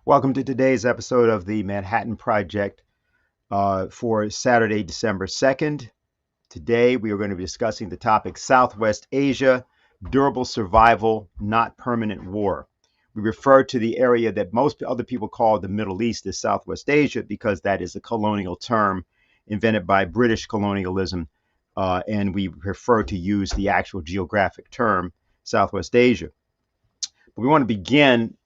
Welcome to today's episode of the Manhattan Project for Saturday, December 2nd. Today, we are going to be discussing the topic Southwest Asia, durable survival, not permanent war. We refer to the area that most other people call the Middle East as Southwest Asia because that is a colonial term invented by British colonialism, and we prefer to use the actual geographic term Southwest Asia. But we want to begin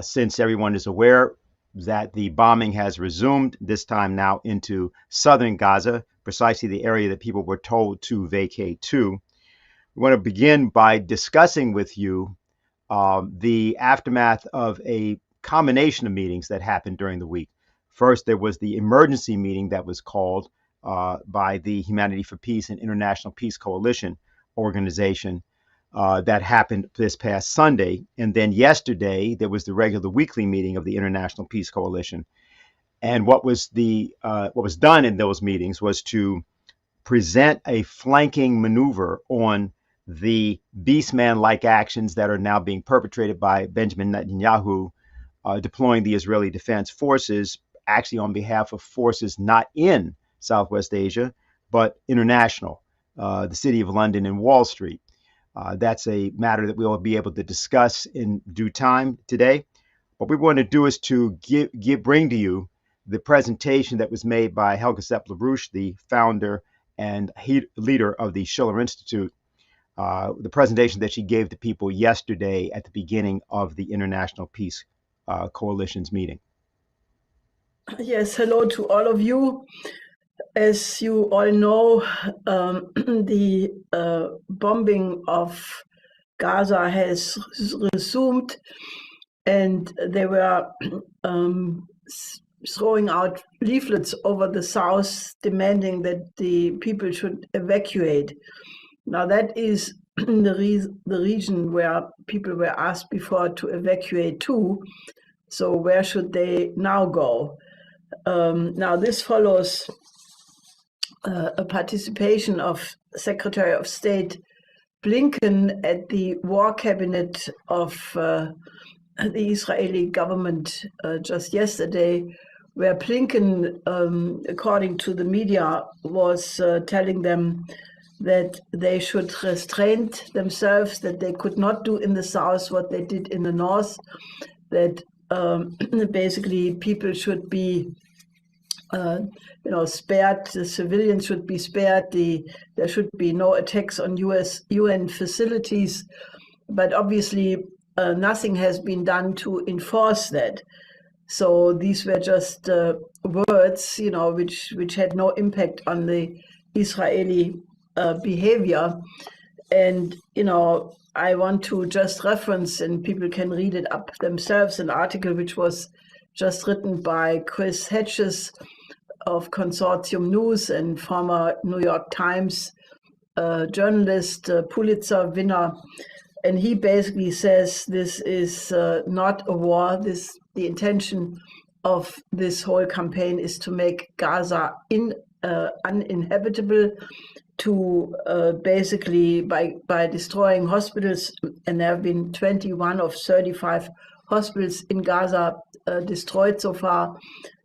since everyone is aware that the bombing has resumed, this time now into southern Gaza, precisely the area that people were told to vacate to. We want to begin by discussing with you the aftermath of a combination of meetings that happened during the week. First, there was the emergency meeting that was called by the Humanity for Peace and International Peace Coalition organization that happened this past Sunday. And then yesterday, there was the regular weekly meeting of the International Peace Coalition. And what was done in those meetings was to present a flanking maneuver on the beastman-like actions that are now being perpetrated by Benjamin Netanyahu, deploying the Israeli Defense Forces, actually on behalf of forces not in Southwest Asia, but international, the City of London and Wall Street. That's a matter that we'll be able to discuss in due time today. What we want to do is to bring to you the presentation that was made by Helga LaRouche, the founder and leader of the Schiller Institute, the presentation that she gave to people yesterday at the beginning of the International Peace Coalition's meeting. Yes, hello to all of you. As you all know, the bombing of Gaza has resumed, and they were throwing out leaflets over the south demanding that the people should evacuate. Now that is the region where people were asked before to evacuate to. So where should they now go? Now this follows a participation of Secretary of State Blinken at the war cabinet of the Israeli government just yesterday, where Blinken, according to the media, was telling them that they should restrain themselves, that they could not do in the south what they did in the north, that basically people should be spared, the civilians should be spared, there should be no attacks on UN facilities, but obviously nothing has been done to enforce that. So these were just words, which had no impact on the Israeli behavior. And, I want to just reference, and people can read it up themselves, an article which was just written by Chris Hedges of Consortium News and former New York Times journalist, Pulitzer winner. And he basically says this is not a war. The intention of this whole campaign is to make Gaza uninhabitable, to basically by destroying hospitals, and there have been 21 of 35 hospitals in Gaza destroyed so far.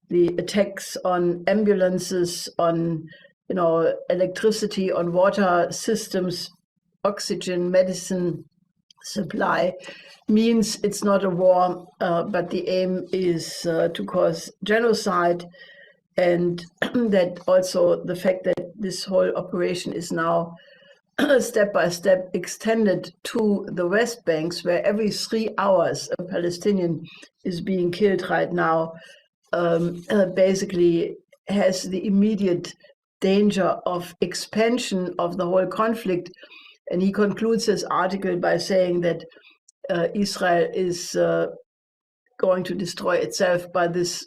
The attacks on ambulances, on electricity, on water systems, oxygen, medicine supply, means it's not a war, but the aim is to cause genocide. And that also the fact that this whole operation is now step by step extended to the West Banks, where every 3 hours a Palestinian is being killed right now, basically has the immediate danger of expansion of the whole conflict. And he concludes his article by saying that Israel is going to destroy itself by this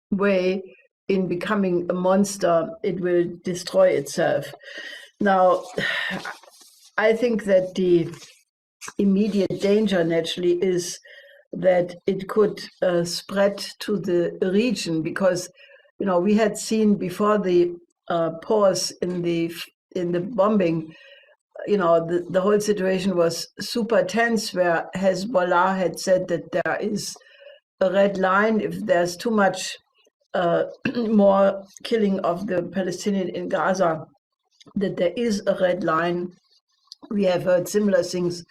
way. In becoming a monster, it will destroy itself. Now, I think that the immediate danger naturally is that it could spread to the region, because we had seen before the pause in the bombing, the whole situation was super tense, where Hezbollah had said that there is a red line if there's too much more killing of the Palestinian in Gaza, that there is a red line. We have heard similar things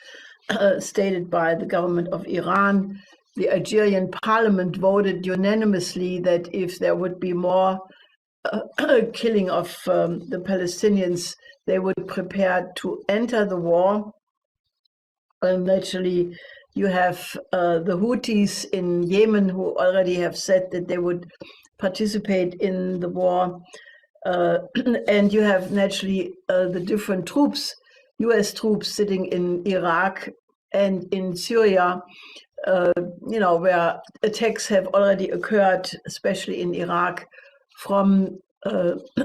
stated by the government of Iran. The Algerian parliament voted unanimously that if there would be more killing of the Palestinians, they would prepare to enter the war. And naturally, you have the Houthis in Yemen who already have said that they would participate in the war. And you have naturally the different troops, US troops sitting in Iraq and in Syria, where attacks have already occurred, especially in Iraq, from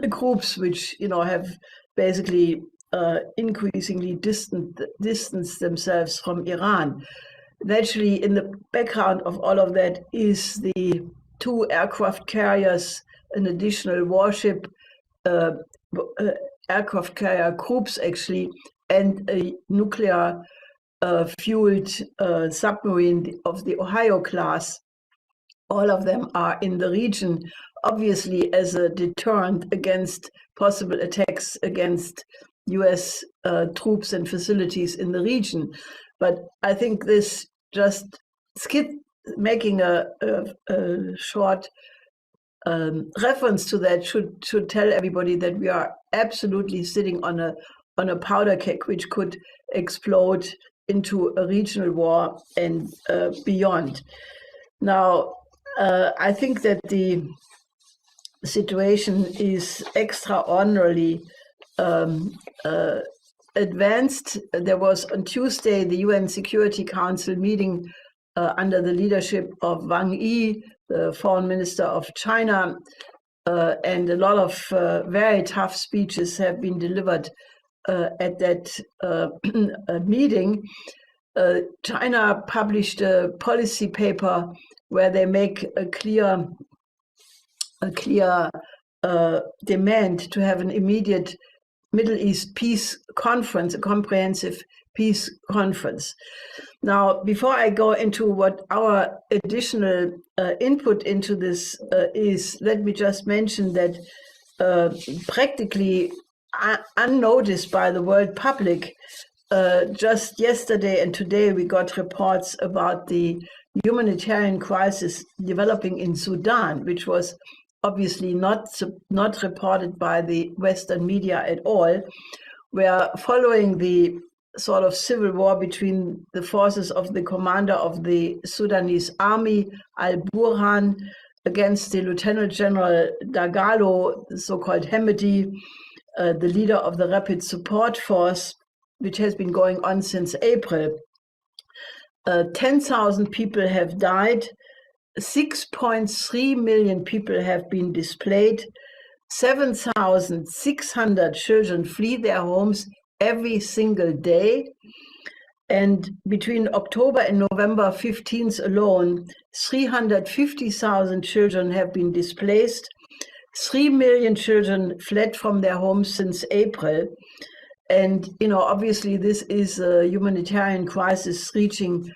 groups which, have basically increasingly distanced themselves from Iran. Naturally, in the background of all of that is the 2 aircraft carriers, an additional warship, aircraft carrier groups actually, and a nuclear fueled submarine of the Ohio class. All of them are in the region, obviously as a deterrent against possible attacks against US troops and facilities in the region. But I think this just making a short reference to that should tell everybody that we are absolutely sitting on a powder keg which could explode into a regional war and beyond. Now, I think that the situation is extraordinarily advanced. There was on Tuesday the UN Security Council meeting under the leadership of Wang Yi, the foreign minister of China, and a lot of very tough speeches have been delivered at that meeting. China published a policy paper where they make a clear demand to have an immediate Middle East peace conference, a comprehensive peace conference. Now, before I go into what our additional input into this is, let me just mention that practically unnoticed by the world public, just yesterday and today we got reports about the humanitarian crisis developing in Sudan, which was obviously not reported by the Western media at all, where following the sort of civil war between the forces of the commander of the Sudanese army, al-Burhan, against the Lieutenant General Dagalo, the so-called Hemedi, the leader of the Rapid Support Force, which has been going on since April. 10,000 people have died, 6.3 million people have been displaced, 7,600 children flee their homes every single day. And between October and November 15th alone, 350,000 children have been displaced. 3 million children fled from their homes since April. And, obviously this is a humanitarian crisis reaching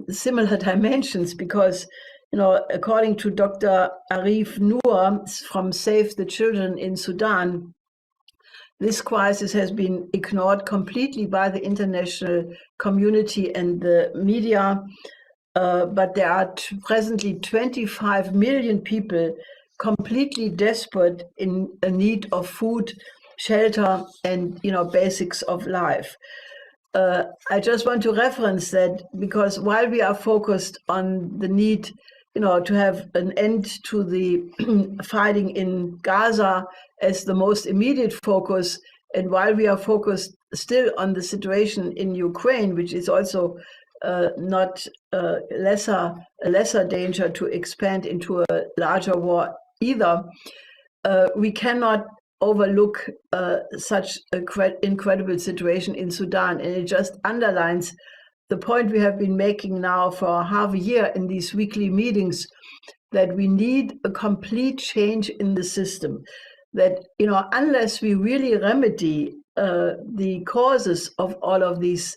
similar dimensions because, according to Dr. Arif Noor from Save the Children in Sudan, this crisis has been ignored completely by the international community and the media, but there are presently 25 million people completely desperate in a need of food, shelter, and basics of life. I just want to reference that because while we are focused on the need to have an end to the fighting in Gaza as the most immediate focus, and while we are focused still on the situation in Ukraine, which is also not a lesser danger to expand into a larger war either, we cannot overlook such an incredible situation in Sudan. And it just underlines the point we have been making now for half a year in these weekly meetings, that we need a complete change in the system. That, unless we really remedy the causes of all of these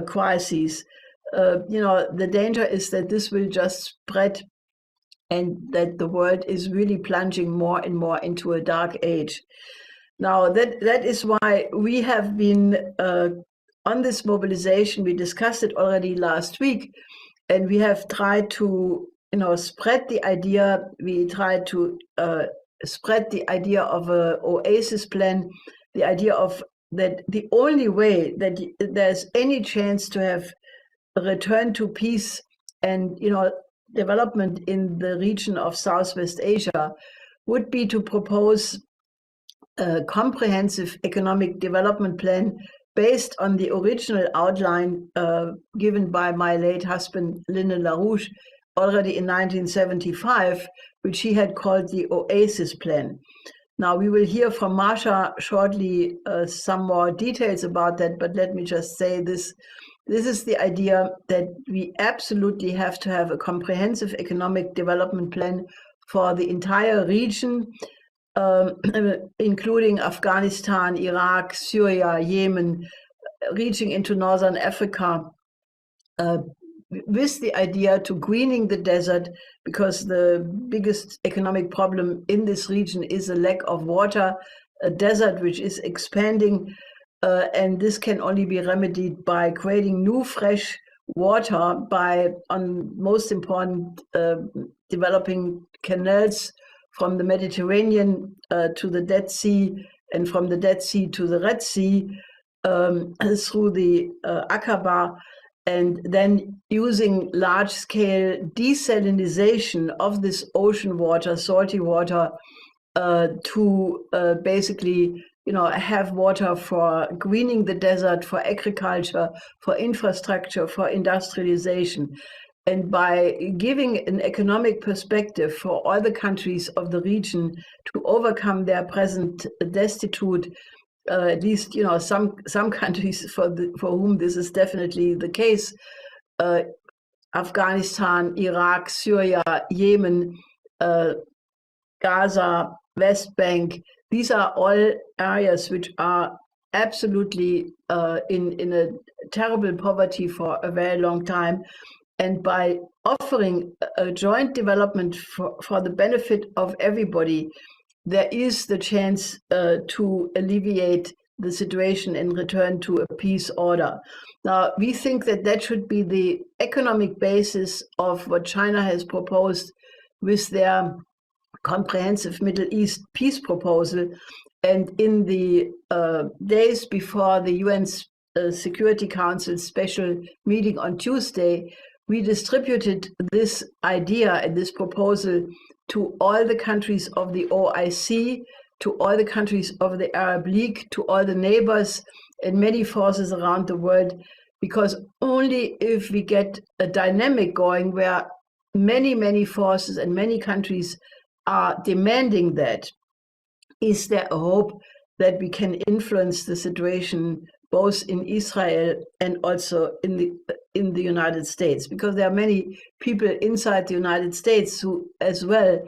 crises, the danger is that this will just spread and that the world is really plunging more and more into a dark age. Now, that is why we have been on this mobilization. We discussed it already last week, and we have tried to, spread the idea. We tried to spread the idea of a Oasis Plan, the idea of that the only way that there's any chance to have a return to peace and development in the region of Southwest Asia would be to propose a comprehensive economic development plan based on the original outline given by my late husband, LaRouche, already in 1975, which he had called the Oasis Plan. Now, we will hear from Marsha shortly some more details about that, but let me just say this. This is the idea that we absolutely have to have a comprehensive economic development plan for the entire region, including Afghanistan, Iraq, Syria, Yemen, reaching into Northern Africa, with the idea to greening the desert, because the biggest economic problem in this region is a lack of water, a desert which is expanding, and this can only be remedied by creating new fresh water by, on most important, developing canals from the Mediterranean to the Dead Sea, and from the Dead Sea to the Red Sea, through the Aqaba, and then using large-scale desalination of this ocean water, salty water, to basically, have water for greening the desert, for agriculture, for infrastructure, for industrialization. And by giving an economic perspective for all the countries of the region to overcome their present destitute, at least some countries for whom this is definitely the case, Afghanistan, Iraq, Syria, Yemen, Gaza, West Bank, these are all areas which are absolutely in a terrible poverty for a very long time. And by offering a joint development for the benefit of everybody, there is the chance to alleviate the situation and return to a peace order. Now, we think that that should be the economic basis of what China has proposed with their comprehensive Middle East peace proposal. And in the days before the UN's Security Council special meeting on Tuesday, we distributed this idea and this proposal to all the countries of the OIC, to all the countries of the Arab League, to all the neighbors and many forces around the world, because only if we get a dynamic going where many, many forces and many countries are demanding that, is there a hope that we can influence the situation both in Israel and also in the United States, because there are many people inside the United States who as well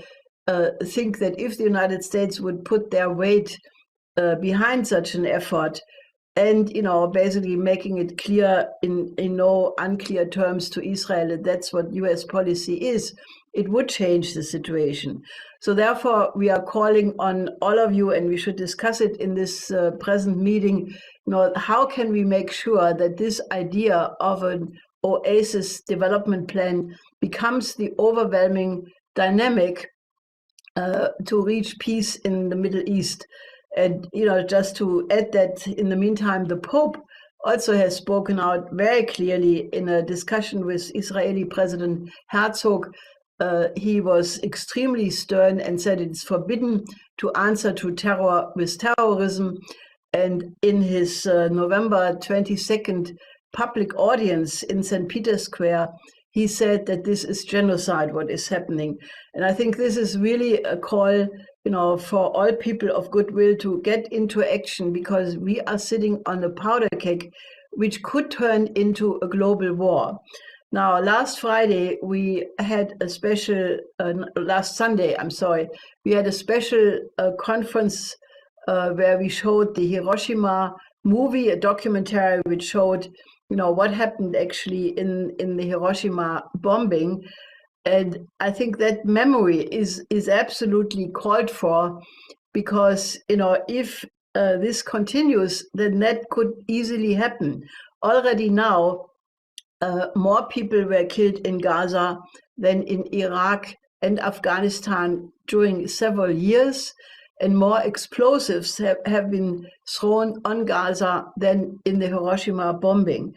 think that if the United States would put their weight behind such an effort, and basically making it clear in no unclear terms to Israel that that's what US policy is, it would change the situation. So therefore, we are calling on all of you, and we should discuss it in this present meeting. How can we make sure that this idea of an Oasis development plan becomes the overwhelming dynamic to reach peace in the Middle East? And just to add that, in the meantime, the Pope also has spoken out very clearly in a discussion with Israeli President Herzog. He was extremely stern and said it's forbidden to answer to terror with terrorism. And in his November 22nd public audience in St. Peter's Square, he said that this is genocide, what is happening. And I think this is really a call, for all people of goodwill to get into action, because we are sitting on a powder keg which could turn into a global war. Now, last Sunday, we had a special conference where we showed the Hiroshima movie, a documentary which showed what happened actually in the Hiroshima bombing. And I think that memory is absolutely called for, because if this continues, then that could easily happen. Already now, more people were killed in Gaza than in Iraq and Afghanistan during several years, and more explosives have been thrown on Gaza than in the Hiroshima bombing.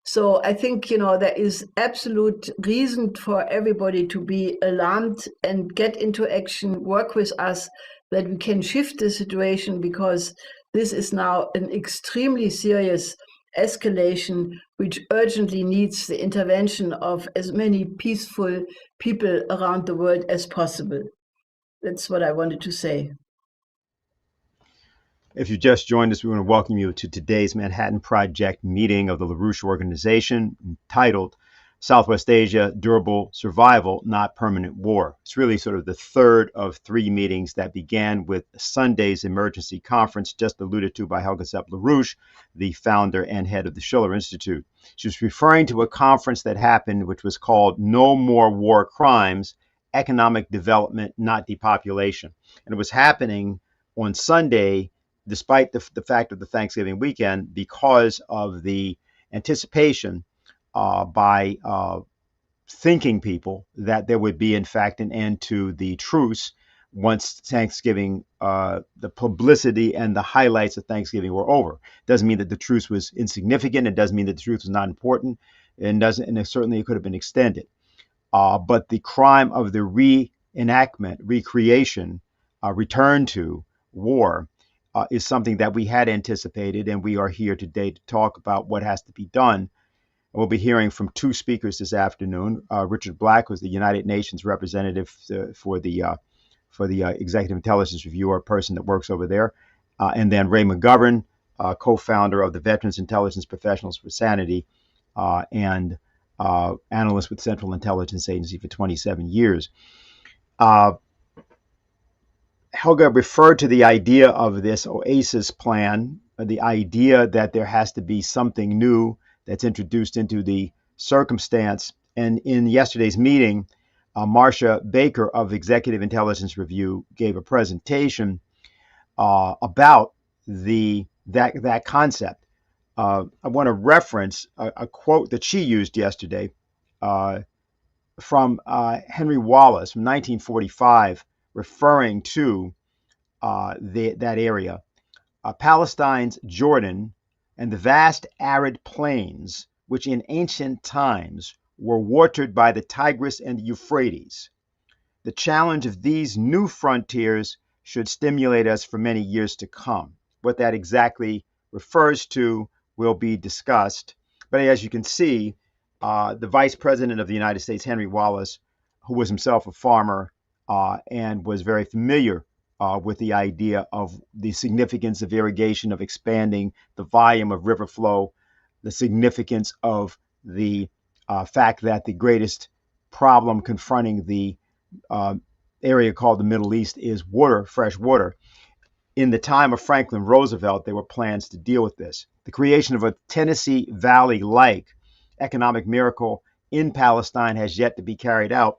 So I think, there is absolute reason for everybody to be alarmed and get into action, work with us, that we can shift the situation, because this is now an extremely serious escalation, which urgently needs the intervention of as many peaceful people around the world as possible. That's what I wanted to say. If you just joined us, we want to welcome you to today's Manhattan Project meeting of the LaRouche organization, entitled Southwest Asia, Durable Survival, Not Permanent War. It's really sort of the third of three meetings that began with Sunday's emergency conference, just alluded to by Helga Sepp-LaRouche, the founder and head of the Schiller Institute. She was referring to a conference that happened, which was called No More War Crimes, Economic Development, Not Depopulation. And it was happening on Sunday, despite the fact of the Thanksgiving weekend, because of the anticipation by thinking people that there would be, in fact, an end to the truce once Thanksgiving, the publicity and the highlights of Thanksgiving were over. Doesn't mean that the truce was insignificant. It doesn't mean that the truce was not important, and certainly it could have been extended. But the crime of the reenactment, recreation, return to war is something that we had anticipated, and we are here today to talk about what has to be done. We'll be hearing from two speakers this afternoon. Richard Black, who's the United Nations representative for the Executive Intelligence Review, or person that works over there, and then Ray McGovern, co-founder of the Veterans Intelligence Professionals for Sanity, and analyst with Central Intelligence Agency for 27 years. Helga referred to the idea of this Oasis Plan, the idea that there has to be something new that's introduced into the circumstance. And in yesterday's meeting, Marcia Baker of Executive Intelligence Review gave a presentation about that concept. I want to reference a quote that she used yesterday from Henry Wallace from 1945, referring to that area. Palestine's Jordan and the vast arid plains, which in ancient times were watered by the Tigris and the Euphrates. The challenge of these new frontiers should stimulate us for many years to come. What that exactly refers to will be discussed. But as you can see, the Vice President of the United States, Henry Wallace, who was himself a farmer and was very familiar with the idea of the significance of irrigation, of expanding the volume of river flow, the significance of the fact that the greatest problem confronting the area called the Middle East is water, fresh water. In the time of Franklin Roosevelt, there were plans to deal with this. The creation of a Tennessee Valley-like economic miracle in Palestine has yet to be carried out.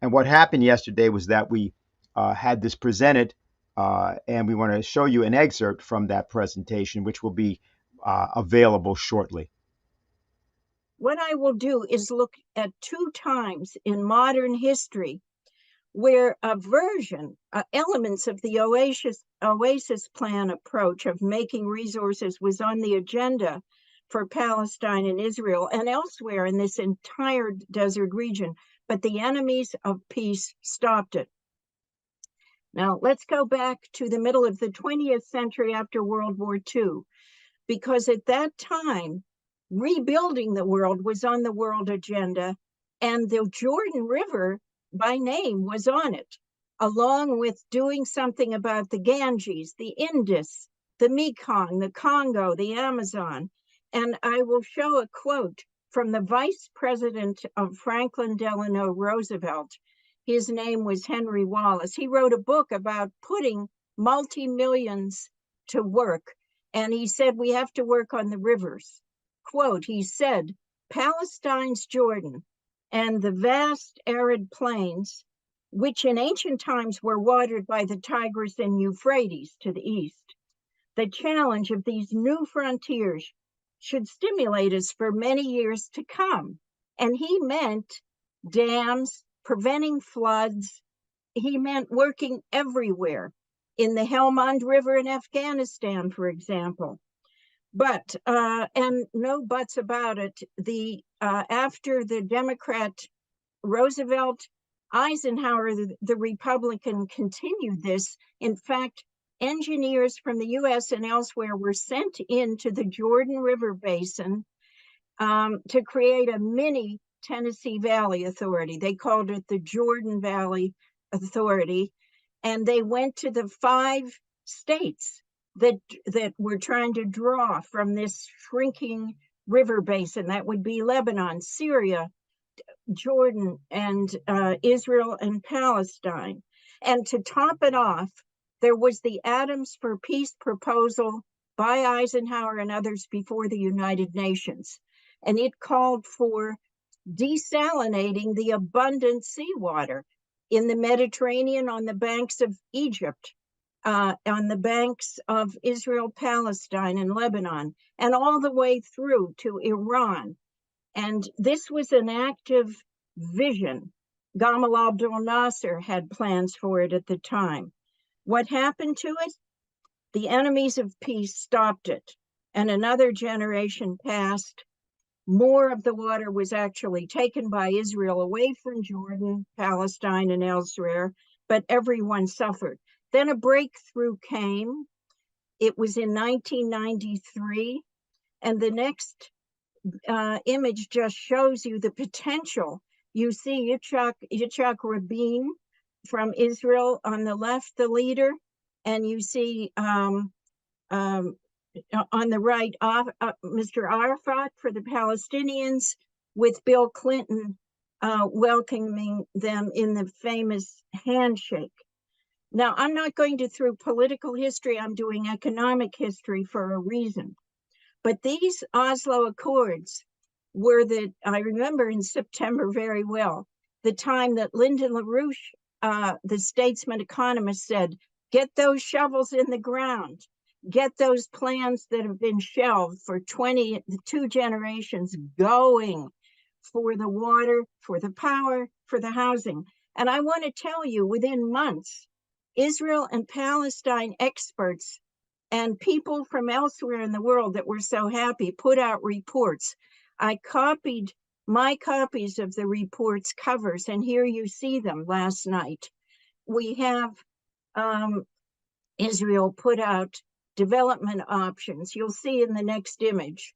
And what happened yesterday was that we had this presented, and we want to show you an excerpt from that presentation, which will be available shortly. What I will do is look at two times in modern history where a version, elements of the Oasis Plan approach of making resources was on the agenda for Palestine and Israel and elsewhere in this entire desert region, but the enemies of peace stopped it. Now, let's go back to the middle of the 20th century after World War II, because at that time, rebuilding the world was on the world agenda, and the Jordan River by name was on it, along with doing something about the Ganges, the Indus, the Mekong, the Congo, the Amazon. And I will show a quote from the Vice President of Franklin Delano Roosevelt. His name was Henry Wallace. He wrote a book about putting multi-millions to work. And he said, we have to work on the rivers. quote, he said, Palestine's Jordan and the vast arid plains, which in ancient times were watered by the Tigris and Euphrates to the east. The challenge of these new frontiers should stimulate us for many years to come. And he meant dams, preventing floods. He meant working everywhere, in the Helmand River in Afghanistan, for example. But, and no buts about it, after the Democrat Roosevelt, Eisenhower, the Republican, continued this. In fact, engineers from the US and elsewhere were sent into the Jordan River Basin to create a mini Tennessee Valley Authority. They called it the Jordan Valley Authority. And they went to the 5 states that were trying to draw from this shrinking river basin. That would be Lebanon, Syria, Jordan, and Israel and Palestine. And to top it off, there was the Atoms for Peace proposal by Eisenhower and others before the United Nations. And it called for desalinating the abundant seawater in the Mediterranean, on the banks of Egypt, on the banks of Israel, Palestine, and Lebanon, and all the way through to Iran. And this was an active vision. Gamal Abdel Nasser had plans for it at the time. What happened to it? The enemies of peace stopped it, and another generation passed. More of the water was actually taken by Israel away from Jordan, Palestine, and elsewhere, but everyone suffered. Then a breakthrough came. It was in 1993, and the next image just shows you the potential. You see Yitzhak Rabin from Israel on the left, the leader, and you see on the right, Mr. Arafat for the Palestinians, with Bill Clinton welcoming them in the famous handshake. Now, I'm not going to through political history, I'm doing economic history for a reason. But these Oslo Accords were I remember in September very well, the time that Lyndon LaRouche, the statesman economist, said, get those shovels in the ground, get those plans that have been shelved for 22 generations going for the water, for the power, for the housing. And I want to tell you, within months, Israel and Palestine experts and people from elsewhere in the world that were so happy put out reports. I copied my copies of the reports covers, and here you see them last night. We have Israel put out development options. You'll see in the next image.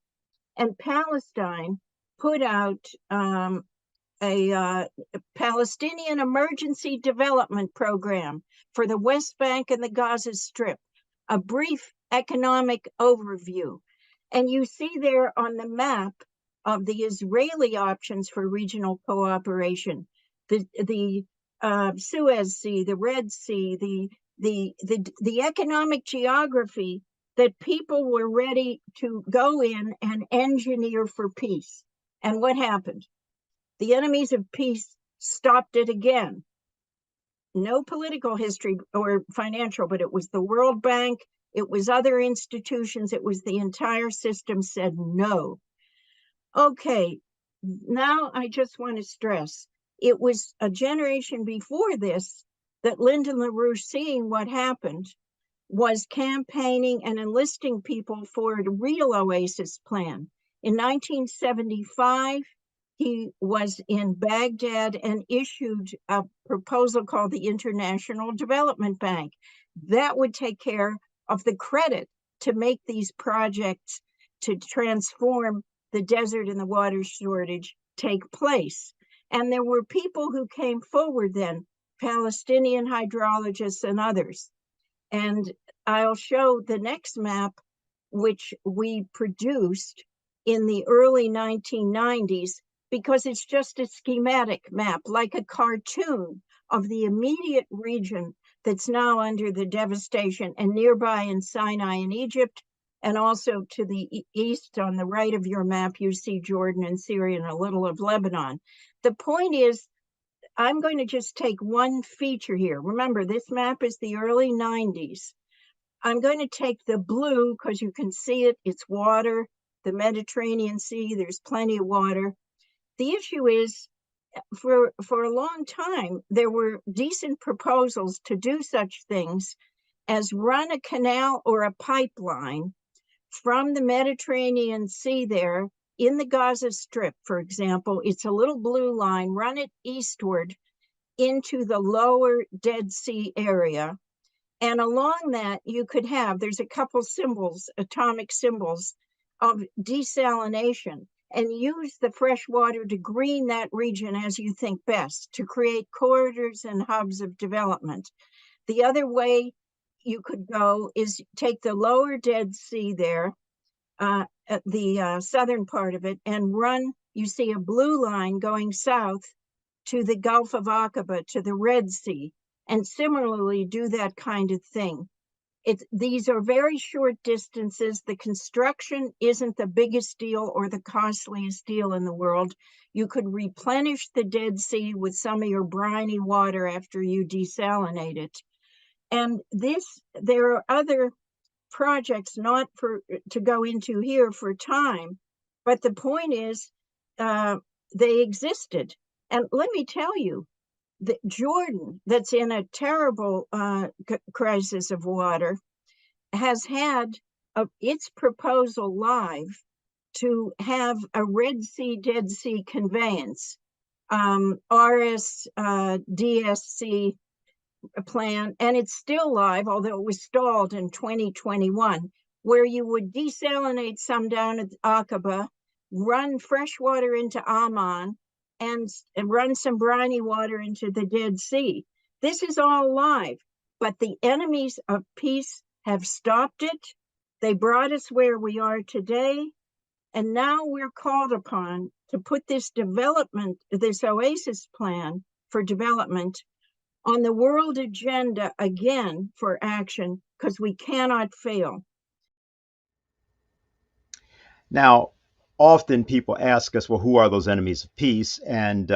And Palestine put out a Palestinian Emergency Development Program for the West Bank and the Gaza Strip, a brief economic overview. And you see there on the map of the Israeli options for regional cooperation, the Suez Sea, the Red Sea, the economic geography that people were ready to go in and engineer for peace. And what happened? The enemies of peace stopped it again. No political history or financial, but it was the World Bank, it was other institutions, it was the entire system said no. Okay, now I just want to stress, it was a generation before this that Lyndon LaRouche, seeing what happened, was campaigning and enlisting people for a real Oasis Plan. In 1975, he was in Baghdad and issued a proposal called the International Development Bank. That would take care of the credit to make these projects to transform the desert and the water shortage take place. And there were people who came forward then, Palestinian hydrologists and others. And I'll show the next map, which we produced in the early 1990s, because it's just a schematic map, like a cartoon of the immediate region that's now under the devastation, and nearby in Sinai in Egypt, And also to the east on the right of your map, you see Jordan and Syria and a little of Lebanon. The point is, I'm going to just take one feature here. Remember, this map is the early 90s. I'm going to take the blue because you can see it. It's water, the Mediterranean Sea, there's plenty of water. The issue is, for a long time, there were decent proposals to do such things as run a canal or a pipeline from the Mediterranean Sea there in the Gaza Strip, for example. It's a little blue line, run it eastward into the lower Dead Sea area. And along that, you could have, there's a couple symbols, atomic symbols of desalination, and use the fresh water to green that region as you think best, to create corridors and hubs of development. The other way you could go is take the lower Dead Sea there, at the southern part of it, and run, you see a blue line going south to the Gulf of Aqaba, to the Red Sea, and similarly do that kind of thing. These are very short distances. The construction isn't the biggest deal or the costliest deal in the world. You could replenish the Dead Sea with some of your briny water after you desalinate it. And there are other projects, not to go into here for time, but the point is, they existed. And let me tell you, that Jordan, that's in a terrible crisis of water, has had its proposal live to have a Red Sea, Dead Sea conveyance, RSDSC plan, and it's still live, although it was stalled in 2021, where you would desalinate some down at Aqaba, run fresh water into Amman, and run some briny water into the Dead Sea. This is all live, but the enemies of peace have stopped it. They brought us where we are today, and now we're called upon to put this development, this Oasis plan for development, on the world agenda again for action, because we cannot fail. Now, often people ask us, well, who are those enemies of peace? And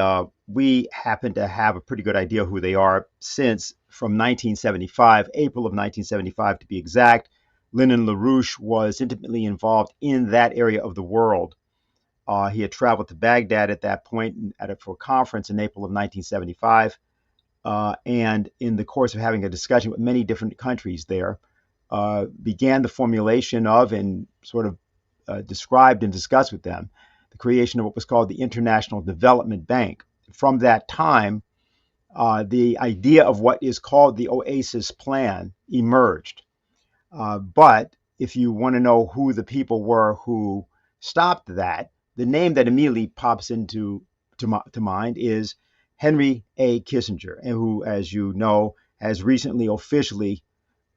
we happen to have a pretty good idea who they are, since from 1975, April of 1975 to be exact, Lyndon LaRouche was intimately involved in that area of the world. He had traveled to Baghdad at that point for a conference in April of 1975. And in the course of having a discussion with many different countries there, began the formulation of and sort of described and discussed with them the creation of what was called the International Development Bank. From that time, the idea of what is called the Oasis Plan emerged. But if you want to know who the people were who stopped that, the name that immediately pops into to mind is Henry A. Kissinger, and who, as you know, has recently officially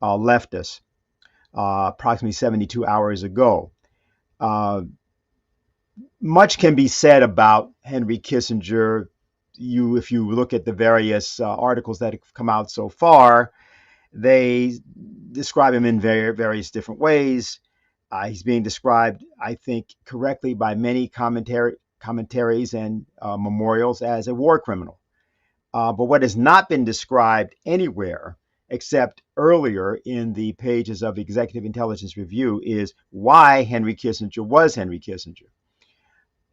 left us approximately 72 hours ago. Much can be said about Henry Kissinger. If you look at the various articles that have come out so far, they describe him in various different ways. He's being described, I think, correctly by many commentaries and memorials as a war criminal. But what has not been described anywhere, except earlier in the pages of Executive Intelligence Review, is why Henry Kissinger was Henry Kissinger.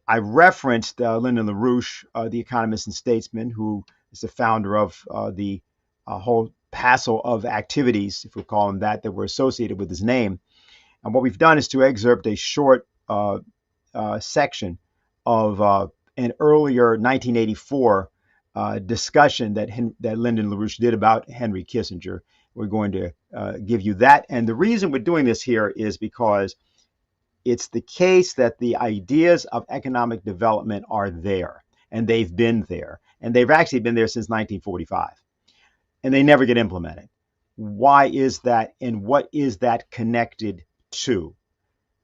I referenced Lyndon LaRouche, the economist and statesman, who is the founder of the whole passel of activities, if we call them that were associated with his name. And what we've done is to excerpt a short section of an earlier 1984 discussion that Lyndon LaRouche did about Henry Kissinger. We're going to give you that. And the reason we're doing this here is because it's the case that the ideas of economic development are there, and they've been there, and they've actually been there since 1945, and they never get implemented. Why is that, and what is that connected to?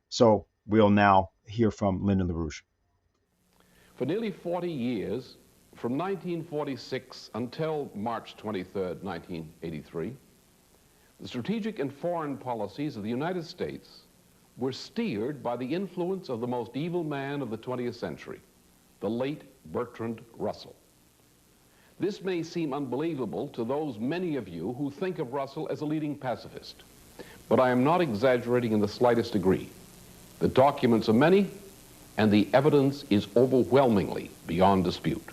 So we'll now hear from Lyndon LaRouche. For nearly 40 years, from 1946 until March 23rd, 1983, the strategic and foreign policies of the United States were steered by the influence of the most evil man of the 20th century, the late Bertrand Russell. This may seem unbelievable to those many of you who think of Russell as a leading pacifist, but I am not exaggerating in the slightest degree. The documents are many, and the evidence is overwhelmingly beyond dispute.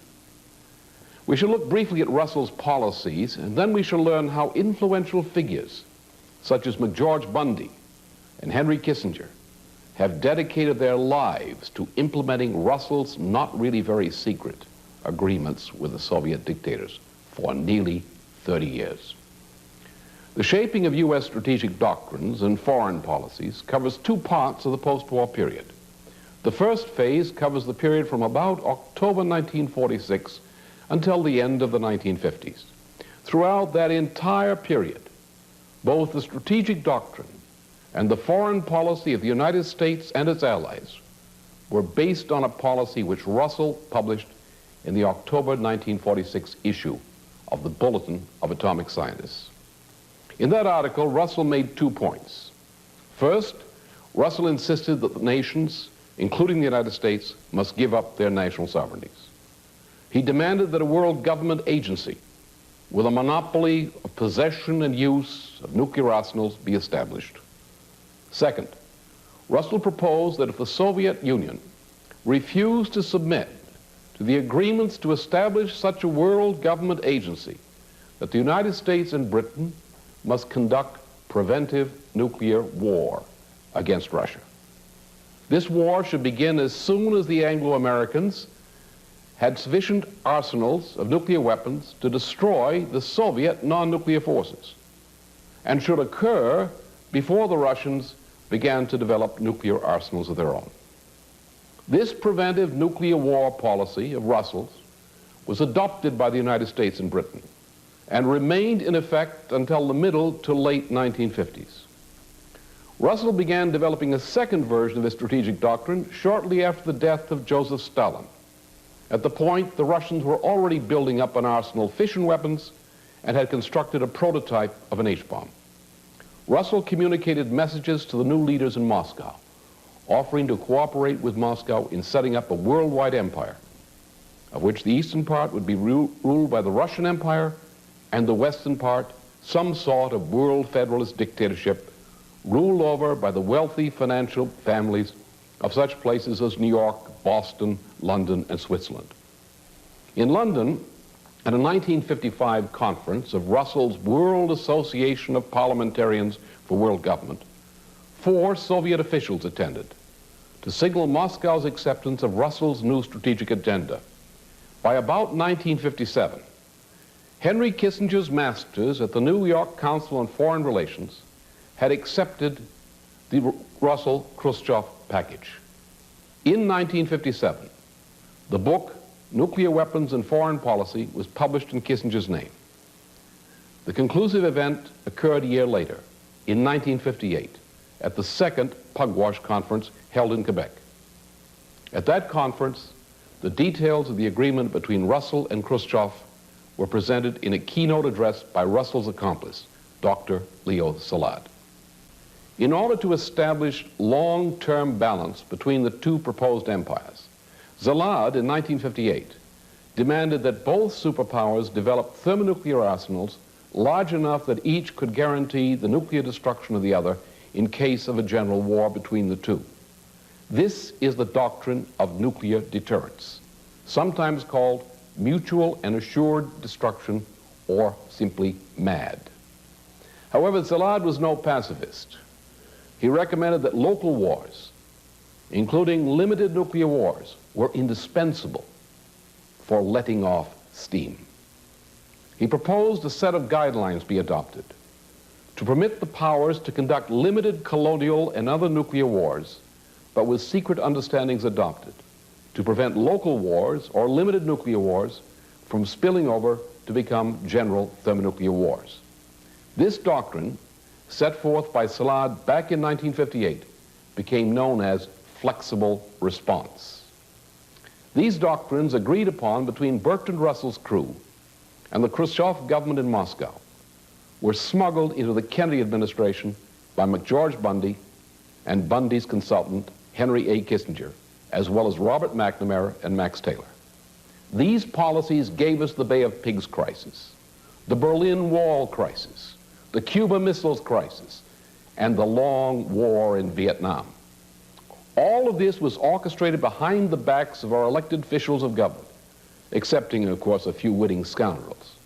We shall look briefly at Russell's policies, and then we shall learn how influential figures such as McGeorge Bundy and Henry Kissinger have dedicated their lives to implementing Russell's not really very secret agreements with the Soviet dictators for nearly 30 years. The shaping of U.S. strategic doctrines and foreign policies covers two parts of the post-war period. The first phase covers the period from about October 1946 until the end of the 1950s. Throughout that entire period, both the strategic doctrine and the foreign policy of the United States and its allies were based on a policy which Russell published in the October 1946 issue of the Bulletin of Atomic Scientists. In that article, Russell made 2 points. First, Russell insisted that the nations, including the United States, must give up their national sovereignties. He demanded that a world government agency with a monopoly of possession and use of nuclear arsenals be established. Second, Russell proposed that if the Soviet Union refused to submit to the agreements to establish such a world government agency, that the United States and Britain must conduct preventive nuclear war against Russia. This war should begin as soon as the Anglo-Americans had sufficient arsenals of nuclear weapons to destroy the Soviet non-nuclear forces, and should occur before the Russians began to develop nuclear arsenals of their own. This preventive nuclear war policy of Russell's was adopted by the United States and Britain and remained in effect until the middle to late 1950s. Russell began developing a second version of his strategic doctrine shortly after the death of Joseph Stalin. At the point, the Russians were already building up an arsenal of fission weapons and had constructed a prototype of an H-bomb. Russell communicated messages to the new leaders in Moscow, offering to cooperate with Moscow in setting up a worldwide empire, of which the eastern part would be ruled by the Russian Empire and the western part some sort of world federalist dictatorship ruled over by the wealthy financial families of such places as New York, Boston, London, and Switzerland. In London, at a 1955 conference of Russell's World Association of Parliamentarians for World Government, 4 Soviet officials attended to signal Moscow's acceptance of Russell's new strategic agenda. By about 1957, Henry Kissinger's masters at the New York Council on Foreign Relations had accepted the Russell-Khrushchev package. In 1957, the book Nuclear Weapons and Foreign Policy was published in Kissinger's name. The conclusive event occurred a year later, in 1958, at the second Pugwash Conference held in Quebec. At that conference, the details of the agreement between Russell and Khrushchev were presented in a keynote address by Russell's accomplice, Dr. Leo Szilard. In order to establish long-term balance between the two proposed empires, Szilard, in 1958, demanded that both superpowers develop thermonuclear arsenals large enough that each could guarantee the nuclear destruction of the other in case of a general war between the two. This is the doctrine of nuclear deterrence, sometimes called mutual and assured destruction, or simply MAD. However, Szilard was no pacifist. He recommended that local wars, including limited nuclear wars, were indispensable for letting off steam. He proposed a set of guidelines be adopted to permit the powers to conduct limited colonial and other nuclear wars, but with secret understandings adopted to prevent local wars or limited nuclear wars from spilling over to become general thermonuclear wars. This doctrine, set forth by Szilard back in 1958, became known as flexible response. These doctrines, agreed upon between Bertrand Russell's crew and the Khrushchev government in Moscow, were smuggled into the Kennedy administration by McGeorge Bundy and Bundy's consultant, Henry A. Kissinger, as well as Robert McNamara and Max Taylor. These policies gave us the Bay of Pigs crisis, the Berlin Wall crisis, the Cuba Missiles crisis, and the long war in Vietnam. All of this was orchestrated behind the backs of our elected officials of government, excepting, of course, a few witting scoundrels.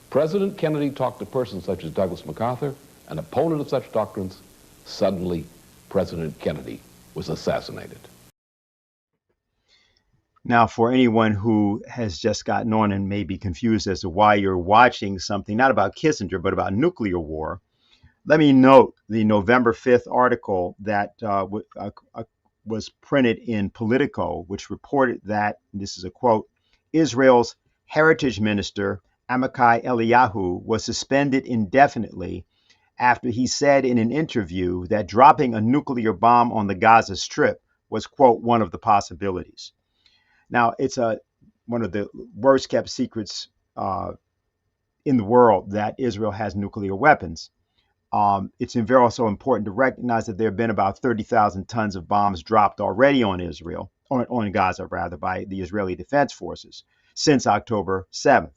President Kennedy talked to persons such as Douglas MacArthur, an opponent of such doctrines. Suddenly, President Kennedy was assassinated. Now, for anyone who has just gotten on and may be confused as to why you're watching something not about Kissinger, but about nuclear war, let me note the November 5th article that was printed in Politico, which reported that, this is a quote, Israel's heritage minister, Amichai Eliyahu, was suspended indefinitely after he said in an interview that dropping a nuclear bomb on the Gaza Strip was, quote, one of the possibilities. Now, it's one of the worst kept secrets in the world that Israel has nuclear weapons. It's also important to recognize that there have been about 30,000 tons of bombs dropped already on Israel, on Gaza rather, by the Israeli Defense Forces since October 7th.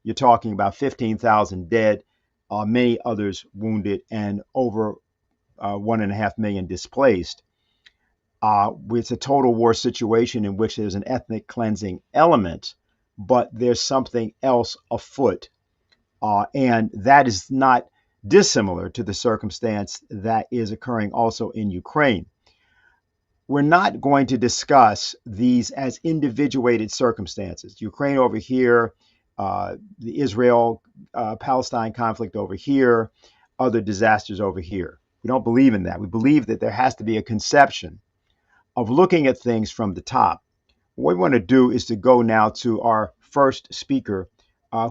You're talking about 15,000 dead, many others wounded, and over 1.5 million displaced. It's a total war situation in which there's an ethnic cleansing element, but there's something else afoot. And that is not dissimilar to the circumstance that is occurring also in Ukraine. We're not going to discuss these as individuated circumstances. Ukraine over here, the Israel-Palestine conflict over here, other disasters over here. We don't believe in that. We believe that there has to be a conception of looking at things from the top. What we want to do is to go now to our first speaker,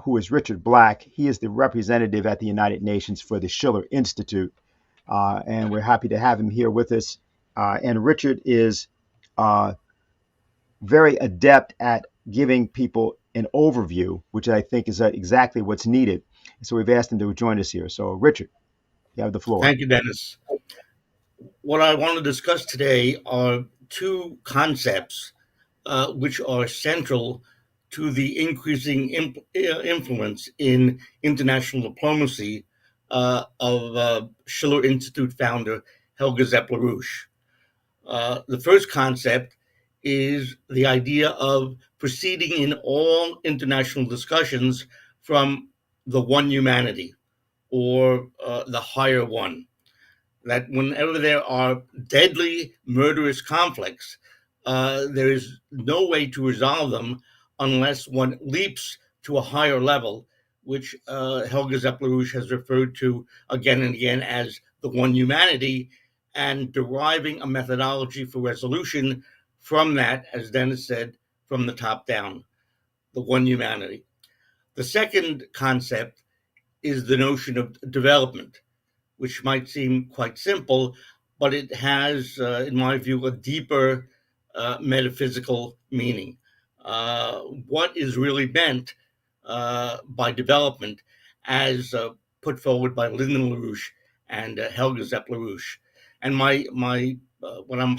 who is Richard Black. He is the representative at the United Nations for the Schiller Institute, and we're happy to have him here with us. And Richard is very adept at giving people an overview, which I think is exactly what's needed. So we've asked him to join us here. So Richard, you have the floor. Thank you, Dennis. What I want to discuss today are two concepts which are central to the increasing influence in international diplomacy of Schiller Institute founder Helga Zepp-LaRouche. The first concept is the idea of proceeding in all international discussions from the one humanity, or the higher one. That whenever there are deadly, murderous conflicts, there is no way to resolve them unless one leaps to a higher level, which Helga Zepp-LaRouche has referred to again and again as the one humanity, and deriving a methodology for resolution from that, as Dennis said, from the top down, the one humanity. The second concept is the notion of development, which might seem quite simple, but it has, in my view, a deeper metaphysical meaning. What is really meant by development as put forward by Lyndon LaRouche and Helga Zepp-LaRouche. And what I'm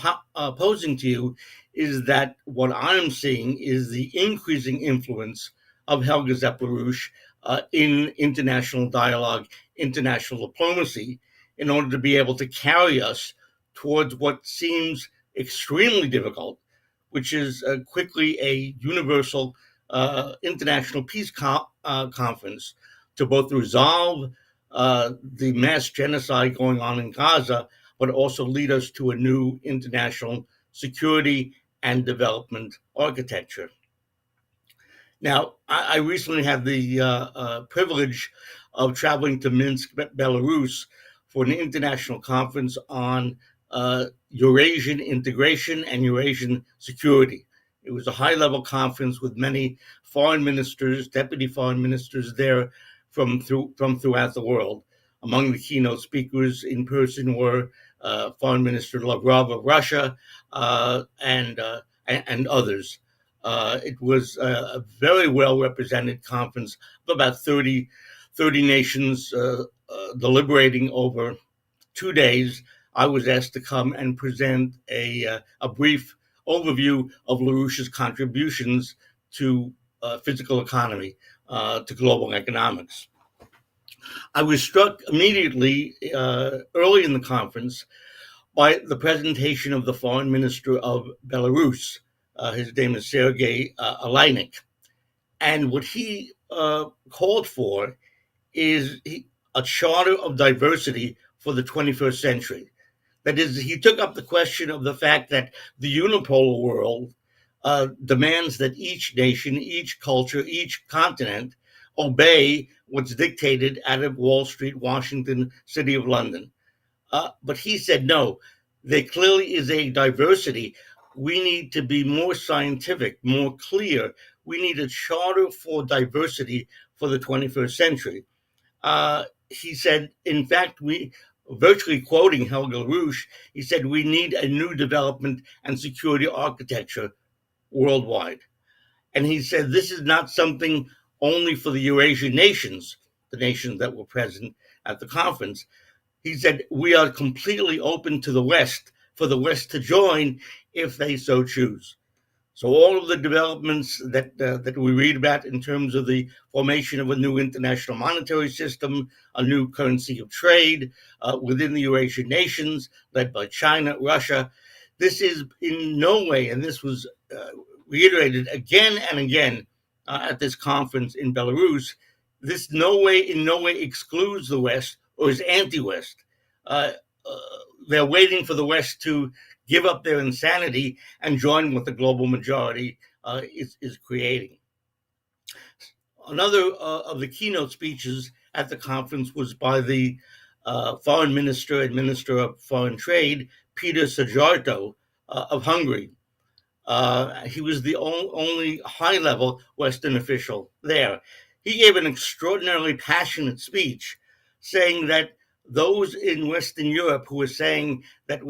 posing to you is that what I'm seeing is the increasing influence of Helga Zepp-LaRouche in international dialogue, international diplomacy, in order to be able to carry us towards what seems extremely difficult, which is quickly a universal international peace conference to both resolve the mass genocide going on in Gaza, but also lead us to a new international security and development architecture. Now, I recently had the privilege of traveling to Minsk, Belarus, for an international conference on Eurasian integration and Eurasian security. It was a high-level conference with many foreign ministers, deputy foreign ministers there from throughout the world. Among the keynote speakers in person were Foreign Minister Lavrov of Russia and others. It was a very well-represented conference of about 30 nations deliberating over 2 days I was asked to come and present a brief overview of LaRouche's contributions to physical economy, to global economics. I was struck immediately early in the conference by the presentation of the foreign minister of Belarus. His name is Sergei Alainik. And what he called for is a charter of diversity for the 21st century. That is, he took up the question of the fact that the unipolar world demands that each nation, each culture, each continent obey what's dictated out of Wall Street, Washington, City of London. But he said, no, there clearly is a diversity. We need to be more scientific, more clear. We need a charter for diversity for the 21st century. He said, in fact, virtually quoting Helga LaRouche, he said, we need a new development and security architecture worldwide. And he said, this is not something only for the Eurasian nations, the nations that were present at the conference. He said, we are completely open to the West, for the West to join if they so choose. So all of the developments that we read about in terms of the formation of a new international monetary system, a new currency of trade within the Eurasian nations, led by China, Russia, this is in no way, and this was reiterated again and again at this conference in Belarus, this in no way excludes the West or is anti-West. They're waiting for the West to give up their insanity and join what the global majority is creating. Another of the keynote speeches at the conference was by the foreign minister and minister of foreign trade, Peter Szijjártó of Hungary. He was the only high-level Western official there. He gave an extraordinarily passionate speech saying that those in Western Europe who are saying that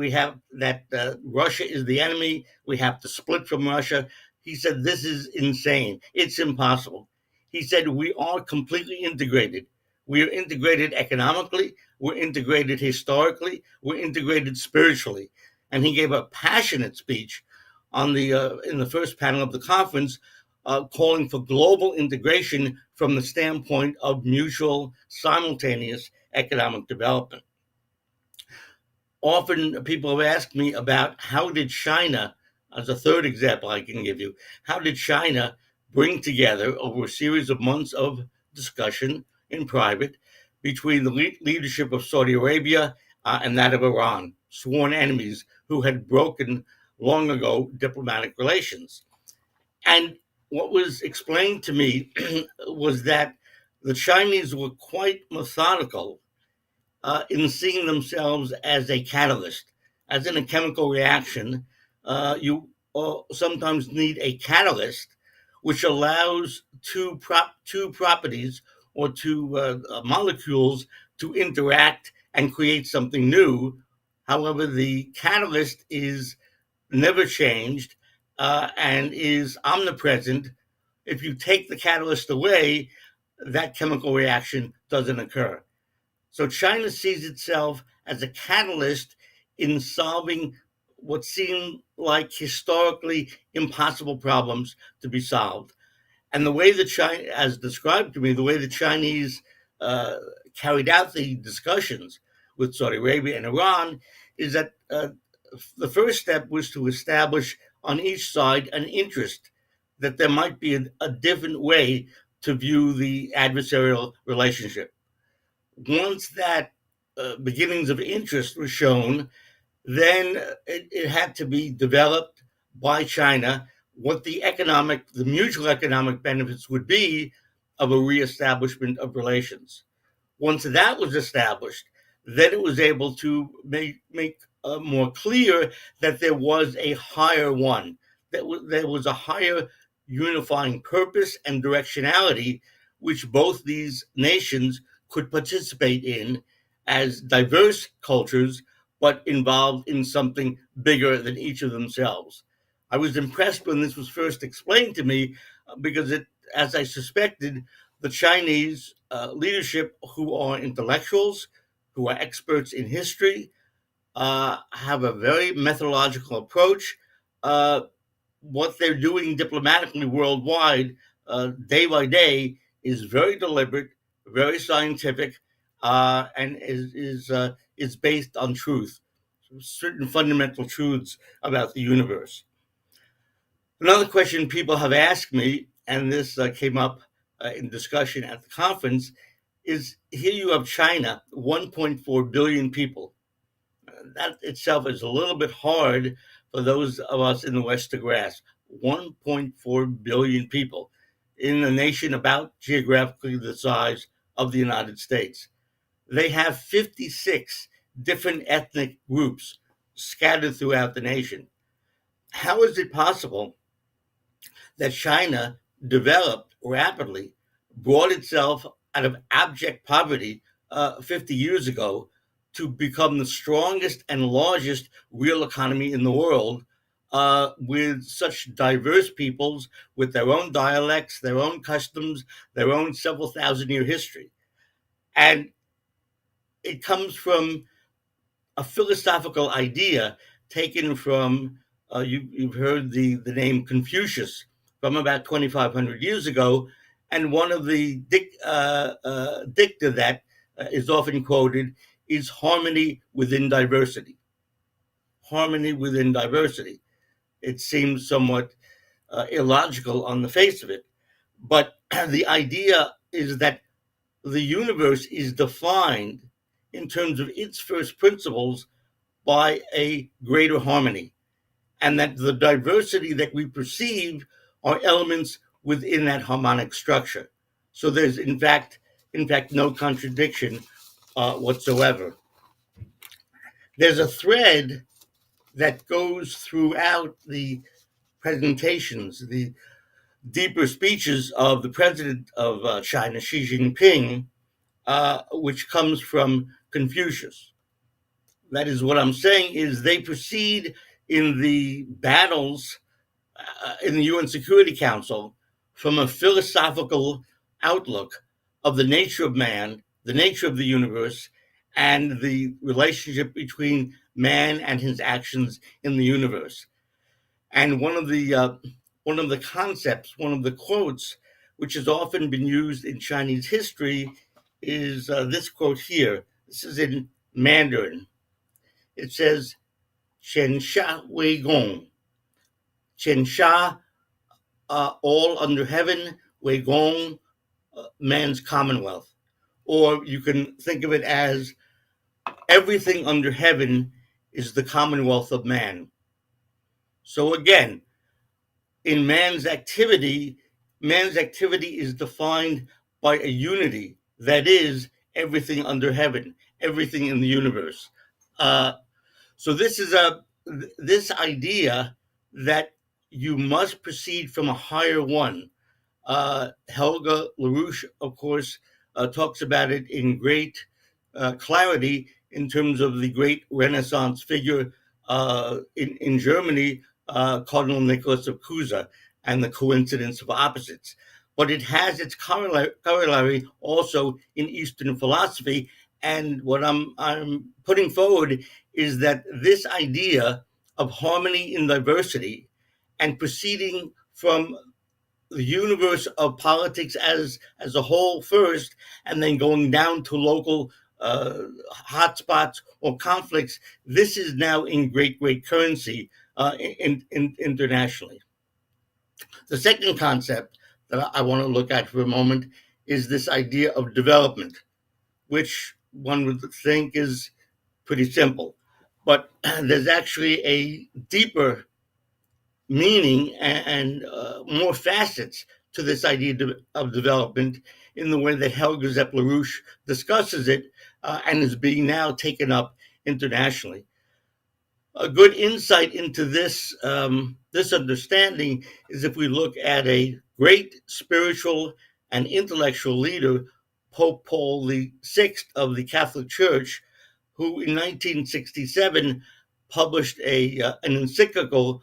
Russia is the enemy, we have to split from Russia, he said, this is insane. It's impossible. He said, we are completely integrated. We are integrated economically, we're integrated historically, we're integrated spiritually. And he gave a passionate speech in the first panel of the conference, calling for global integration from the standpoint of mutual, simultaneous economic development. Often people have asked me about how did China, as a third example I can give you, how did China bring together over a series of months of discussion in private between the leadership of Saudi Arabia and that of Iran, sworn enemies who had broken long ago diplomatic relations. And what was explained to me was that the Chinese were quite methodical in seeing themselves as a catalyst. As in a chemical reaction, you sometimes need a catalyst which allows two properties or two molecules to interact and create something new. However, the catalyst is never changed and is omnipresent. If you take the catalyst away, that chemical reaction doesn't occur. So China sees itself as a catalyst in solving what seem like historically impossible problems to be solved. And the way that China, as described to me, the way the Chinese carried out the discussions with Saudi Arabia and Iran is that the first step was to establish on each side an interest that there might be a different way to view the adversarial relationship. Once that beginnings of interest were shown, then it had to be developed by China what the mutual economic benefits would be of a reestablishment of relations. Once that was established, then it was able to make more clear that there was a higher one, that there was a higher unifying purpose and directionality which both these nations could participate in as diverse cultures, but involved in something bigger than each of themselves. I was impressed when this was first explained to me because as I suspected, the Chinese leadership, who are intellectuals, who are experts in history, have a very methodological approach. What they're doing diplomatically worldwide, day by day, is very deliberate, very scientific, and is based on truth, certain fundamental truths about the universe. Another question people have asked me, and this came up in discussion at the conference, is here you have China, 1.4 billion people. That itself is a little bit hard for those of us in the West to grasp. 1.4 billion people in a nation about geographically the size of the United States. They have 56 different ethnic groups scattered throughout the nation. How is it possible that China developed rapidly, brought itself out of abject poverty 50 years ago to become the strongest and largest real economy in the world, with such diverse peoples, with their own dialects, their own customs, their own several thousand-year history? And it comes from a philosophical idea taken from, you've heard the name Confucius, from about 2,500 years ago. And one of the dicta that is often quoted is harmony within diversity. Harmony within diversity. It seems somewhat illogical on the face of it. But the idea is that the universe is defined in terms of its first principles by a greater harmony, and that the diversity that we perceive are elements within that harmonic structure. So there's in fact no contradiction whatsoever. There's a thread that goes throughout the presentations, the deeper speeches of the president of China, Xi Jinping, which comes from Confucius. That is, what I'm saying is they proceed in the battles in the UN Security Council from a philosophical outlook of the nature of man, the nature of the universe, and the relationship between man and his actions in the universe. And one of the concepts, one of the quotes, which has often been used in Chinese history, is this quote here. This is in Mandarin. It says, "Qian Sha Wei Gong." Qian Sha, all under heaven, Wei Gong, man's commonwealth. Or you can think of it as everything under heaven is the commonwealth of man. So again, in man's activity is defined by a unity that is everything under heaven, everything in the universe. So this idea that you must proceed from a higher one. Helga LaRouche, of course, talks about it in great clarity in terms of the great Renaissance figure in Germany, Cardinal Nicholas of Cusa, and the coincidence of opposites. But it has its corollary also in Eastern philosophy. And what I'm putting forward is that this idea of harmony in diversity and proceeding from the universe of politics as a whole first, and then going down to local hotspots or conflicts, this is now in great currency internationally. The second concept that I want to look at for a moment is this idea of development, which one would think is pretty simple. But there's actually a deeper meaning and more facets to this idea of development in the way that Helga LaRouche discusses it and is being now taken up internationally. A good insight into this understanding is if we look at a great spiritual and intellectual leader, Pope Paul VI of the Catholic Church, who in 1967 published an encyclical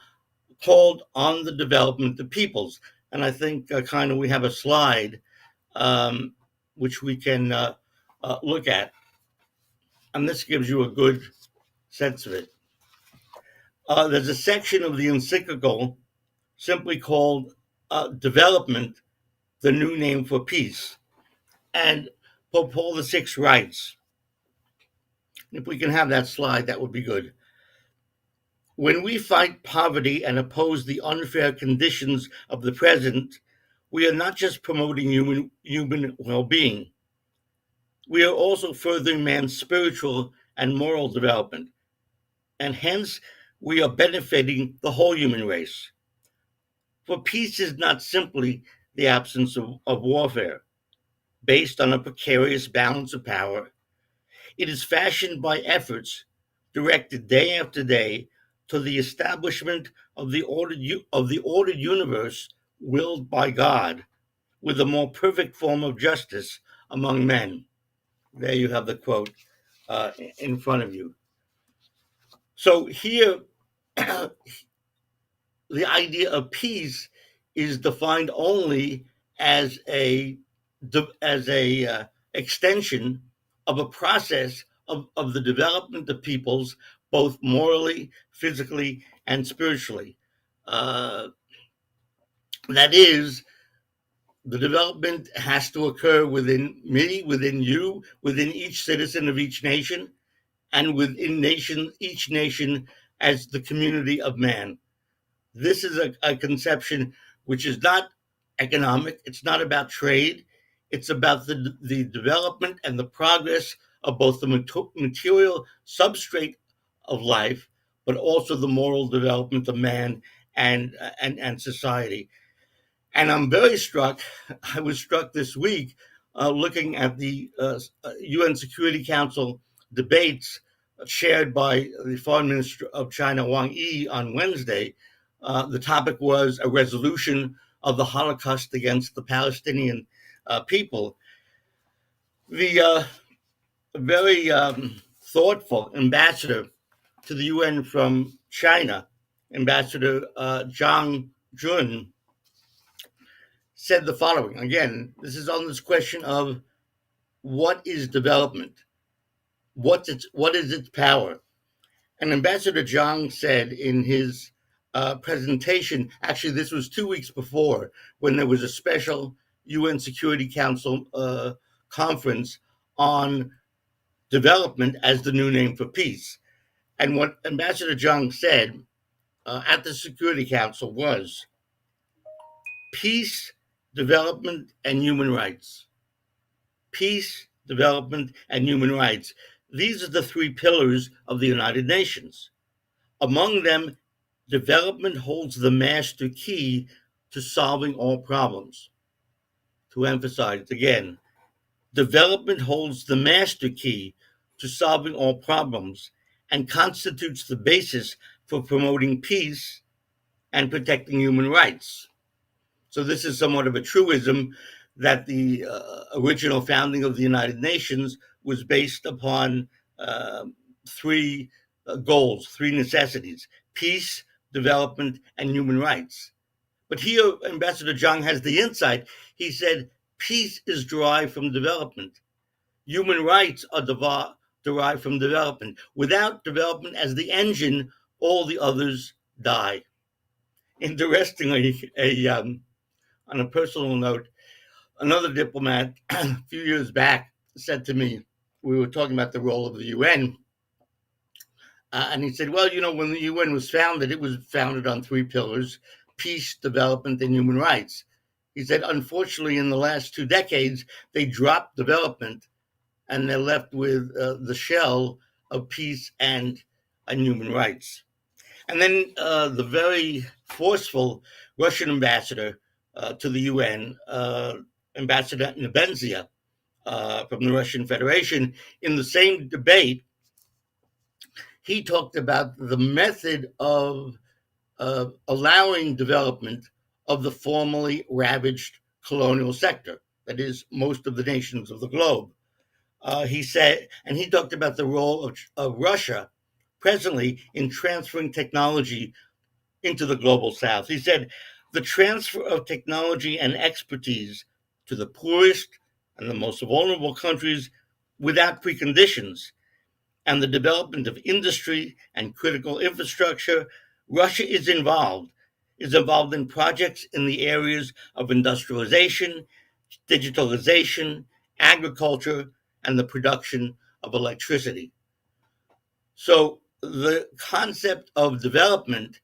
called On the Development of Peoples. And I think we have a slide which we can look at. And this gives you a good sense of it. There's a section of the encyclical simply called Development, the New Name for Peace. And Pope Paul VI writes, if we can have that slide, that would be good. When we fight poverty and oppose the unfair conditions of the present, we are not just promoting human well-being. We are also furthering man's spiritual and moral development, and hence we are benefiting the whole human race. For peace is not simply the absence of warfare, based on a precarious balance of power. It is fashioned by efforts directed day after day to the establishment of the ordered universe willed by God, with a more perfect form of justice among men. There you have the quote in front of you. So here, the idea of peace is defined only as a extension of a process of the development of peoples, both morally, physically, and spiritually. That is, the development has to occur within me, within you, within each citizen of each nation, and within each nation as the community of man. This is a conception which is not economic. It's not about trade. It's about the development and the progress of both the material substrate of life, but also the moral development of man and society. And I'm very struck. I was struck this week looking at the UN Security Council debates chaired by the Foreign Minister of China, Wang Yi, on Wednesday. The topic was a resolution of the Holocaust against the Palestinian people. The very thoughtful ambassador to the UN from China, Ambassador Zhang Jun, said the following. Again, this is on this question of what is development? What is its power? And Ambassador Zhang said in his presentation, actually this was 2 weeks before, when there was a special UN Security Council conference on development as the new name for peace. And what Ambassador Zhang said at the Security Council was peace, development, and human rights. Peace, development, and human rights. These are the three pillars of the United Nations. Among them, development holds the master key to solving all problems. To emphasize again, development holds the master key to solving all problems and constitutes the basis for promoting peace and protecting human rights. So this is somewhat of a truism that the original founding of the United Nations was based upon three goals, three necessities: peace, development, and human rights. But here, Ambassador Zhang has the insight. He said, peace is derived from development. Human rights are derived from development. Without development as the engine, all the others die. Interestingly, on a personal note, another diplomat a few years back said to me, we were talking about the role of the UN, and he said, well, when the UN was founded, it was founded on three pillars: peace, development, and human rights. He said, unfortunately, in the last 2 decades, they dropped development and they're left with the shell of peace and human rights. And then the very forceful Russian ambassador to the UN, Ambassador Nebenzia from the Russian Federation, in the same debate, he talked about the method of allowing development of the formerly ravaged colonial sector, that is, most of the nations of the globe. He said, and he talked about the role of Russia presently in transferring technology into the global south. He said, the transfer of technology and expertise to the poorest and the most vulnerable countries without preconditions and the development of industry and critical infrastructure, Russia is involved in projects in the areas of industrialization, digitalization, agriculture, and the production of electricity. So the concept of development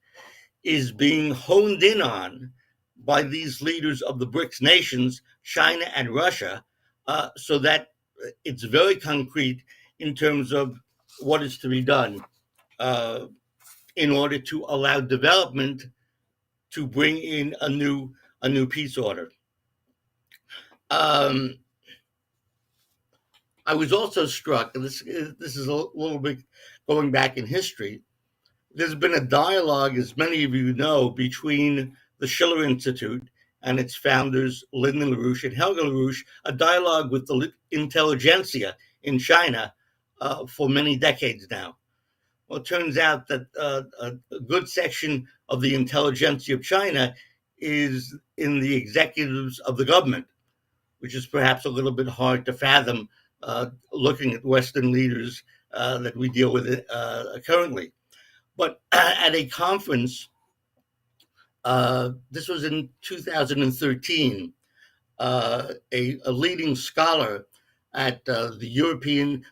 is being honed in on by these leaders of the BRICS nations, China and Russia, so that it's very concrete in terms of what is to be done in order to allow development to bring in a new peace order. I was also struck, and this is a little bit going back in history. There's been a dialogue, as many of you know, between the Schiller Institute and its founders, Lyndon LaRouche and Helga LaRouche, a dialogue with the intelligentsia in China for many decades now. Well, it turns out that a good section of the intelligentsia of China is in the executives of the government, which is perhaps a little bit hard to fathom looking at Western leaders that we deal with currently. But at a conference, this was in 2013, a leading scholar at the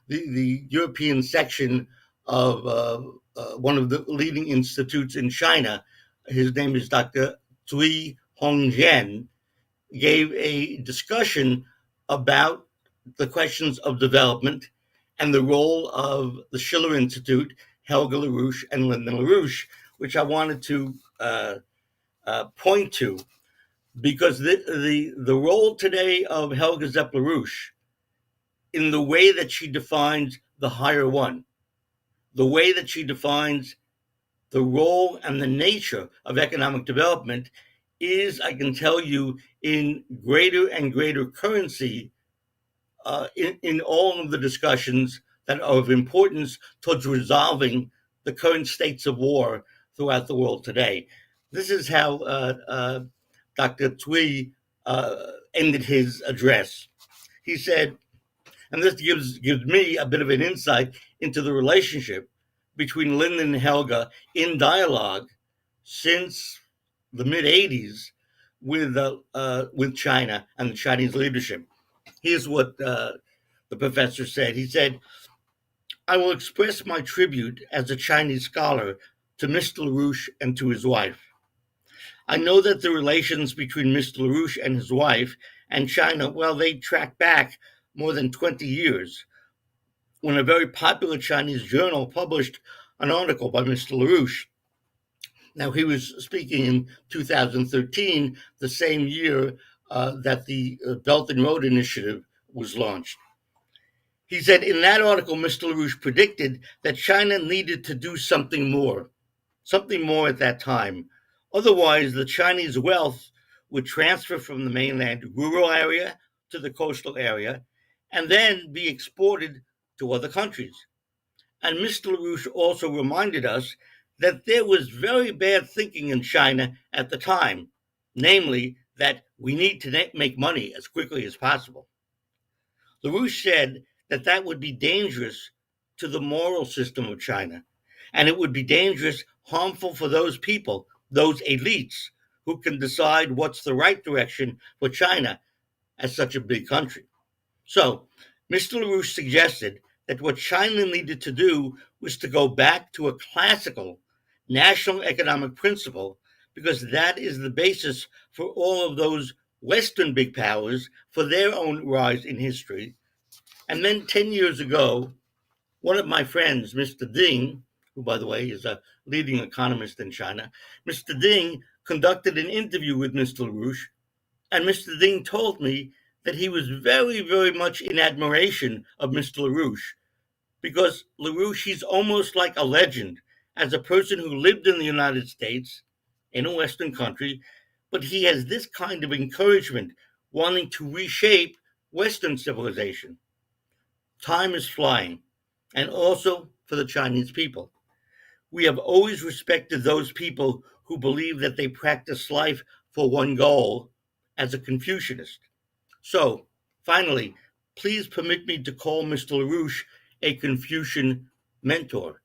European section of one of the leading institutes in China, his name is Dr. Cui Hongzhen, gave a discussion about the questions of development and the role of the Schiller Institute, Helga LaRouche, and Lyndon LaRouche, which I wanted to point to, because the role today of Helga LaRouche in the way that she defines the higher one, the way that she defines the role and the nature of economic development is, I can tell you, in greater and greater currency in all of the discussions that are of importance towards resolving the current states of war throughout the world today. This is how Dr. Cui ended his address. He said, and this gives me a bit of an insight into the relationship between Lyndon and Helga in dialogue since the mid-'80s with China and the Chinese leadership. Here's what the professor said. He said, "I will express my tribute as a Chinese scholar to Mr. LaRouche and to his wife. I know that the relations between Mr. LaRouche and his wife and China, well, they track back more than 20 years, when a very popular Chinese journal published an article by Mr. LaRouche. Now, he was speaking in 2013, the same year that the Belt and Road Initiative was launched. He said, in that article, Mr. LaRouche predicted that China needed to do something more at that time. Otherwise, the Chinese wealth would transfer from the mainland rural area to the coastal area and then be exported to other countries. And Mr. LaRouche also reminded us that there was very bad thinking in China at the time, namely that we need to make money as quickly as possible. LaRouche said that would be dangerous to the moral system of China, and it would be dangerous, harmful for those people, those elites, who can decide what's the right direction for China as such a big country. So, Mr. LaRouche suggested that what China needed to do was to go back to a classical national economic principle, because that is the basis for all of those Western big powers for their own rise in history. And then 10 years ago, one of my friends, Mr. Ding, who, by the way, is a leading economist in China, Mr. Ding conducted an interview with Mr. LaRouche, and Mr. Ding told me that he was very, very much in admiration of Mr. LaRouche, because LaRouche, he's almost like a legend as a person who lived in the United States, in a Western country, but he has this kind of encouragement, wanting to reshape Western civilization. Time is flying, and also for the Chinese people. We have always respected those people who believe that they practice life for one goal, as a Confucianist. So, finally, please permit me to call Mr. LaRouche a Confucian mentor.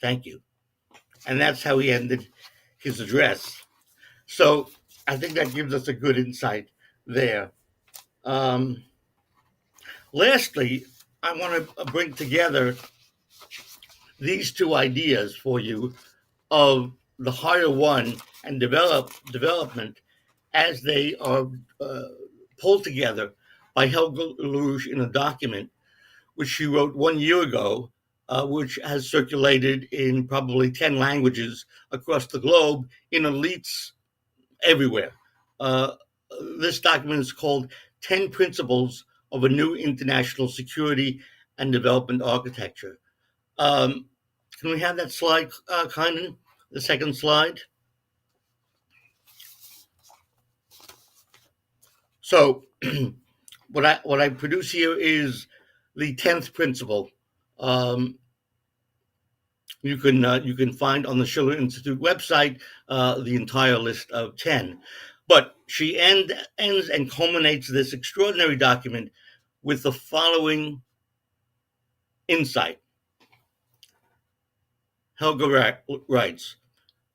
Thank you. And that's how he ended his address. So I think that gives us a good insight there. Lastly, I want to bring together these two ideas for you of the higher one and development as they are pulled together by Helga LaRouche in a document which she wrote 1 year ago, which has circulated in probably 10 languages across the globe in elites everywhere. Uh, this document is called 10 Principles of a New International Security and Development Architecture. Um, can we have that slide, Kynan? The second slide. So, what I produce here is the 10th principle. You can find on the Schiller Institute website the entire list of 10. But she ends and culminates this extraordinary document with the following insight. Helga writes,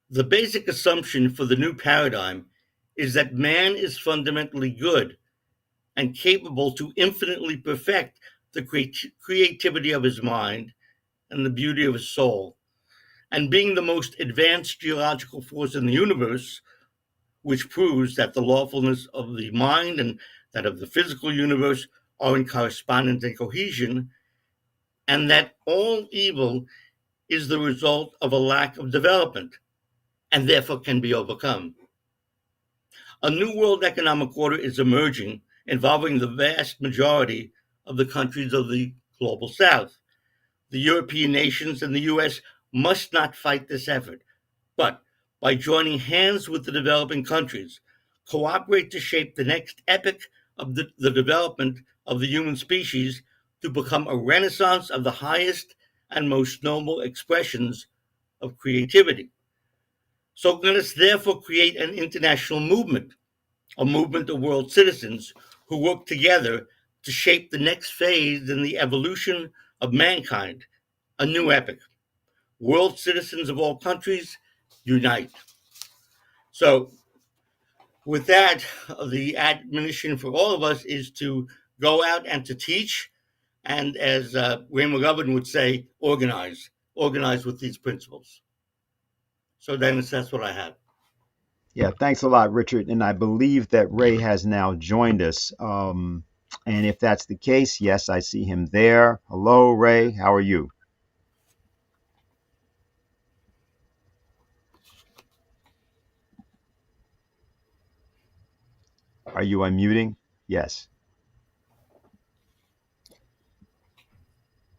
the basic assumption for the new paradigm is that man is fundamentally good and capable to infinitely perfect the creativity of his mind and the beauty of his soul. And being the most advanced geological force in the universe, which proves that the lawfulness of the mind and that of the physical universe are in correspondence and cohesion, and that all evil is the result of a lack of development, and therefore can be overcome. A new world economic order is emerging, involving the vast majority of the countries of the global south. The European nations and the US must not fight this effort, but by joining hands with the developing countries, cooperate to shape the next epoch of the development of the human species to become a renaissance of the highest and most noble expressions of creativity. So let us therefore create an international movement, a movement of world citizens who work together to shape the next phase in the evolution of mankind, a new epoch. World citizens of all countries, unite. So, with that, the admonition for all of us is to go out and to teach, and as Ray McGovern would say, organize with these principles. So, Dennis, that's what I have. Yeah, thanks a lot, Richard. And I believe that Ray has now joined us. And if that's the case, yes, I see him there. Hello, Ray. How are you? Are you unmuting? Yes.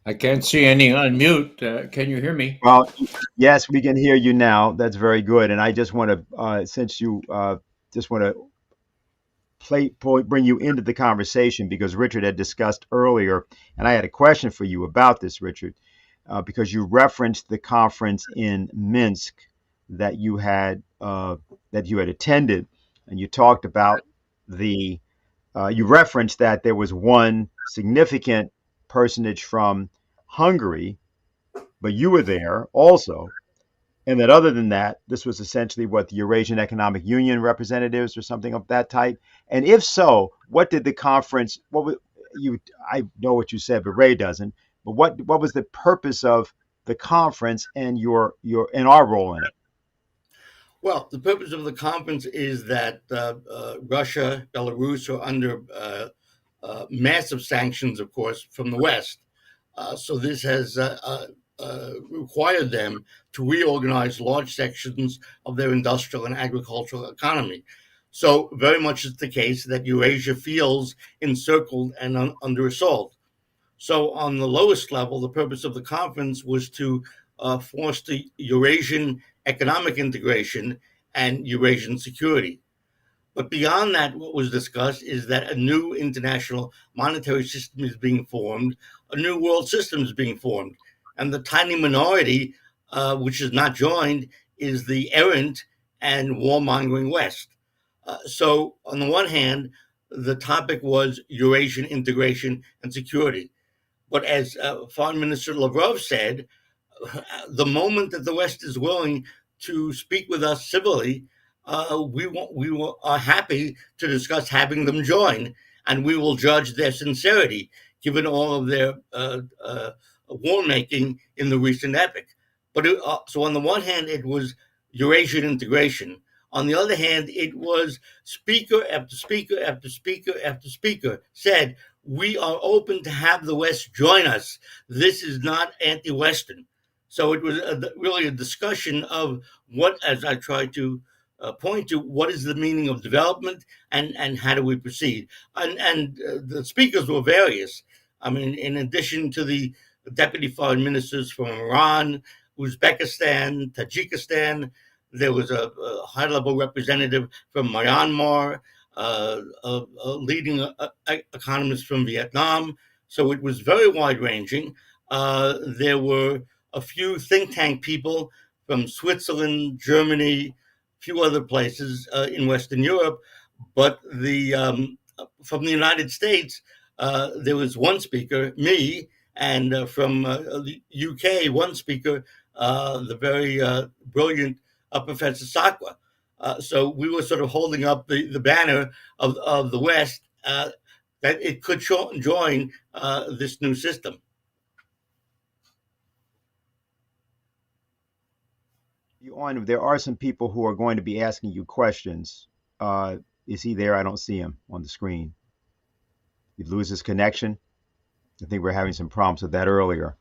I can't see any unmute. Can you hear me? Well, yes, we can hear you now. That's very good. And I just want to, since you just want to bring you into the conversation because Richard had discussed earlier, and I had a question for you about this, Richard, because you referenced the conference in Minsk that you had attended, and you talked about you referenced that there was one significant personage from Hungary, but you were there also, and that other than that, this was essentially what the Eurasian Economic Union representatives or something of that type. And if so, what did the conference? What was you? I know what you said, but Ray doesn't. But what was the purpose of the conference and your and our role in it? Well, the purpose of the conference is that Russia, Belarus are under massive sanctions, of course, from the West. So this has required them to reorganize large sections of their industrial and agricultural economy. So very much is the case that Eurasia feels encircled and under assault. So on the lowest level, the purpose of the conference was to foster Eurasian economic integration and Eurasian security. But beyond that, what was discussed is that a new international monetary system is being formed, a new world system is being formed. And the tiny minority, which is not joined, is the errant and warmongering West. So, on the one hand, the topic was Eurasian integration and security. But as Foreign Minister Lavrov said, the moment that the West is willing to speak with us civilly, are happy to discuss having them join, and we will judge their sincerity given all of their war making in the recent epoch. But so on the one hand, it was Eurasian integration. On the other hand, it was speaker after speaker after speaker after speaker said, we are open to have the West join us. This is not anti-Western. So it was really a discussion of what, as I tried to point to, what is the meaning of development and how do we proceed? And the speakers were various. I mean, in addition to the deputy foreign ministers from Iran, Uzbekistan, Tajikistan, there was a high-level representative from Myanmar, a leading economist from Vietnam. So it was very wide-ranging. There were a few think tank people from Switzerland, Germany, a few other places in Western Europe. But from the United States, there was one speaker, me, and from the UK, one speaker, the very brilliant Professor Sakwa. So we were sort of holding up the banner of the West that it could join this new system. There are some people who are going to be asking you questions. Is he there? I don't see him on the screen. He loses connection. I think we're having some problems with that earlier.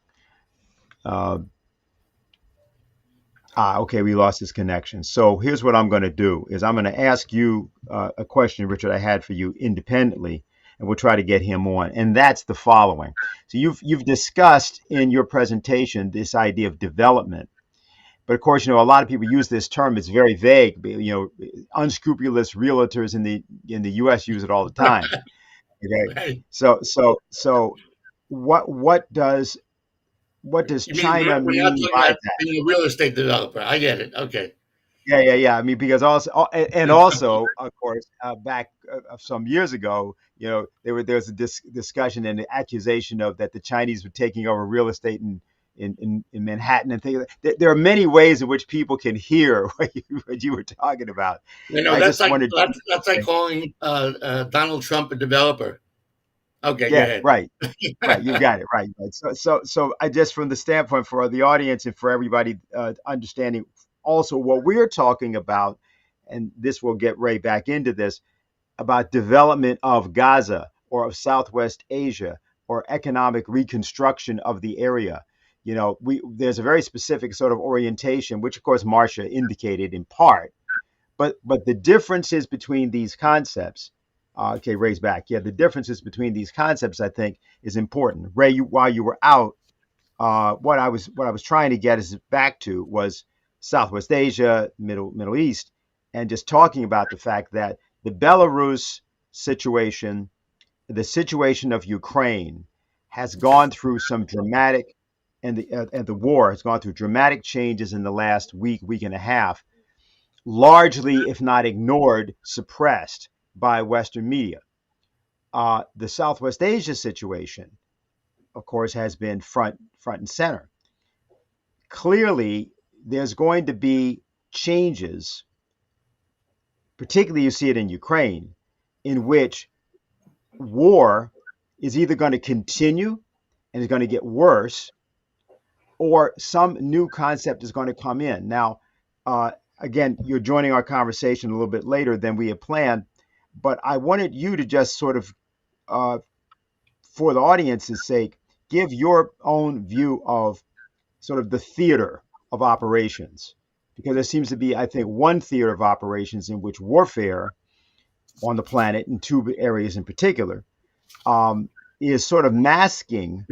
Okay, we lost his connection. So here's what I'm going to do is I'm going to ask you a question, Richard, I had for you independently, and we'll try to get him on. And that's the following. So you've discussed in your presentation this idea of development. But of course, a lot of people use this term. It's very vague. Unscrupulous realtors in the U.S. use it all the time. Okay. Right. So what does China mean by that? Being a real estate developer, I get it. Okay. Yeah. I mean, because also, of course, back some years ago, there was a discussion and an accusation that the Chinese were taking over real estate in Manhattan and things. There are many ways in which people can hear what you were talking about. That's like calling Donald Trump a developer. Okay, go ahead. Right. You got it. Right. So I just, from the standpoint for the audience and for everybody understanding also what we're talking about, and this will get right back into this, about development of Gaza or of Southwest Asia or economic reconstruction of the area. There's a very specific sort of orientation, which of course Marcia indicated in part, but the differences between these concepts. Okay, Ray's back. Yeah, the differences between these concepts, I think, is important. Ray, while you were out, what I was trying to get us back to was Southwest Asia, Middle East, and just talking about the fact that the Belarus situation, the situation of Ukraine, has gone through some dramatic, and the war has gone through dramatic changes in the last week and a half, largely, if not ignored, suppressed by Western media. The Southwest Asia situation, of course, has been front and center. Clearly, there's going to be changes, particularly you see it in Ukraine, in which war is either going to continue and is going to get worse, or some new concept is going to come in. Now, again, you're joining our conversation a little bit later than we had planned, but I wanted you to just sort of, for the audience's sake, give your own view of sort of the theater of operations, because there seems to be, I think, one theater of operations in which warfare on the planet, in two areas in particular, is sort of masking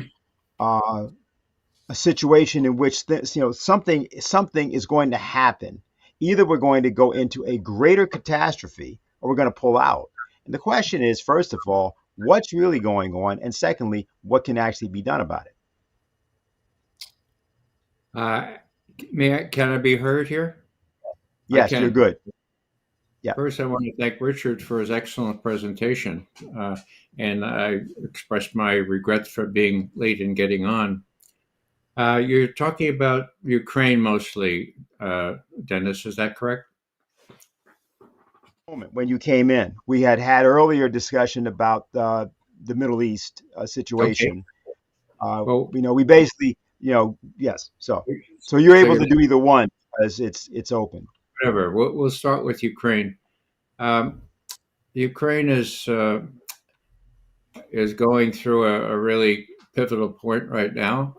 a situation in which something is going to happen. Either we're going to go into a greater catastrophe or we're going to pull out. And the question is, first of all, what's really going on? And secondly, what can actually be done about it? Can I be heard here? Yes, you're good. Yeah. First, I want to thank Richard for his excellent presentation. And I expressed my regrets for being late in getting on. You're talking about Ukraine mostly, Dennis. Is that correct? Moment when you came in, we had earlier discussion about the Middle East Okay. situation. Well, We basically, yes. So you're so able you're, to do either one as it's open. whatever. We'll start with Ukraine. Um, Ukraine is going through a really pivotal point right now,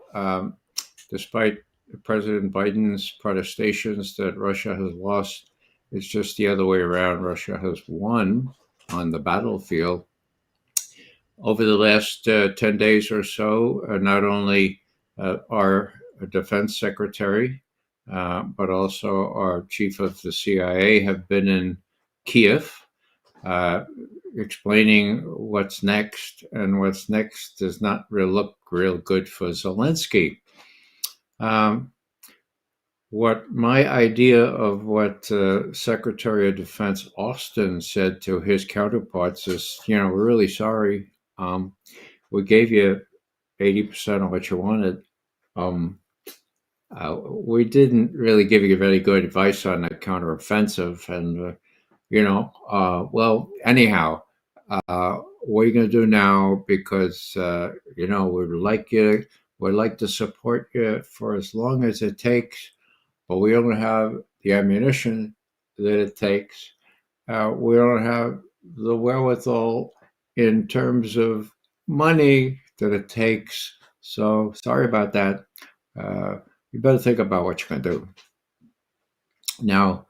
despite President Biden's protestations that Russia has lost. It's just the other way around. Russia has won on the battlefield. Over the last 10 days or so, not only our defense secretary, but also our chief of the CIA have been in Kiev, uh, explaining what's next, and what's next does not look real good for Zelensky. What my idea of what Secretary of Defense Austin said to his counterparts is, we're really sorry. We gave you 80% of what you wanted. We didn't really give you very good advice on the counteroffensive, and well, anyhow, what are you going to do now? Because we'd like to support you for as long as it takes, but we don't have the ammunition that it takes. We don't have the wherewithal in terms of money that it takes. So sorry about that. You better think about what you're going to do. Now,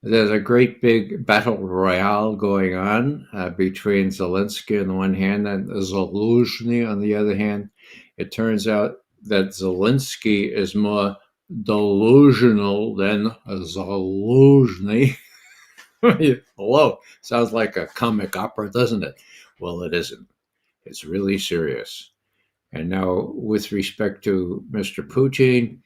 there's a great big battle royale going on between Zelensky on the one hand and Zaluzhny on the other hand. It turns out that Zelensky is more delusional than Zaluzhny. Hello, sounds like a comic opera, doesn't it? Well, it isn't. It's really serious. And now, with respect to Mr. Putin,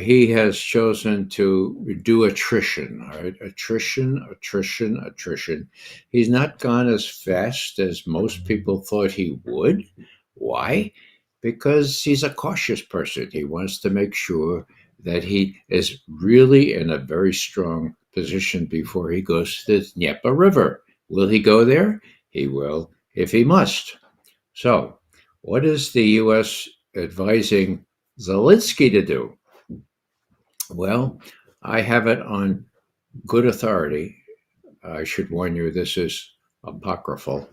he has chosen to do attrition, all right? Attrition. He's not gone as fast as most people thought he would. Why? Because he's a cautious person. He wants to make sure that he is really in a very strong position before he goes to the Dnieper River. Will he go there? He will, if he must. So, what is the U.S. advising Zelensky to do? Well, I have it on good authority. I should warn you, this is apocryphal.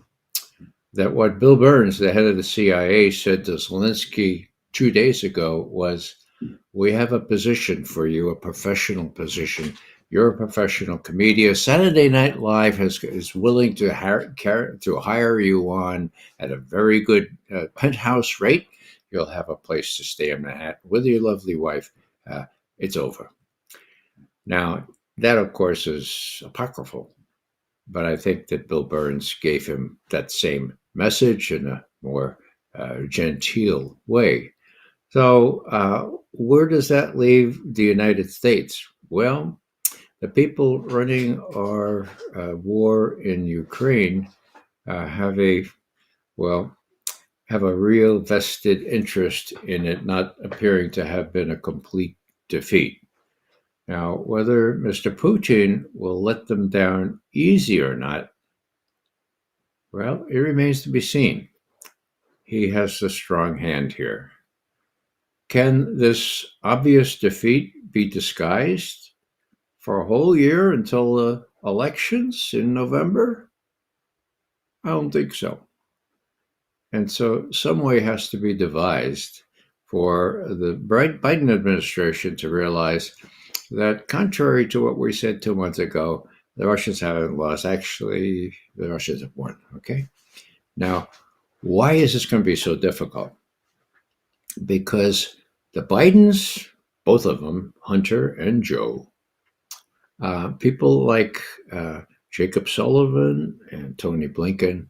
That what Bill Burns, the head of the CIA, said to Zelensky 2 days ago was, we have a position for you, a professional position. You're a professional comedian. Saturday Night Live is willing to hire you on at a very good penthouse rate. You'll have a place to stay in Manhattan with your lovely wife. It's over. Now, that, of course, is apocryphal, but I think that Bill Burns gave him that same message in a more genteel way. So where does that leave the United States? Well, the people running our war in Ukraine have a real vested interest in it not appearing to have been a complete defeat. Now, whether Mr. Putin will let them down easy or not, well, it remains to be seen. He has the strong hand here. Can this obvious defeat be disguised for a whole year until the elections in November? I don't think so. And so some way has to be devised for the Biden administration to realize that, contrary to what we said 2 months ago, the Russians haven't lost. Actually, the Russians have won. Okay. Now, why is this going to be so difficult? Because the Bidens, both of them, Hunter and Joe, people like Jacob Sullivan and Tony Blinken,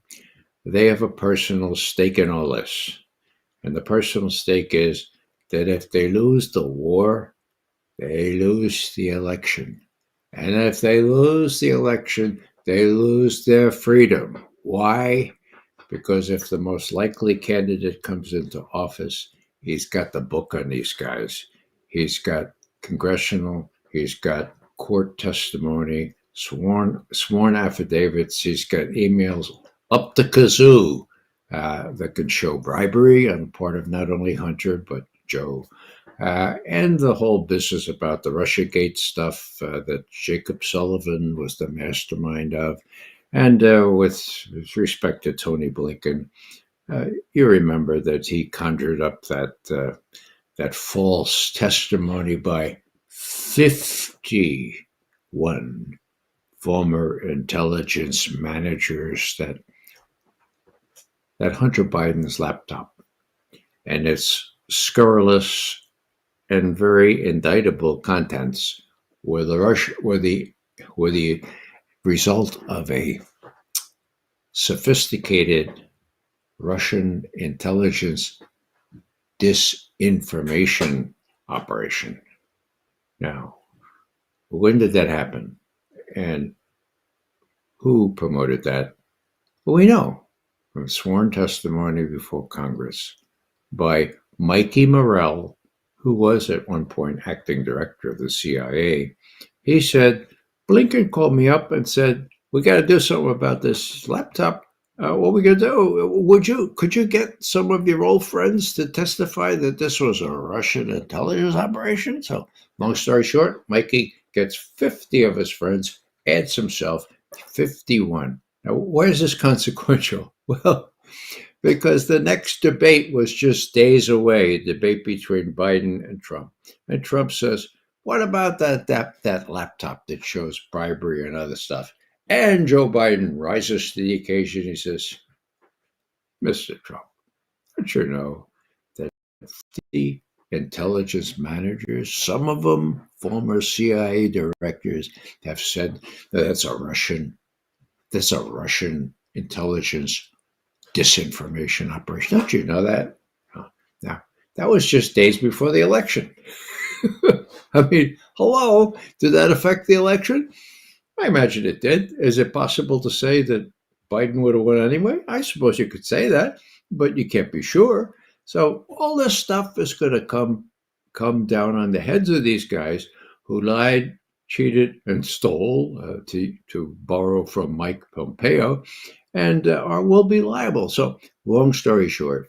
they have a personal stake in all this. And the personal stake is that if they lose the war, they lose the election. And if they lose the election, they lose their freedom. Why? Because if the most likely candidate comes into office, he's got the book on these guys. He's got congressional, he's got court testimony, sworn affidavits, he's got emails up the kazoo that can show bribery on the part of not only Hunter but Joe. And the whole business about the Russiagate stuff that Jacob Sullivan was the mastermind of. And with respect to Tony Blinken, you remember that he conjured up that false testimony by 51 former intelligence managers that Hunter Biden's laptop and its scurrilous and very indictable contents were the result of a sophisticated Russian intelligence disinformation operation. Now, when did that happen? And who promoted that? Well, we know from sworn testimony before Congress by Mikey Morell, who was at one point acting director of the CIA. He said, Blinken called me up and said, we got to do something about this laptop. What are we going to do? Could you get some of your old friends to testify that this was a Russian intelligence operation? So, long story short, Mikey gets 50 of his friends, adds himself, 51. Now, why is this consequential? Well, because the next debate was just days away, a debate between Biden and Trump. And Trump says, what about that laptop that shows bribery and other stuff? And Joe Biden rises to the occasion. He says, Mr. Trump, don't you know that the intelligence managers, some of them former CIA directors, have said that that's a Russian intelligence disinformation operation. Don't you know that? Now, that was just days before the election. I mean, hello, did that affect the election? I imagine it did. Is it possible to say that Biden would have won anyway? I suppose you could say that, but you can't be sure. So all this stuff is going to come down on the heads of these guys who lied, cheated, and stole, to borrow from Mike Pompeo, and will be liable. So long story short,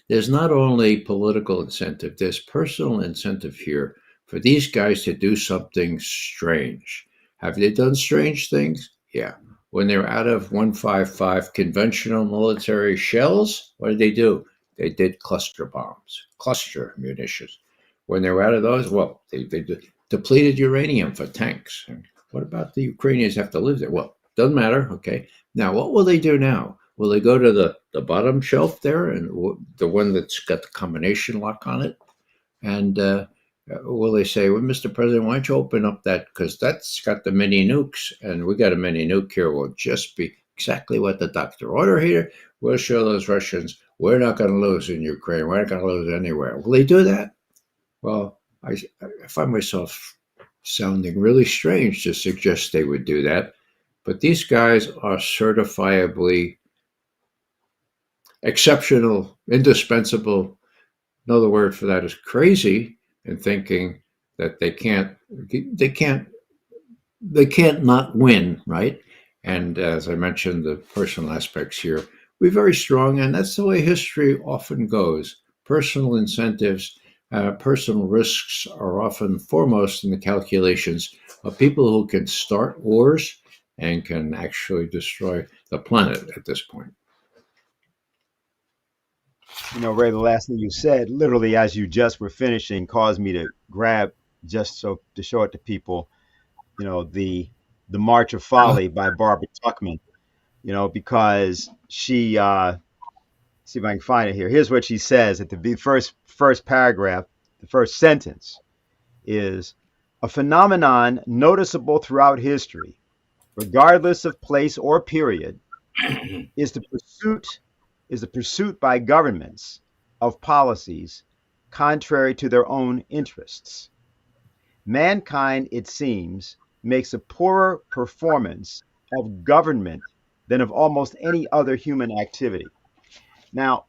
there's not only political incentive, there's personal incentive here for these guys to do something strange. Have they done strange things? Yeah. When they're out of 155 conventional military shells, what did they do? They did cluster bombs, cluster munitions. When they were out of those, well, they depleted uranium for tanks. And what about the Ukrainians have to live there? Well, doesn't matter. Okay. Now, what will they do now? Will they go to the bottom shelf there, and the one that's got the combination lock on it? And will they say, well, Mr. President, why don't you open up that, because that's got the mini nukes, and we got a mini nuke here. Will just be exactly what the doctor ordered here. We'll show those Russians we're not going to lose in Ukraine. We're not going to lose anywhere. Will they do that? Well, I find myself sounding really strange to suggest they would do that. But these guys are certifiably exceptional, indispensable. Another word for that is crazy, in thinking that they can't not win, right? And as I mentioned, the personal aspects here, we're very strong, and that's the way history often goes. Personal incentives, personal risks are often foremost in the calculations of people who can start wars and can actually destroy the planet at this point. You know, Ray, the last thing you said, literally as you just were finishing, caused me to grab, just so to show it to people, you know, the March of Folly by Barbara Tuchman, you know, because she, see if I can find it here. Here's what she says at the first paragraph. The first sentence is, a phenomenon noticeable throughout history, regardless of place or period, is the pursuit by governments of policies contrary to their own interests. Mankind, it seems, makes a poorer performance of government than of almost any other human activity. Now,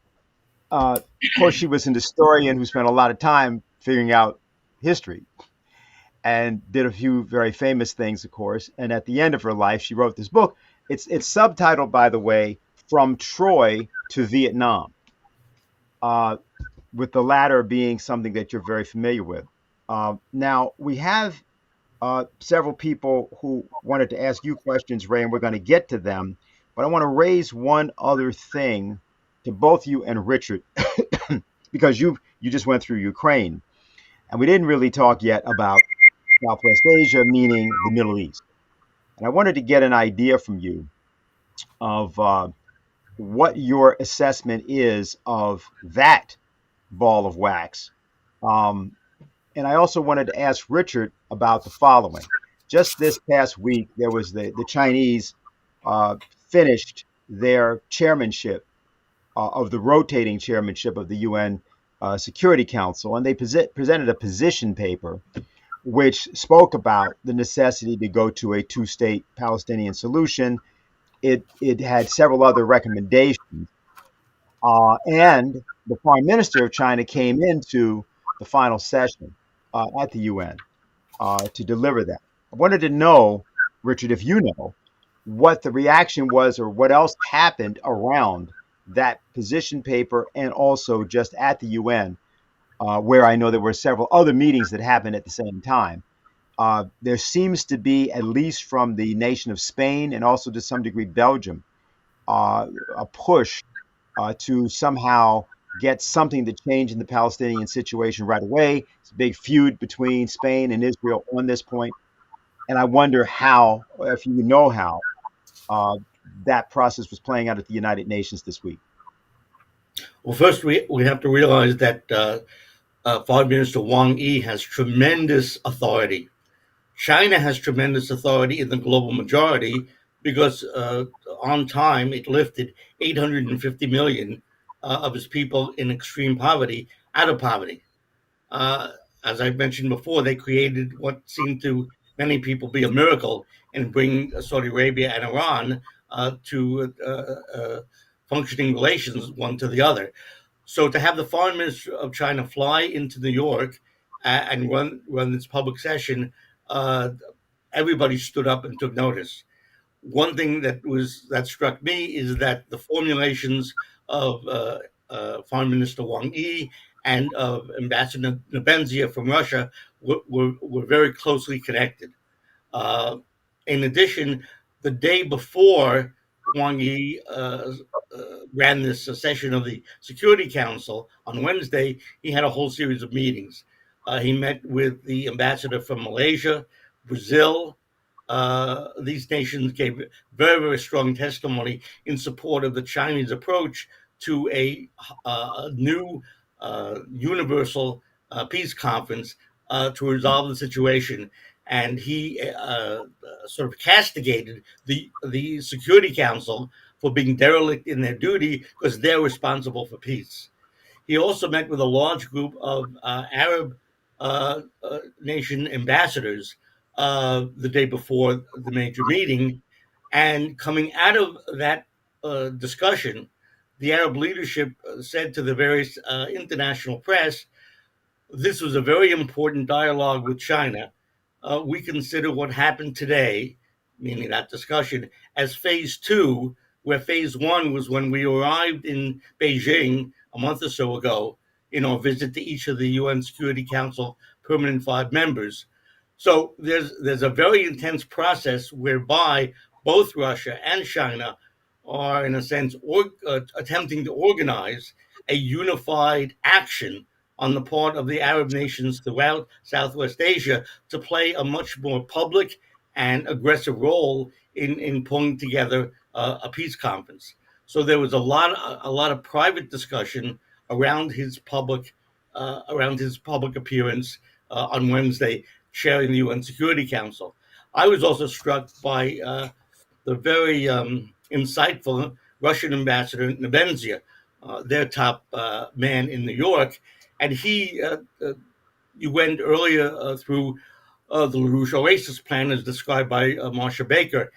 Of course, she was an historian who spent a lot of time figuring out history and did a few very famous things, of course. And at the end of her life, she wrote this book. It's subtitled, by the way, From Troy to Vietnam, uh, with the latter being something that you're very familiar with. Now, we have several people who wanted to ask you questions, Ray, and we're going to get to them. But I want to raise one other thing to both you and Richard, because you just went through Ukraine, and we didn't really talk yet about Southwest Asia, meaning the Middle East. And I wanted to get an idea from you of what your assessment is of that ball of wax. Um, and I also wanted to ask Richard about the following. Just this past week, there was the Chinese uh, finished their chairmanship of the rotating chairmanship of the UN Security Council, and they presented a position paper which spoke about the necessity to go to a two-state Palestinian solution. It had several other recommendations, and the Prime Minister of China came into the final session at the UN to deliver that. I wanted to know, Richard, if you know what the reaction was or what else happened around that position paper and also just at the UN, where I know there were several other meetings that happened at the same time. There seems to be, at least from the nation of Spain and also to some degree Belgium, a push to somehow get something to change in the Palestinian situation right away. It's a big feud between Spain and Israel on this point. And I wonder how, if you know how, that process was playing out at the United Nations this week. Well, first, we have to realize that Foreign Minister Wang Yi has tremendous authority. China has tremendous authority in the global majority because on time it lifted 850 million of its people in extreme poverty out of poverty. Uh, as I mentioned before, they created what seemed to many people be a miracle and bring Saudi Arabia and Iran to functioning relations one to the other. So to have the foreign minister of China fly into New York and run this public session, uh, everybody stood up and took notice. One thing that struck me is that the formulations of Foreign Minister Wang Yi and of Ambassador Nebenzia from Russia were very closely connected. Uh, in addition, the day before Wang Yi ran this session of the Security Council on Wednesday, he had a whole series of meetings. He met with the ambassador from Malaysia, Brazil. These nations gave very, very strong testimony in support of the Chinese approach to a new universal peace conference to resolve the situation. And he sort of castigated the Security Council for being derelict in their duty because they're responsible for peace. He also met with a large group of Arab nation ambassadors the day before the major meeting. And coming out of that discussion, the Arab leadership said to the various international press, this was a very important dialogue with China. We consider what happened today, meaning that discussion, as phase two, where phase one was when we arrived in Beijing a month or so ago in our visit to each of the UN Security Council permanent five members. So there's a very intense process whereby both Russia and China are, in a sense, attempting to organize a unified action on the part of the Arab nations throughout Southwest Asia to play a much more public and aggressive role in pulling together a peace conference. So there was a lot of private discussion around his public appearance on Wednesday, chairing the UN Security Council. I was also struck by the very insightful Russian ambassador Nebenzia, their top man in New York, and you went earlier through the LaRouche Oasis Plan as described by Marsha Baker.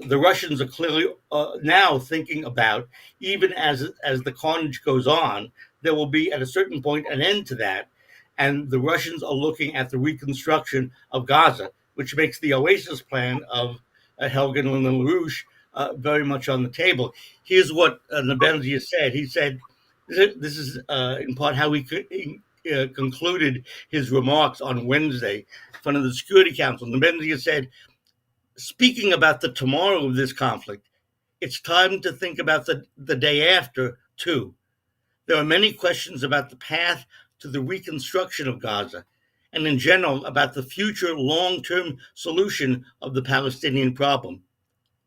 the Russians are clearly now thinking about, even as the carnage goes on, there will be at a certain point an end to that, and the Russians are looking at the reconstruction of Gaza, which makes the Oasis Plan of Helgen and LaRouche very much on the table. Here's what Nebenzia said. He said, this is in part how he concluded his remarks on Wednesday in front of the Security Council. Nebenzia said, speaking about the tomorrow of this conflict, it's time to think about the day after, too. There are many questions about the path to the reconstruction of Gaza, and in general about the future long-term solution of the Palestinian problem.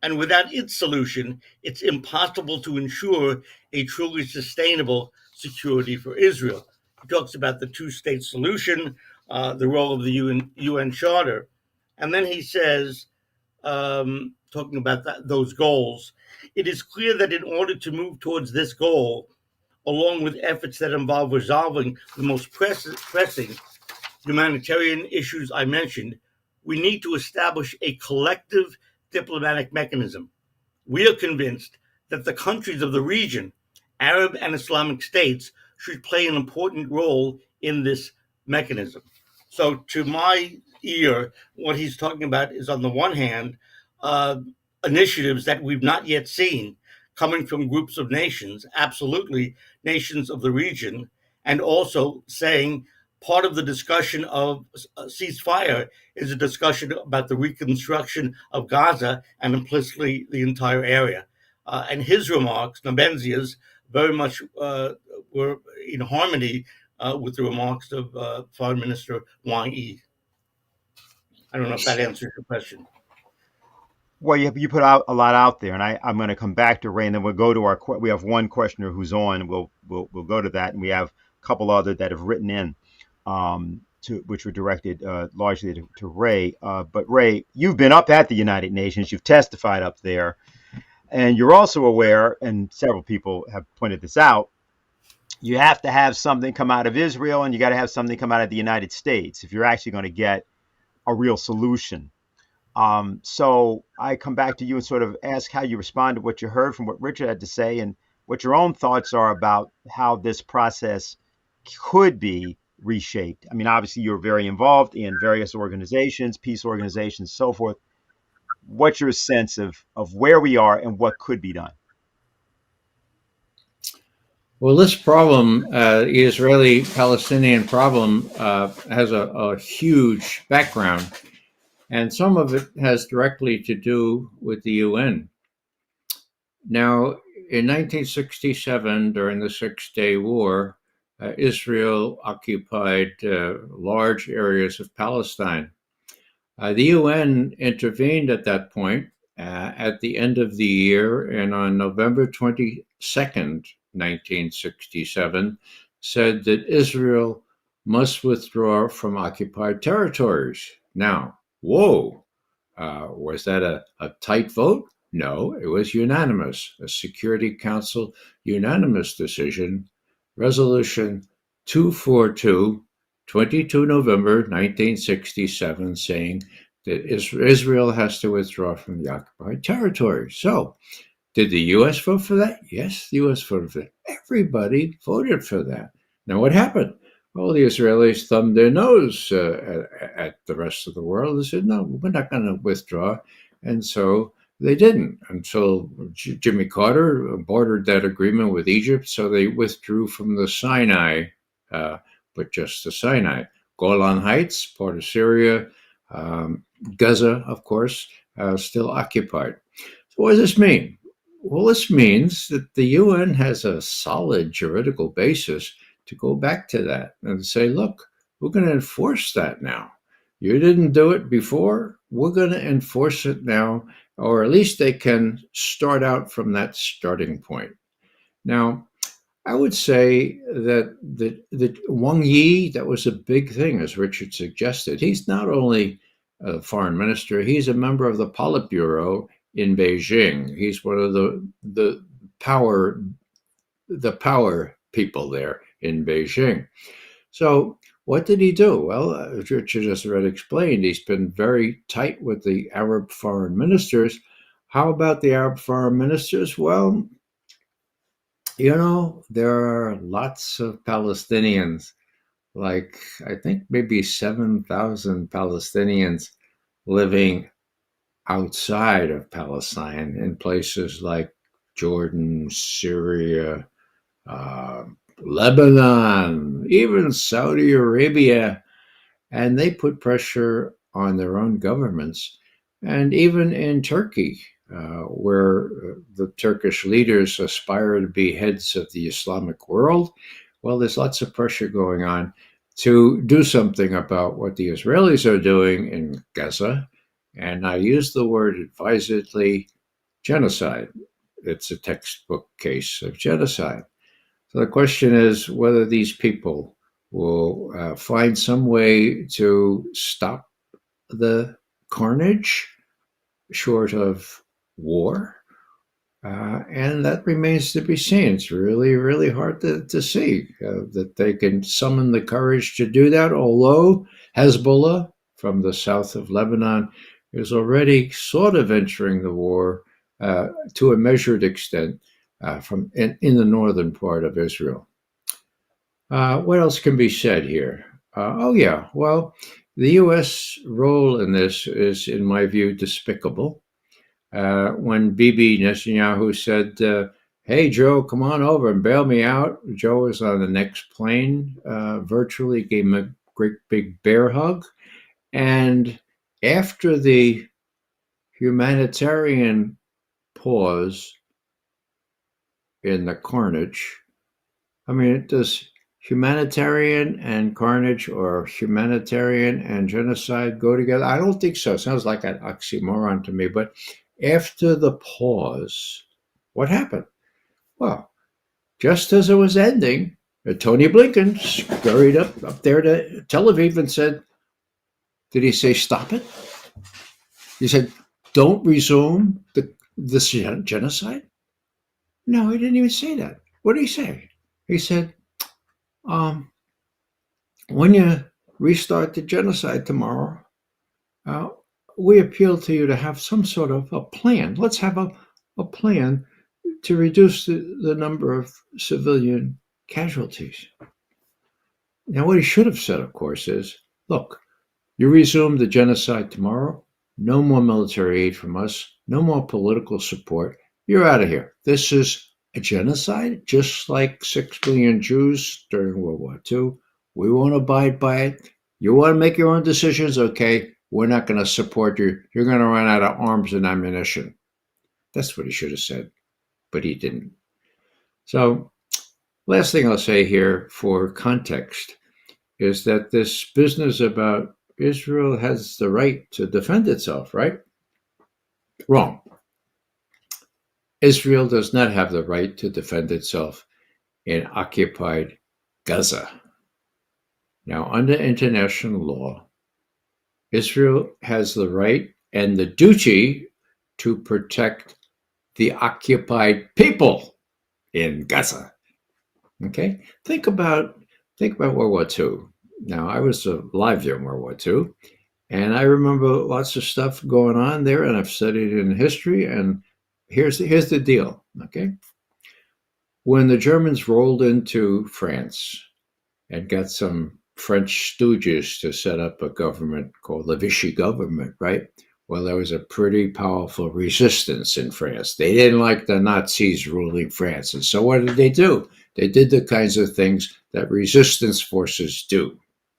And without its solution, it's impossible to ensure a truly sustainable security for Israel. He talks about the two-state solution, the role of the UN Charter. And then he says, talking about those goals, it is clear that in order to move towards this goal, along with efforts that involve resolving the most pressing humanitarian issues I mentioned, we need to establish a collective diplomatic mechanism. We are convinced that the countries of the region, Arab and Islamic states, should play an important role in this mechanism. So to my ear, what he's talking about is, on the one hand, initiatives that we've not yet seen coming from groups of nations, absolutely nations of the region, and also saying part of the discussion of ceasefire is a discussion about the reconstruction of Gaza and implicitly the entire area. And his remarks, Nebenzia's, very much were in harmony with the remarks of Foreign Minister Wang Yi. I don't know if that answers your question. Well, you put out a lot out there, and I'm going to come back to Ray, and then we'll go to we have one questioner who's on, and we'll go to that, and we have a couple other that have written in, which were directed largely to Ray. But Ray, you've been up at the United Nations, you've testified up there, and you're also aware, and several people have pointed this out, you have to have something come out of Israel, and you got to have something come out of the United States if you're actually going to get a real solution. So I come back to you and sort of ask how you respond to what you heard from what Richard had to say, and what your own thoughts are about how this process could be reshaped. I mean, obviously you're very involved in various organizations, peace organizations, so forth. What's your sense of where we are and what could be done? Well, this problem, the Israeli-Palestinian problem, has a huge background. And some of it has directly to do with the UN. Now, in 1967, during the Six-Day War, Israel occupied large areas of Palestine. The UN intervened at that point at the end of the year, and on November 22nd, 1967, said that Israel must withdraw from occupied territories. Now, whoa, was that a tight vote? No, it was unanimous, a Security Council unanimous decision, Resolution 242, 22 November 1967, saying that Israel has to withdraw from the occupied territory. So, did the U.S. vote for that? Yes, the U.S. voted for that. Everybody voted for that. Now, what happened? Well, the Israelis thumbed their nose at the rest of the world. They said, no, we're not going to withdraw. And so they didn't until Jimmy Carter bordered that agreement with Egypt. So they withdrew from the Sinai, but just the Sinai. Golan Heights, part of Syria, Gaza, of course, still occupied. So what does this mean? Well, this means that the UN has a solid juridical basis to go back to that and say, look, we're going to enforce that now. You didn't do it before. We're going to enforce it now, or at least they can start out from that starting point. Now, I would say that Wang Yi, that was a big thing, as Richard suggested. He's not only a foreign minister, he's a member of the Politburo in Beijing. He's one of the power people there in Beijing. So what did he do? Well, as Richard just already explained, he's been very tight with the Arab foreign ministers. How about the Arab foreign ministers? Well, there are lots of Palestinians, like I think maybe 7,000 Palestinians living outside of Palestine in places like Jordan, Syria, uh, Lebanon, even Saudi Arabia. And they put pressure on their own governments. And even in Turkey, where the Turkish leaders aspire to be heads of the Islamic world, well, there's lots of pressure going on to do something about what the Israelis are doing in Gaza. And I use the word advisedly, genocide. It's a textbook case of genocide. So the question is whether these people will find some way to stop the carnage short of war. And that remains to be seen. It's really, really hard to see that they can summon the courage to do that, although Hezbollah from the south of Lebanon is already sort of entering the war to a measured extent from in the northern part of Israel. What else can be said here? Well, the U.S. role in this is, in my view, despicable. When Bibi Netanyahu said, hey, Joe, come on over and bail me out, Joe was on the next plane, virtually gave him a great big bear hug. And after the humanitarian pause in the carnage, I mean, does humanitarian and carnage or humanitarian and genocide go together? I don't think so. It sounds like an oxymoron to me. But after the pause, what happened? Well, just as it was ending, Tony Blinken scurried up there to Tel Aviv and said, did he say stop it? He said, don't resume this genocide? No, he didn't even say that. What did he say? He said, when you restart the genocide tomorrow, we appeal to you to have some sort of a plan. Let's have a plan to reduce the number of civilian casualties. Now, what he should have said, of course, is, look, you resume the genocide tomorrow, no more military aid from us, no more political support. You're out of here. This is a genocide, just like 6 million Jews during World War II. We won't abide by it. You want to make your own decisions? Okay, we're not going to support you. You're going to run out of arms and ammunition. That's what he should have said, but he didn't. So, last thing I'll say here for context is that this business about Israel has the right to defend itself, right? Wrong. Israel does not have the right to defend itself in occupied Gaza. Now, under international law, Israel has the right and the duty to protect the occupied people in Gaza. Okay? Think about World War II. Now, I was alive during World War II, and I remember lots of stuff going on there, and I've studied in history, and here's the deal, okay? When the Germans rolled into France and got some French stooges to set up a government called the Vichy government, right? Well, there was a pretty powerful resistance in France. They didn't like the Nazis ruling France. And so what did they do? They did the kinds of things that resistance forces do.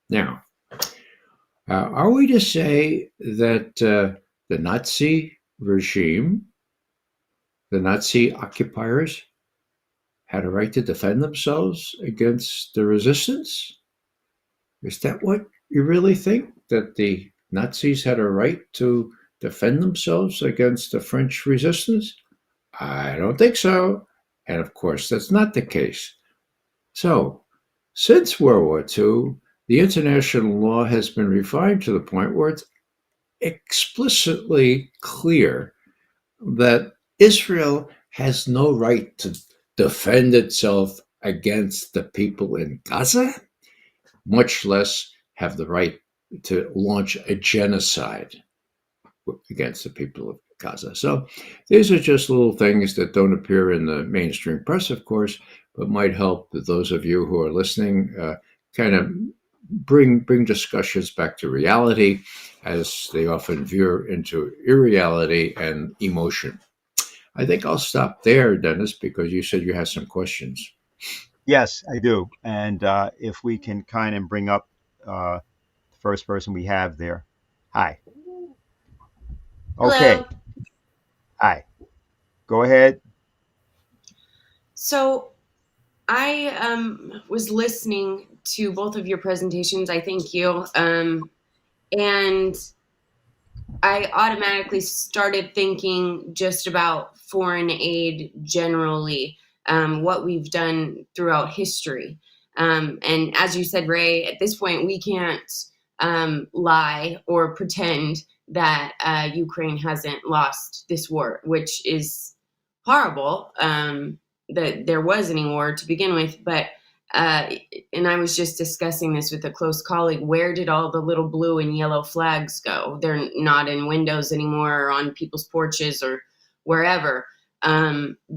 Now, are we to say that the Nazi regime, the Nazi occupiers, had a right to defend themselves against the resistance? Is that what you really think? That the Nazis had a right to defend themselves against the French resistance? I don't think so. And of course, that's not the case. So, since World War II, the international law has been refined to the point where it's explicitly clear that Israel has no right to defend itself against the people in Gaza, much less have the right to launch a genocide against the people Gaza. So these are just little things that don't appear in the mainstream press, of course, but might help those of you who are listening kind of bring discussions back to reality, as they often veer into irreality and emotion. I think I'll stop there, Dennis, because you said you had some questions. Yes, I do. And if we can kind of bring up the first person we have there. Hi. Okay. Hello. Hi. Go ahead. So I was listening to both of your presentations. I thank you. And I automatically started thinking just about foreign aid generally, what we've done throughout history. And as you said, Ray, at this point, we can't lie or pretend that Ukraine hasn't lost this war, which is horrible, that there was any war to begin with. But and I was just discussing this with a close colleague. Where did all the little blue and yellow flags go? They're not in windows anymore or on people's porches or wherever,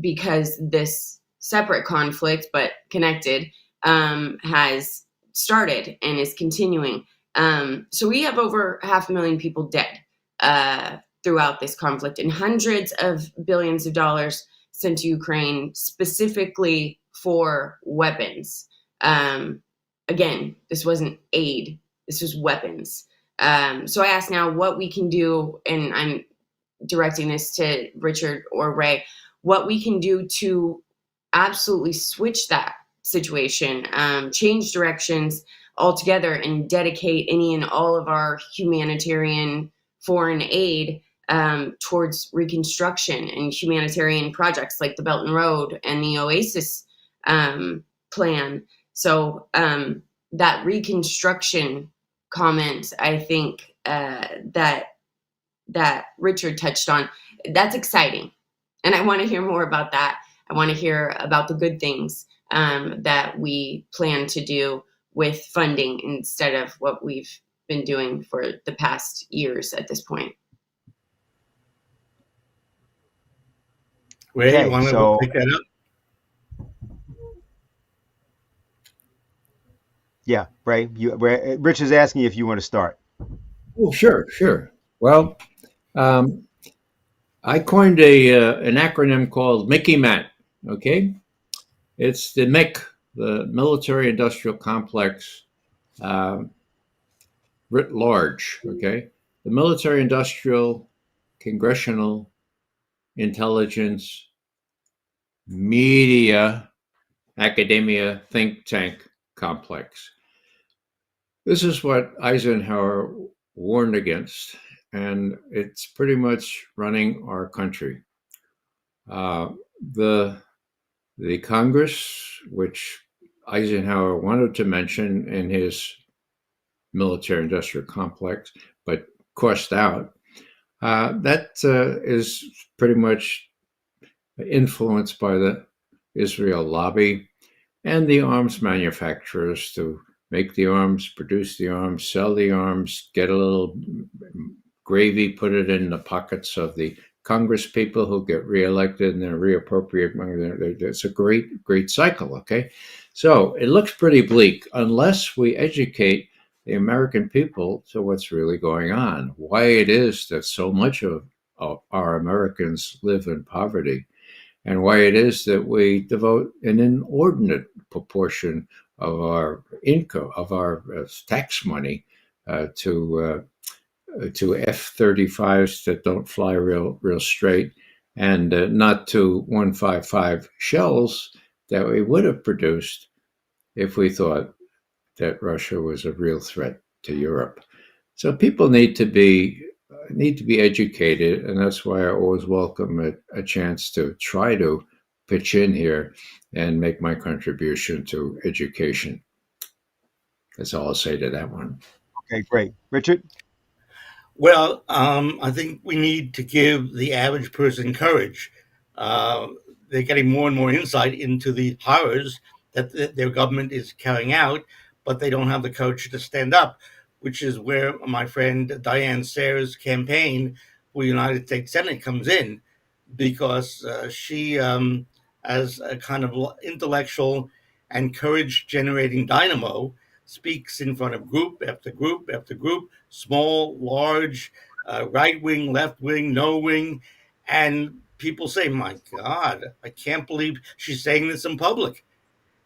because this separate conflict, but connected, has started and is continuing. So we have over 500,000 people dead throughout this conflict, and hundreds of billions of dollars sent to Ukraine specifically for weapons. Again, this wasn't aid, this was weapons. So I ask now what we can do, and I'm directing this to Richard or Ray, what we can do to absolutely switch that situation, change directions altogether, and dedicate any and all of our humanitarian foreign aid towards reconstruction and humanitarian projects like the Belt and Road and the Oasis Plan. So that reconstruction comment, I think that Richard touched on, that's exciting. And I want to hear more about that. I want to hear about the good things that we plan to do with funding instead of what we've been doing for the past years at this point. Ray, Okay, you want to so pick that up? yeah, Ray, Rich is asking you if you want to start. Oh, sure. Well, I coined an acronym called Mickey Mat. Okay, it's the MIC, the military industrial complex, writ large. Okay, the military industrial, congressional, intelligence, media, academia, think tank complex. This is what Eisenhower warned against, and it's pretty much running our country. The Congress, which Eisenhower wanted to mention in his military-industrial complex, but crossed out, that is pretty much influenced by the Israel lobby and the arms manufacturers to make the arms, produce the arms, sell the arms, get a little gravy, put it in the pockets of the Congress people who get reelected and then reappropriate money. It's a great cycle, okay? So it looks pretty bleak unless we educate the American people to what's really going on, why it is that so much of our Americans live in poverty, and why it is that we devote an inordinate proportion of our income, of our tax money, to F-35s that don't fly real straight, and not to 155 shells that we would have produced if we thought that Russia was a real threat to Europe. So people need to be educated, and that's why I always welcome a chance to try to pitch in here and make my contribution to education. That's all I'll say to that one. Okay, great. Richard? Well, I think we need to give the average person courage. They're getting more and more insight into the horrors that their government is carrying out, but they don't have the courage to stand up, which is where my friend Diane Sayre's campaign where the United States Senate comes in, because she, as a kind of intellectual and courage-generating dynamo, speaks in front of group after group after group, small, large, right wing, left wing, no wing, and people say, "My God, I can't believe she's saying this in public."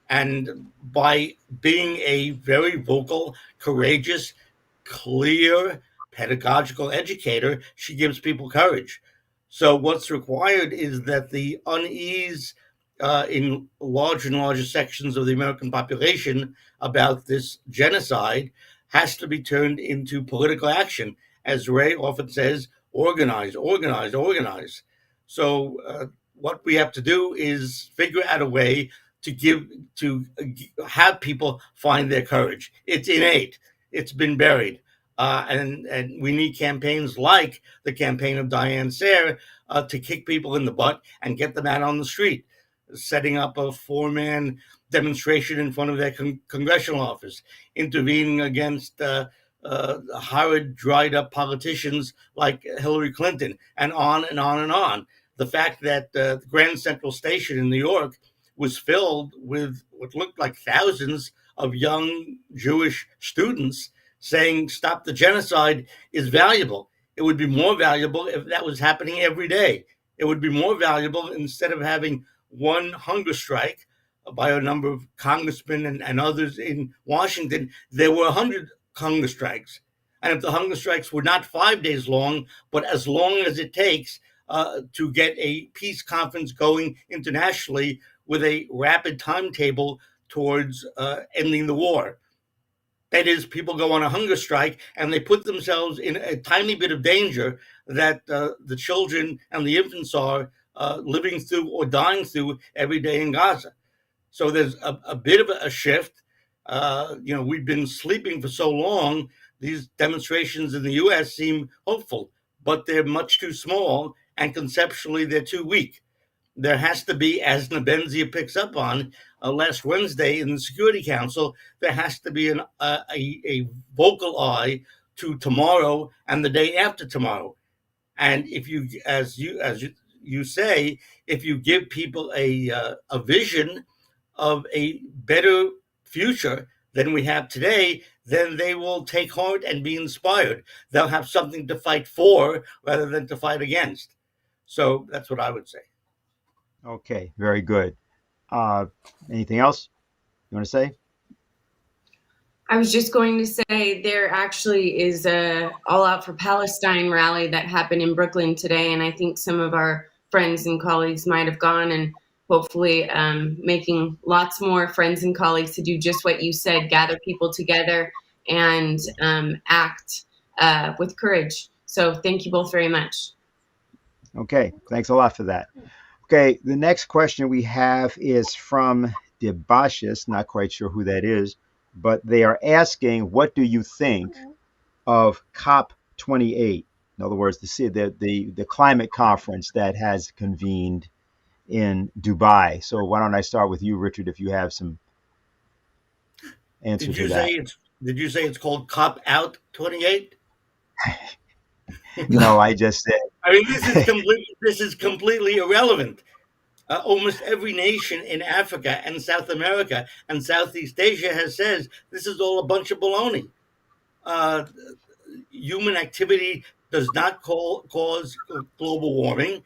And by being a very vocal, courageous, clear, pedagogical educator, she gives people courage. So what's required is that the unease in larger and larger sections of the American population about this genocide has to be turned into political action. As Ray often says, organize, organize, organize. So what we have to do is figure out a way to have people find their courage. It's innate. It's been buried. And we need campaigns like the campaign of Diane Sayre to kick people in the butt and get them out on the street, setting up a 4-man demonstration in front of their congressional office, intervening against horrid, dried up politicians like Hillary Clinton, and on and on and on. The fact that the Grand Central Station in New York was filled with what looked like thousands of young Jewish students saying stop the genocide is valuable. It would be more valuable if that was happening every day. It would be more valuable instead of having one hunger strike by a number of congressmen and others in Washington. There were 100 hunger strikes. And if the hunger strikes were not 5 days long, but as long as it takes to get a peace conference going internationally with a rapid timetable towards ending the war. That is, people go on a hunger strike and they put themselves in a tiny bit of danger that the children and the infants are living through or dying through every day in Gaza. So there's a bit of a shift. We've been sleeping for so long. These demonstrations in the U.S. seem hopeful, but they're much too small, and conceptually they're too weak. There has to be, as Nabenzia picks up on last Wednesday in the Security Council, there has to be a vocal eye to tomorrow and the day after tomorrow. And if you, as you say, if you give people a vision of a better future than we have today, then they will take heart and be inspired. They'll have something to fight for rather than to fight against. So that's what I would say. Okay, very good. Anything else you want to say? I was just going to say there actually is a All Out for Palestine rally that happened in Brooklyn today, and I think some of our friends and colleagues might have gone, and hopefully making lots more friends and colleagues to do just what you said, gather people together and act with courage. So thank you both very much. Okay, thanks a lot for that. Okay, the next question we have is from Debashis, not quite sure who that is, but they are asking, what do you think of COP28? In other words, the climate conference that has convened in Dubai. So why don't I start with you, Richard, if you have some answer to that. Did you say it's called COP Out 28? No, I just said. I mean, this is completely irrelevant. Almost every nation in Africa and South America and Southeast Asia has said this is all a bunch of baloney. Human activity does not cause global warming,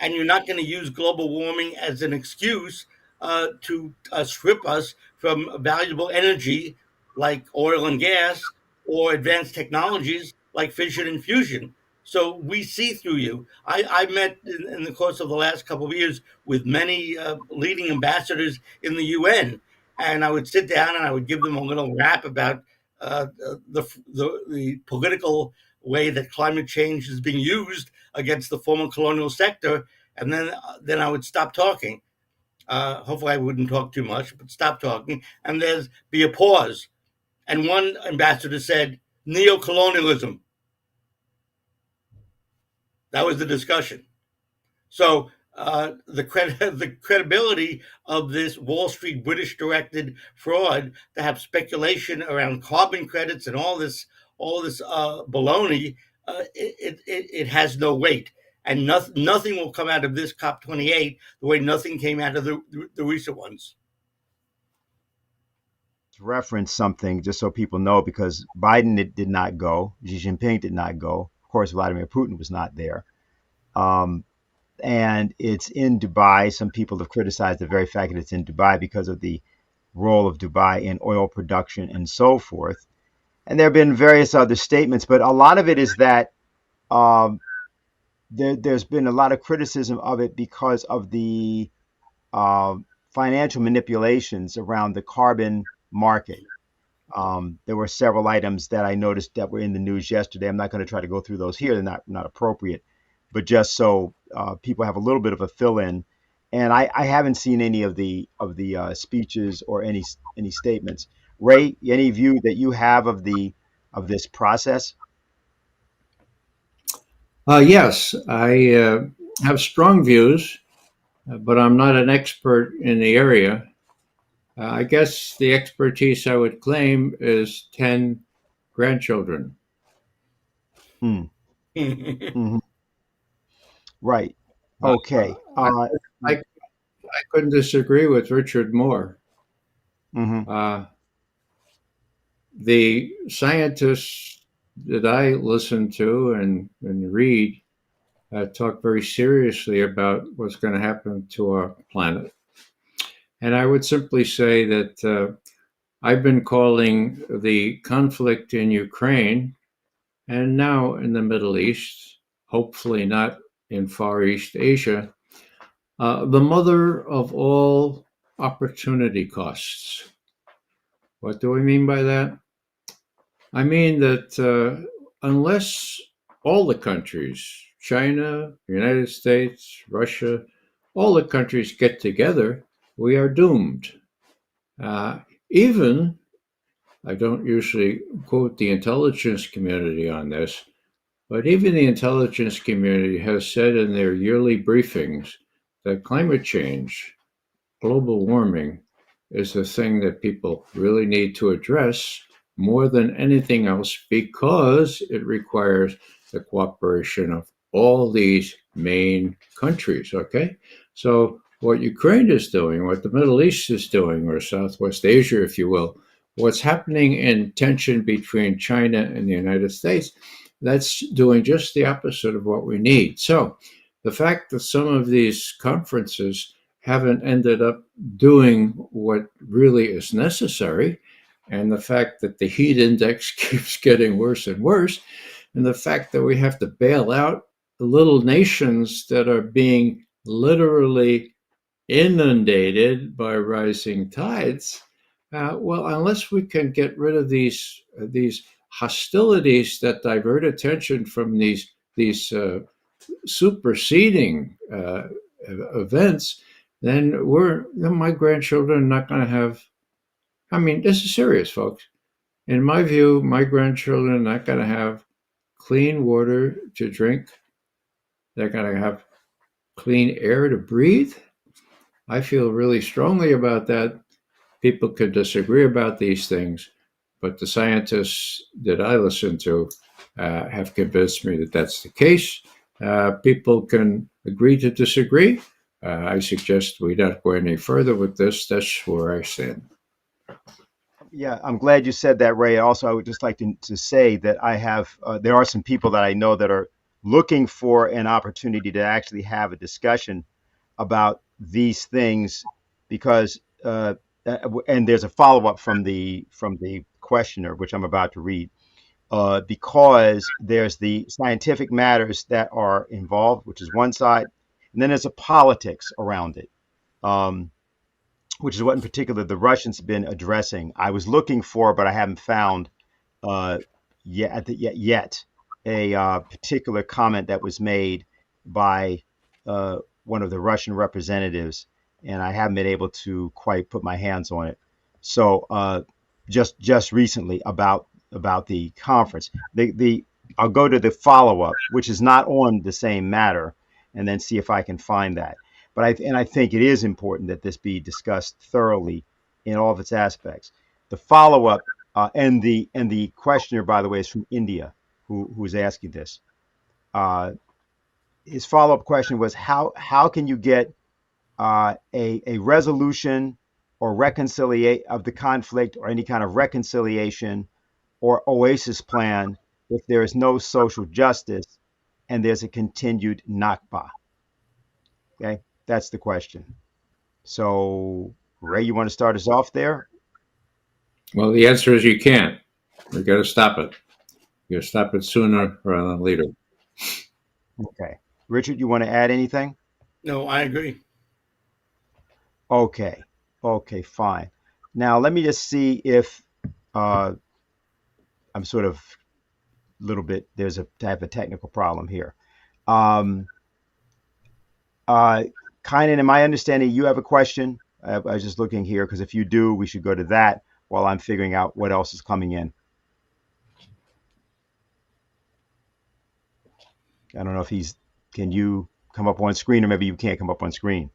and you're not going to use global warming as an excuse to strip us from valuable energy like oil and gas or advanced technologies like fission and fusion. So we see through you. I met in the course of the last couple of years with many leading ambassadors in the UN, and I would sit down and I would give them a little rap about the political way that climate change is being used against the former colonial sector, and then I would stop talking. Hopefully I wouldn't talk too much, but stop talking, and there'd be a pause. And one ambassador said, "Neocolonialism." That was the discussion. So the credibility of this Wall Street British-directed fraud to have speculation around carbon credits and all this baloney it has no weight. And nothing will come out of this COP28 the way nothing came out of the recent ones. Reference something just so people know, because Biden did not go, Xi Jinping did not go, of course Vladimir Putin was not there, and it's in Dubai. Some people have criticized the very fact that it's in Dubai because of the role of Dubai in oil production and so forth. And there have been various other statements, but a lot of it is that um, there's been a lot of criticism of it because of the uh, financial manipulations around the carbon market. There were several items that I noticed that were in the news yesterday. I'm not going to try to go through those here; they're not appropriate. But just so people have a little bit of a fill-in, and I haven't seen any of the speeches or any statements. Ray, any view that you have of this process? Yes, I have strong views, but I'm not an expert in the area. I guess the expertise I would claim is 10 grandchildren. Hmm. Mhm. Right. Okay. I couldn't disagree with Richard more. Mhm. The scientists that I listen to and read talk very seriously about what's going to happen to our planet. And I would simply say that I've been calling the conflict in Ukraine and now in the Middle East, hopefully not in Far East Asia, the mother of all opportunity costs. What do I mean by that? I mean that unless all the countries, China, the United States, Russia, all the countries get together, we are doomed. Even, I don't usually quote the intelligence community on this, but even the intelligence community has said in their yearly briefings that climate change, global warming, is the thing that people really need to address more than anything else because it requires the cooperation of all these main countries. Okay? So, what Ukraine is doing, what the Middle East is doing, or Southwest Asia, if you will, what's happening in tension between China and the United States, that's doing just the opposite of what we need. So, the fact that some of these conferences haven't ended up doing what really is necessary, and the fact that the heat index keeps getting worse and worse, and the fact that we have to bail out the little nations that are being literally inundated by rising tides. Well, unless we can get rid of these hostilities that divert attention from these superseding events, then my grandchildren are not going to have. I mean, this is serious, folks. In my view, my grandchildren are not going to have clean water to drink. They're going to have clean air to breathe. I feel really strongly about that. People could disagree about these things, but the scientists that I listen to have convinced me that that's the case. People can agree to disagree. I suggest we don't go any further with this. That's where I stand. Yeah, I'm glad you said that, Ray. Also, I would just like to say that I have, there are some people that I know that are looking for an opportunity to actually have a discussion about these things because, and there's a follow-up from the questioner, which I'm about to read, because there's the scientific matters that are involved, which is one side, and then there's a politics around it. Which is what in particular the Russians have been addressing. I was looking for, but I haven't found uh, yet a particular comment that was made by one of the Russian representatives, and I haven't been able to quite put my hands on it. So just recently about the conference, the I'll go to the follow up, which is not on the same matter, and then see if I can find that. But I think it is important that this be discussed thoroughly in all of its aspects. The follow up and the questioner, by the way, is from India. who's asking this. His follow-up question was how can you get a resolution or reconciliation of the conflict or any kind of reconciliation or Oasis plan if there is no social justice and there's a continued Nakba? Okay, that's the question. So, Ray, you want to start us off there? Well, the answer is you can't. We got to stop it. You got to stop it sooner rather than later. Okay. Richard, you want to add anything? No, I agree. Okay. Okay, fine. Now, let me just see if I'm sort of a little bit, I have a technical problem here. Kynan, am I understanding you have a question? I was just looking here because if you do, we should go to that while I'm figuring out what else is coming in. I don't know if can you come up on screen or maybe you can't come up on screen?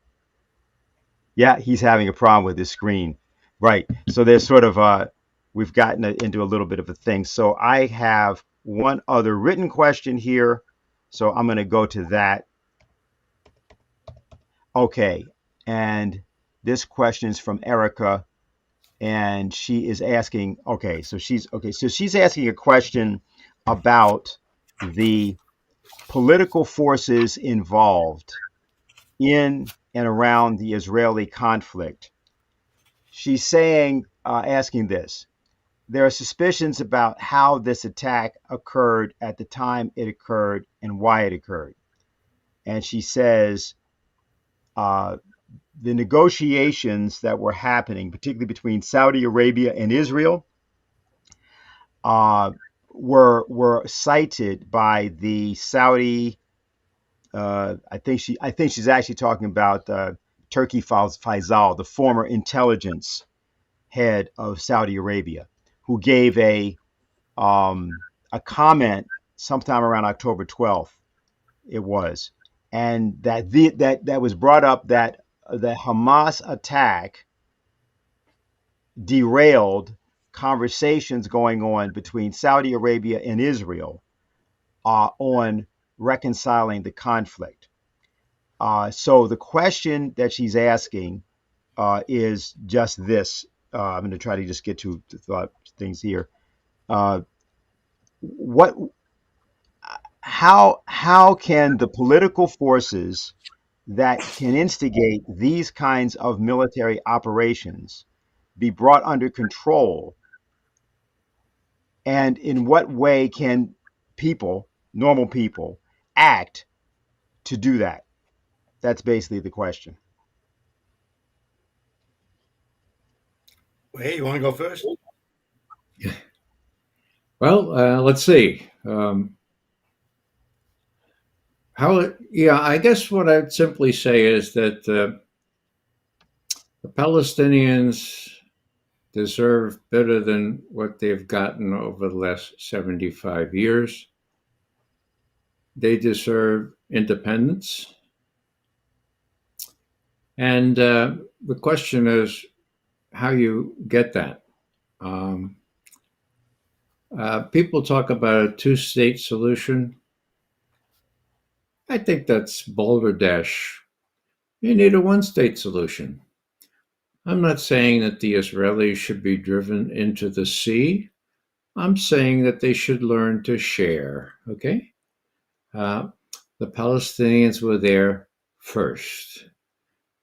Yeah, he's having a problem with his screen. Right. So there's sort of, we've gotten into a little bit of a thing. So I have one other written question here. So I'm going to go to that. Okay. And this question is from Erica. And she is asking, so she's asking a question about the political forces involved in and around the Israeli conflict. She's saying, asking this, there are suspicions about how this attack occurred at the time it occurred and why it occurred. And she says, the negotiations that were happening, particularly between Saudi Arabia and Israel, were cited by the Saudi. I think she's actually talking about Turki Faisal, the former intelligence head of Saudi Arabia, who gave a comment sometime around October 12th. It was, and that was brought up that the Hamas attack derailed conversations going on between Saudi Arabia and Israel on reconciling the conflict. So the question that she's asking is just this. I'm going to try to just get to things here. How can the political forces that can instigate these kinds of military operations be brought under control? And in what way can people, normal people, act to do that? That's basically the question. Hey, you want to go first? Well, let's see. I guess what I'd simply say is that the Palestinians deserve better than what they've gotten over the last 75 years. They deserve independence. And the question is how you get that. People talk about a two-state solution. I think that's balderdash. You need a one-state solution. I'm not saying that the Israelis should be driven into the sea. I'm saying that they should learn to share, okay? The Palestinians were there first.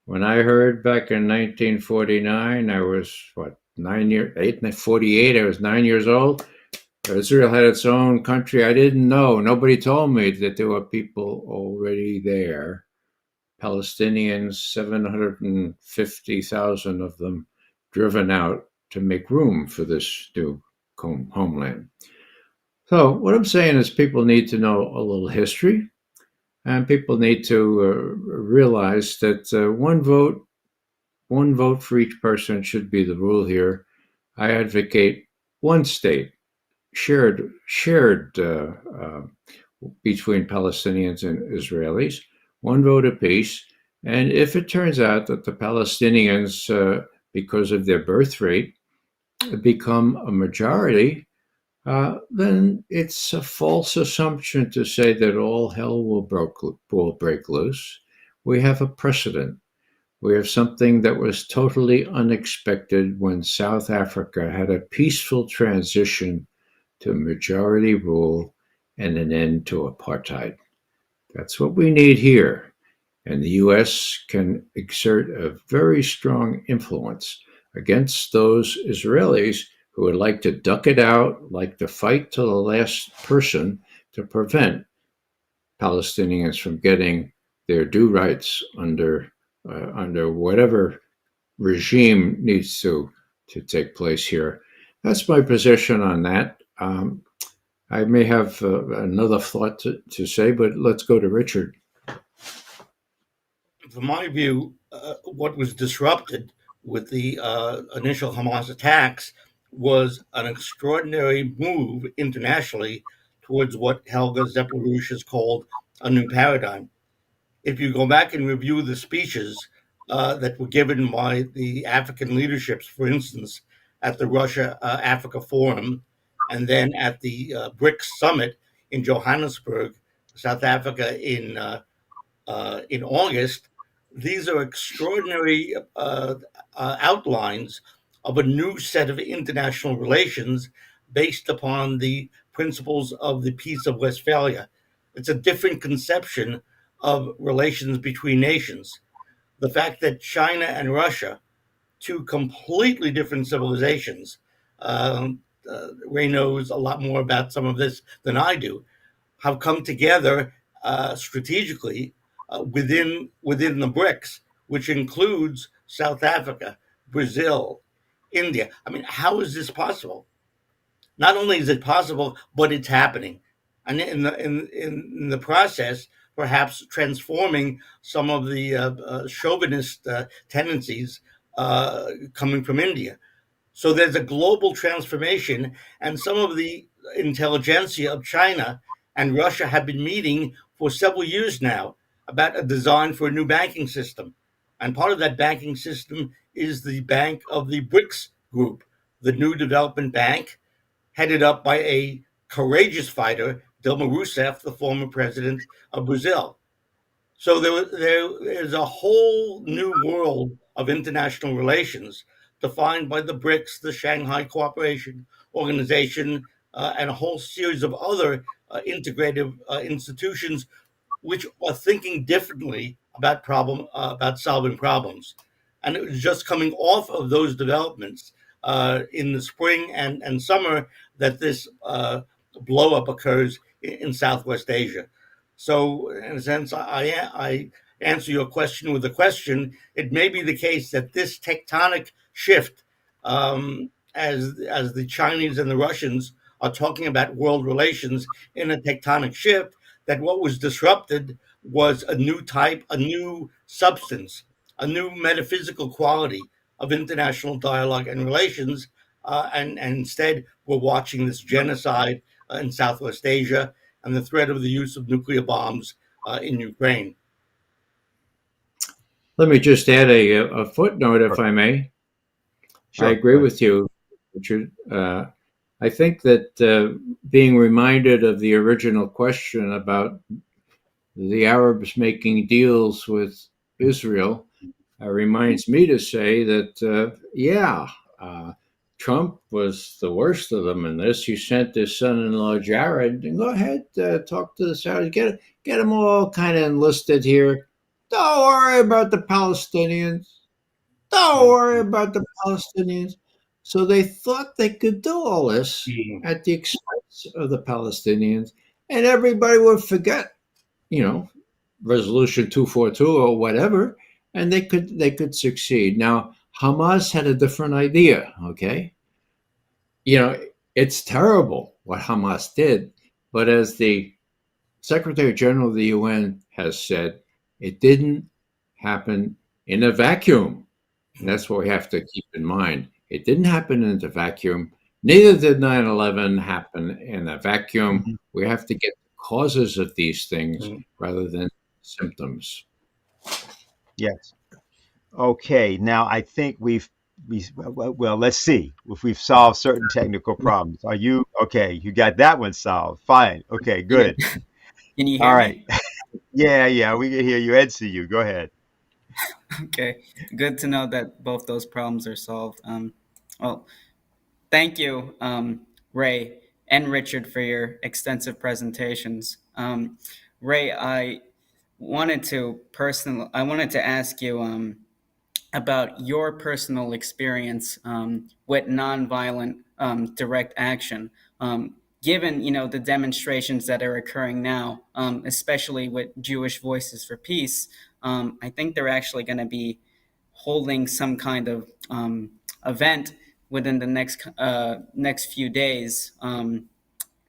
When I heard back in 1949, I was, 48, I was 9 years old. Israel had its own country. I didn't know. Nobody told me that there were people already there. Palestinians, 750,000 of them driven out to make room for this new homeland. So what I'm saying is people need to know a little history, and people need to realize that one vote for each person should be the rule here. I advocate one state, shared between Palestinians and Israelis, one vote apiece. And if it turns out that the Palestinians, because of their birth rate, become a majority, then it's a false assumption to say that all hell will break loose. We have a precedent. We have something that was totally unexpected when South Africa had a peaceful transition to majority rule and an end to apartheid. That's what we need here. And the US can exert a very strong influence against those Israelis who would like to duck it out, like to fight to the last person to prevent Palestinians from getting their due rights under whatever regime needs to take place here. That's my position on that. I may have another thought to say, but let's go to Richard. From my view, what was disrupted with the initial Hamas attacks was an extraordinary move internationally towards what Helga LaRouche has called a new paradigm. If you go back and review the speeches that were given by the African leaderships, for instance, at the Russia Africa Forum, and then at the BRICS Summit in Johannesburg, South Africa, in August, these are extraordinary outlines of a new set of international relations based upon the principles of the Peace of Westphalia. It's a different conception of relations between nations. The fact that China and Russia, two completely different civilizations, Ray knows a lot more about some of this than I do, have come together strategically within the BRICS, which includes South Africa, Brazil, India. I mean, how is this possible? Not only is it possible, but it's happening, and in the process, perhaps transforming some of the chauvinist tendencies coming from India. So there's a global transformation, and some of the intelligentsia of China and Russia have been meeting for several years now about a design for a new banking system. And part of that banking system is the Bank of the BRICS group, the New Development Bank, headed up by a courageous fighter, Dilma Rousseff, the former president of Brazil. So there's a whole new world of international relations defined by the BRICS, the Shanghai Cooperation Organization, and a whole series of other integrative institutions which are thinking differently about solving problems. And it was just coming off of those developments in the spring and summer that this blow up occurs in Southwest Asia. So, in a sense, I answer your question with a question. It may be the case that this tectonic shift, as the Chinese and the Russians are talking about world relations in a tectonic shift, that what was disrupted was a new type, a new substance, a new metaphysical quality of international dialogue and relations. And instead, we're watching this genocide in Southwest Asia and the threat of the use of nuclear bombs in Ukraine. Let me just add a footnote, if I may. Sure. I agree with you, Richard. I think that being reminded of the original question about the Arabs making deals with Israel reminds me to say that, Trump was the worst of them in this. He sent his son-in-law Jared, and go ahead, talk to the Saudis, get them all kind of enlisted here. Don't worry about the Palestinians. Don't worry about the Palestinians. So they thought they could do all this at the expense of the Palestinians, and everybody would forget, Resolution 242 or whatever, and they could succeed. Now, Hamas had a different idea, okay? It's terrible what Hamas did, but as the Secretary General of the UN has said, it didn't happen in a vacuum. And that's what we have to keep in mind. It didn't happen in a vacuum. Neither did 9/11 happen in a vacuum. Mm-hmm. We have to get the causes of these things rather than symptoms. Yes. Okay. Now, I think we've well, let's see if we've solved certain technical problems. Are you okay? You got that one solved. Fine. Okay, Yeah. good. Can you All hear right. me? Yeah, we can hear you and see you. Go ahead. Okay. Good to know that both those problems are solved. Well, thank you, Ray and Richard, for your extensive presentations. Ray, I wanted to ask you about your personal experience with nonviolent direct action. Given the demonstrations that are occurring now, especially with Jewish Voices for Peace, I think they're actually going to be holding some kind of event within the next few days,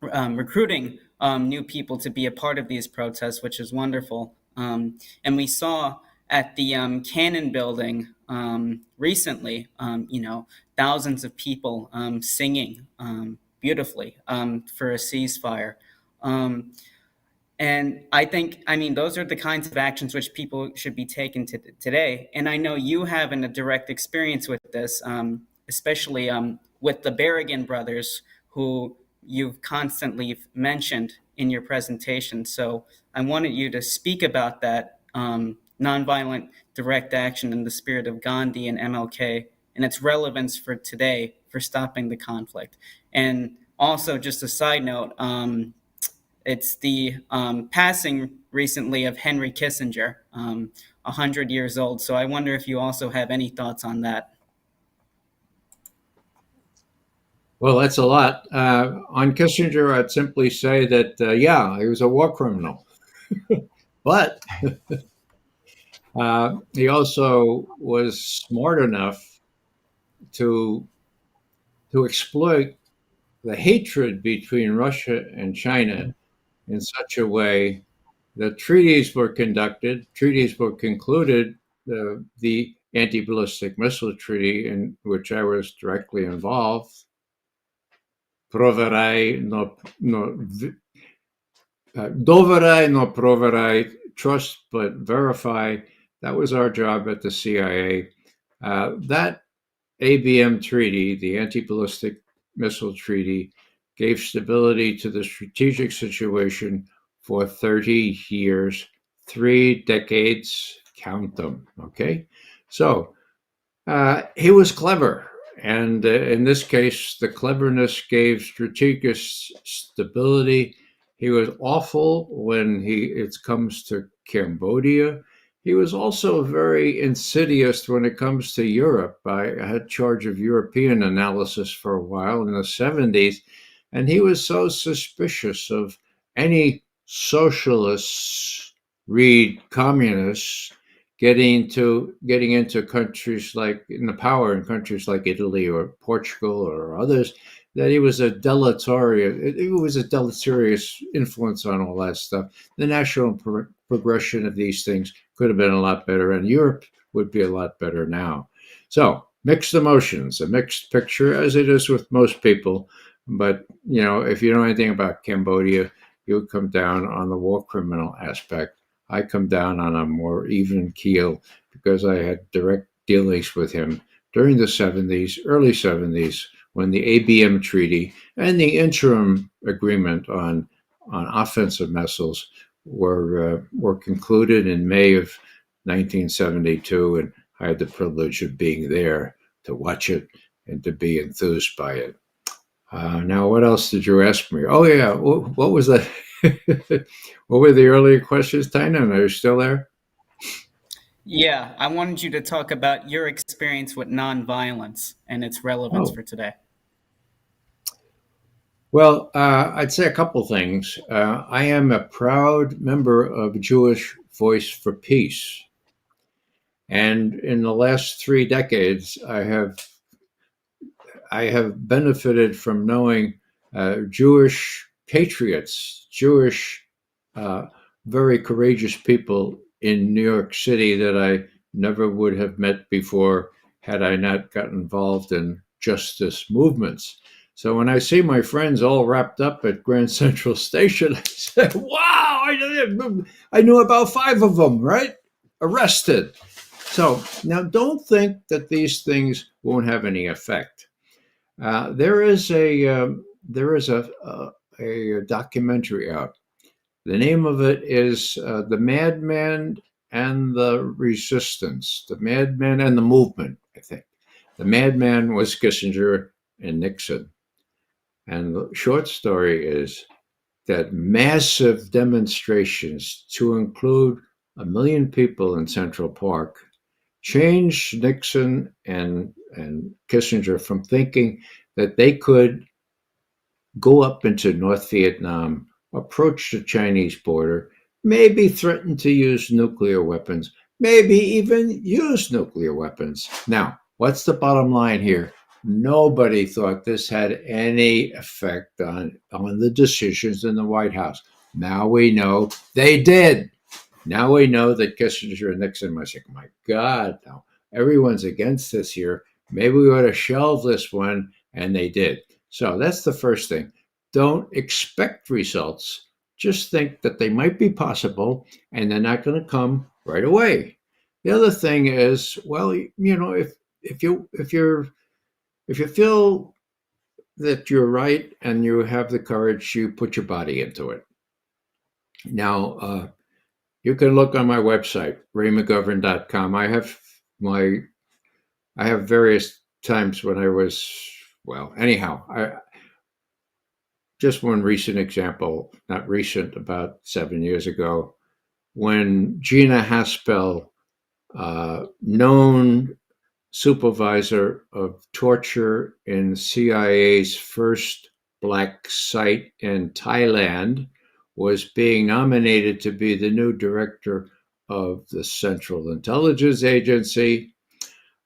recruiting new people to be a part of these protests, which is wonderful. And we saw at the Cannon Building recently, thousands of people singing beautifully for a ceasefire. And those are the kinds of actions which people should be taking today. And I know you have a direct experience with this, especially with the Berrigan brothers, who you've constantly mentioned in your presentation. So I wanted you to speak about that nonviolent direct action in the spirit of Gandhi and MLK and its relevance for today for stopping the conflict. And also, just a side note, it's the passing recently of Henry Kissinger, 100 years old. So I wonder if you also have any thoughts on that. Well, that's a lot. On Kissinger, I'd simply say that, yeah, he was a war criminal. But he also was smart enough to exploit the hatred between Russia and China in such a way that treaties were concluded, the anti-ballistic missile treaty, in which I was directly involved. Proverai no doverai no proverai, trust but verify. That was our job at the CIA. That ABM treaty, the anti-ballistic missile treaty, gave stability to the strategic situation for 30 years, 3 decades, count them, okay? So he was clever. And in this case, the cleverness gave strategic stability. He was awful when it comes to Cambodia. He was also very insidious when it comes to Europe. I had charge of European analysis for a while in the 70s, and he was so suspicious of any socialists, read communists, getting into countries like in the power in countries like Italy or Portugal or others, that he was a deleterious influence on all that stuff. The national progression of these things could have been a lot better, and Europe would be a lot better now. So mixed emotions, a mixed picture, as it is with most people. But if you know anything about Cambodia, you would come down on the war criminal aspect. I come down on a more even keel because I had direct dealings with him during the 70s, early 70s, when the ABM treaty and the interim agreement on offensive missiles were concluded in May of 1972, and I had the privilege of being there to watch it and to be enthused by it. Now, what else did you ask me? Oh, yeah. What was that? What were the earlier questions, Tynan? Are you still there? Yeah, I wanted you to talk about your experience with nonviolence and its relevance for today. Well, I'd say a couple things. I am a proud member of Jewish Voice for Peace. And in the last 3 decades, I have benefited from knowing Jewish patriots, Jewish, very courageous people in New York City that I never would have met before had I not got involved in justice movements. So when I see my friends all wrapped up at Grand Central Station, I say, wow, I knew about 5 of them, right? Arrested. So now don't think that these things won't have any effect. There is a documentary out. The name of it is The Madman and the Resistance, The Madman and the Movement, I think. The madman was Kissinger and Nixon. And the short story is that massive demonstrations, to include 1 million people in Central Park, changed Nixon and Kissinger from thinking that they could go up into North Vietnam, approach the Chinese border, maybe threaten to use nuclear weapons, maybe even use nuclear weapons. Now, what's the bottom line here? Nobody thought this had any effect on the decisions in the White House. Now we know they did. Now we know that Kissinger and Nixon must say, my God, now everyone's against this here. Maybe we ought to shelve this one. And they did. So that's the first thing. Don't expect results. Just think that they might be possible and they're not going to come right away. The other thing is, well, you know, if you feel that you're right and you have the courage, you put your body into it. Now, you can look on my website, raymcgovern.com. I have various times when I was, well, anyhow, just one recent example, not recent, about 7 years ago, when Gina Haspel, known supervisor of torture in CIA's first black site in Thailand, was being nominated to be the new director of the Central Intelligence Agency.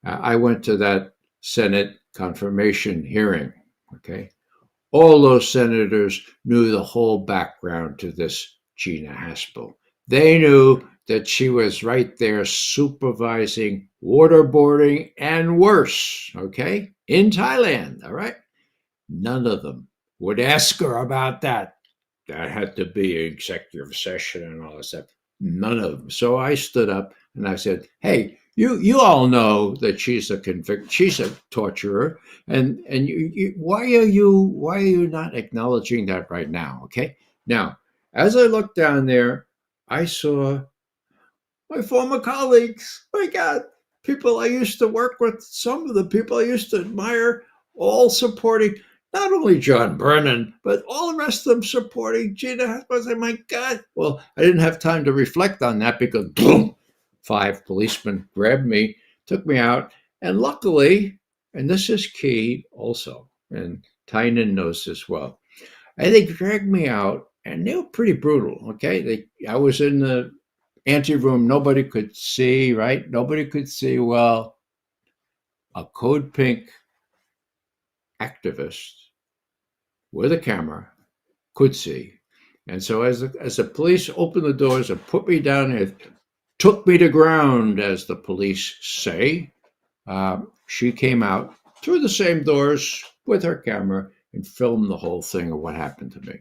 I went to that Senate confirmation hearing, okay? All those senators knew the whole background to this Gina Haspel. They knew that she was right there supervising waterboarding and worse, okay, in Thailand, all right? None of them would ask her about that. That had to be an executive session and all that stuff. None of them. So I stood up and I said, hey, you all know that she's a torturer, and why are you not acknowledging that right now? Okay. Now, as I looked down there, I saw my former colleagues. My God, people I used to work with, some of the people I used to admire, all supporting not only John Brennan, but all the rest of them supporting Gina Haspel. I said, my God. Well, I didn't have time to reflect on that because boom, 5 policemen grabbed me, took me out, and luckily, and this is key also, and Tynan knows this well, they dragged me out, and they were pretty brutal, okay? I was in the anteroom, nobody could see, right? Nobody could see. Well, a Code Pink activist with a camera could see. And so as the police opened the doors and put me down and took me to ground, as the police say, she came out through the same doors with her camera and filmed the whole thing of what happened to me.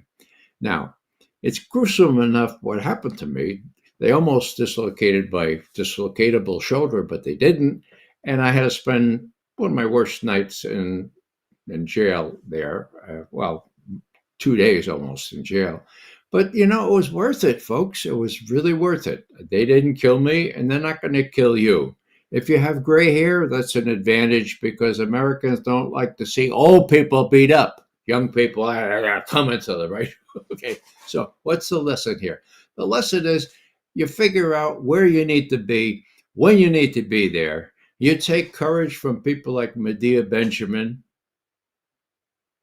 Now, it's gruesome enough what happened to me. They almost dislocated my dislocatable shoulder, but they didn't. And I had to spend one of my worst nights in jail there. 2 days almost in jail. But, you know, it was worth it, folks. It was really worth it. They didn't kill me, and they're not going to kill you. If you have gray hair, that's an advantage because Americans don't like to see old people beat up. Young people are coming to them, right? Okay, so what's the lesson here? The lesson is you figure out where you need to be, when you need to be there. You take courage from people like Medea Benjamin.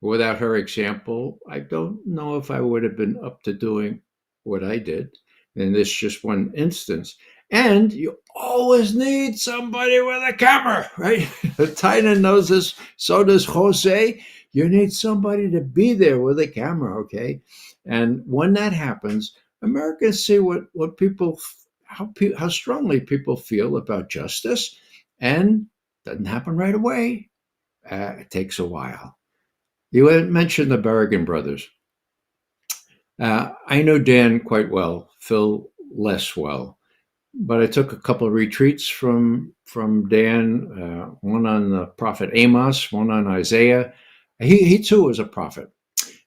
Without her example, I don't know if I would have been up to doing what I did in this just one instance. And you always need somebody with a camera, right? Tina knows this, so does Jose. You need somebody to be there with a camera, okay? And when that happens, Americans see what people, how strongly people feel about justice, and it doesn't happen right away. It takes a while. You mentioned the Berrigan brothers. I know Dan quite well, Phil less well. but I took a couple of retreats from Dan, one on the prophet Amos, one on Isaiah. He too was a prophet.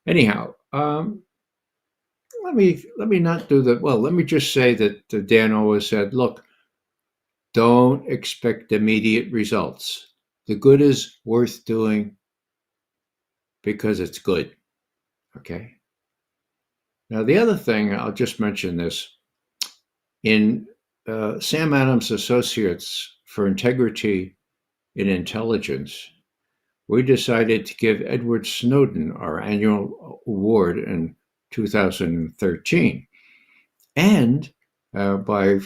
Anyhow, let me not do that. Well, let me just say that Dan always said, "Look, don't expect immediate results. The good is worth doing because it's good." Okay. Now, the other thing, I'll just mention this. In Sam Adams Associates for Integrity in Intelligence, we decided to give Edward Snowden our annual award in 2013. And by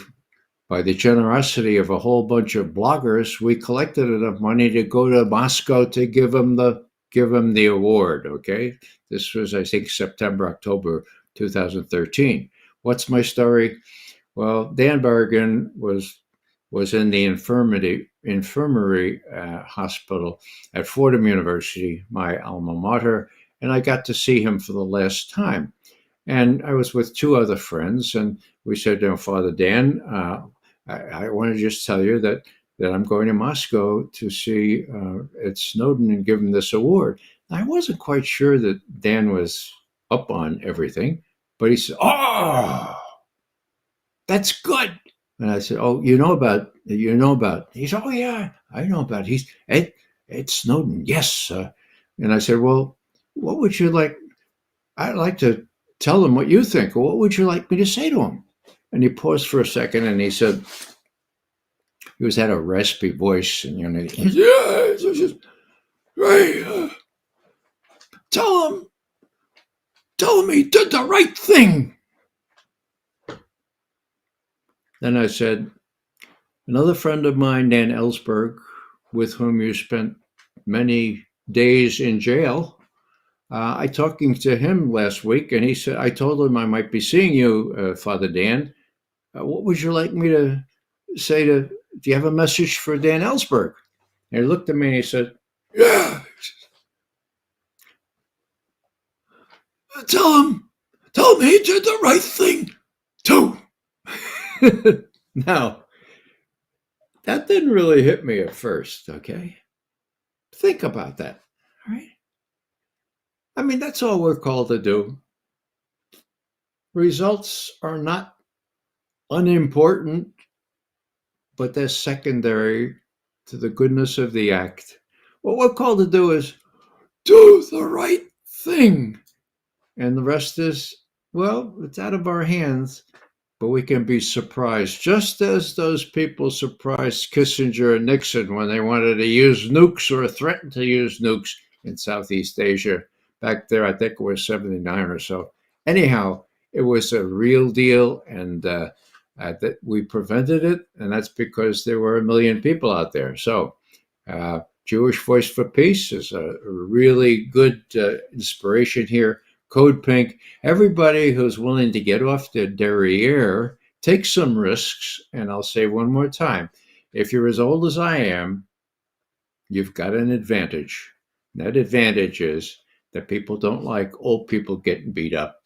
the generosity of a whole bunch of bloggers, we collected enough money to go to Moscow to give him the award. Okay, this was, I think, September, October 2013. What's my story? Well, Dan Berrigan was in the infirmary hospital at Fordham University, my alma mater, and I got to see him for the last time. And I was with two other friends, and we said, Father Dan, I want to just tell you that I'm going to Moscow to see Ed Snowden and give him this award. I wasn't quite sure that Dan was up on everything, but he said, "Oh, that's good." And I said, "Oh, you know about." He said, "Oh yeah, I know about. He's Ed Snowden, yes." And I said, "Well, what would you like? I'd like to tell him what you think. Or what would you like me to say to him?" And he paused for a second, and he said, he had a raspy voice, and he said, "Hey, tell him he did the right thing." Then I said, "Another friend of mine, Dan Ellsberg, with whom you spent many days in jail, I talking to him last week, and he said, I told him I might be seeing you, Father Dan. What would you like me to say do you have a message for Dan Ellsberg?" And he looked at me and he said, "Yeah, tell him he did the right thing too." Now, that didn't really hit me at first, okay? Think about that, all right? I mean, that's all we're called to do. Results are not unimportant, but they're secondary to the goodness of the act. What we're called to do is do the right thing. And the rest is, well, it's out of our hands, but we can be surprised, just as those people surprised Kissinger and Nixon when they wanted to use nukes or threatened to use nukes in Southeast Asia. Back there, I think it was 79 or so. Anyhow, it was a real deal, and that we prevented it, and that's because there were 1 million people out there. So Jewish Voice for Peace is a really good inspiration here. Code Pink, everybody who's willing to get off their derriere, take some risks, and I'll say one more time, if you're as old as I am, you've got an advantage. And that advantage is that people don't like old people getting beat up.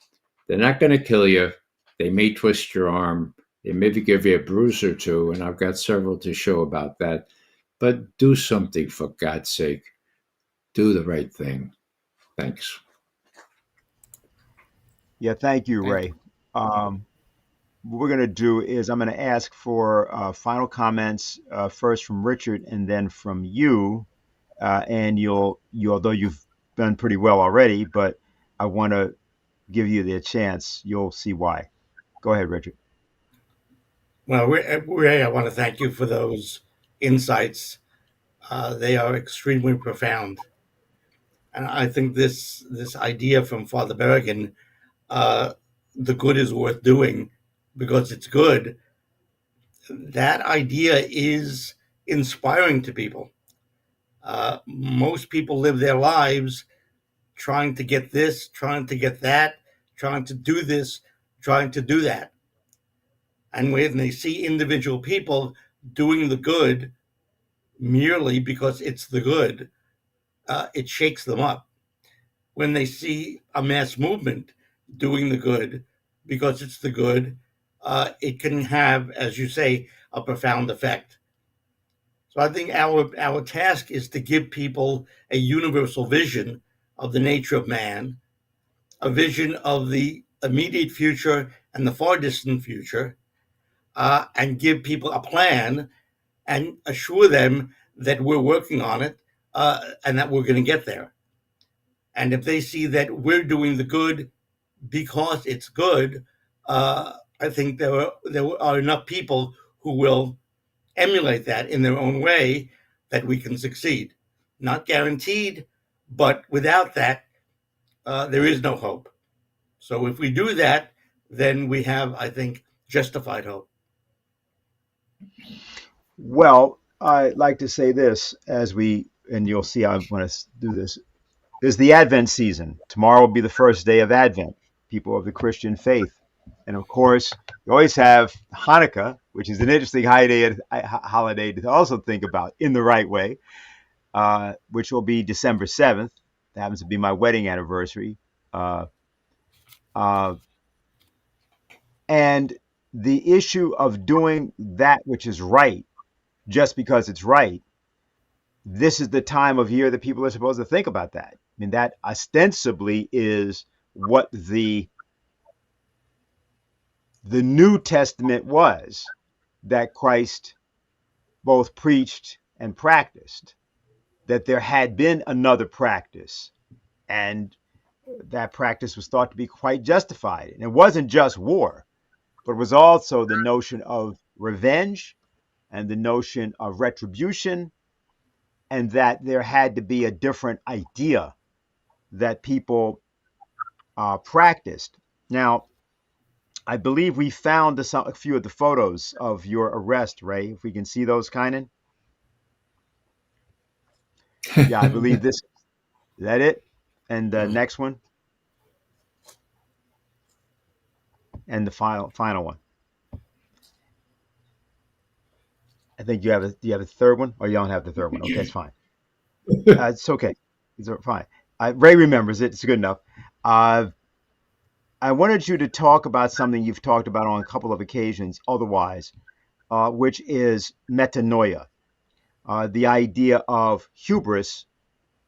They're not going to kill you. They may twist your arm. They maybe give you a bruise or two, and I've got several to show about that. But do something, for God's sake. Do the right thing. Thanks. Yeah, thank you, Ray. What we're going to do is I'm going to ask for final comments first from Richard and then from you. And you, although you've done pretty well already, but I want to give you the chance. You'll see why. Go ahead, Richard. Well, Ray, I want to thank you for those insights. They are extremely profound. And I think this idea from Father Berrigan, the good is worth doing because it's good, that idea is inspiring to people. Most people live their lives trying to get this, trying to get that, trying to do this, trying to do that. And when they see individual people doing the good merely because it's the good, it shakes them up. When they see a mass movement doing the good because it's the good, it can have, as you say, a profound effect. So I think our task is to give people a universal vision of the nature of man, a vision of the immediate future and the far distant future, and give people a plan and assure them that we're working on it and that we're going to get there. And if they see that we're doing the good because it's good, I think there are enough people who will emulate that in their own way that we can succeed. Not guaranteed, but without that, there is no hope. So if we do that, then we have, I think, justified hope. Well, I'd like to say this and you'll see I want to do this, is the Advent season. Tomorrow will be the first day of Advent, people of the Christian faith. And of course, you always have Hanukkah, which is an interesting holiday to also think about in the right way, which will be December 7th. That happens to be my wedding anniversary. And the issue of doing that which is right just because it's right, this is the time of year that people are supposed to think about that. I mean, that ostensibly is what the New Testament was, that Christ both preached and practiced, that there had been another practice, and that practice was thought to be quite justified. And it wasn't just war, but it was also the notion of revenge and the notion of retribution, and that there had to be a different idea that people practiced. Now, I believe we found a few of the photos of your arrest, Ray. If we can see those, Kynan. Yeah, I believe this. Is that it? And the next one, and the final one. I think you have do you have a third one, or you don't have the third one? Okay, it's fine. It's okay. It's fine. Ray remembers it. It's good enough. I wanted you to talk about something you've talked about on a couple of occasions otherwise, which is metanoia, the idea of hubris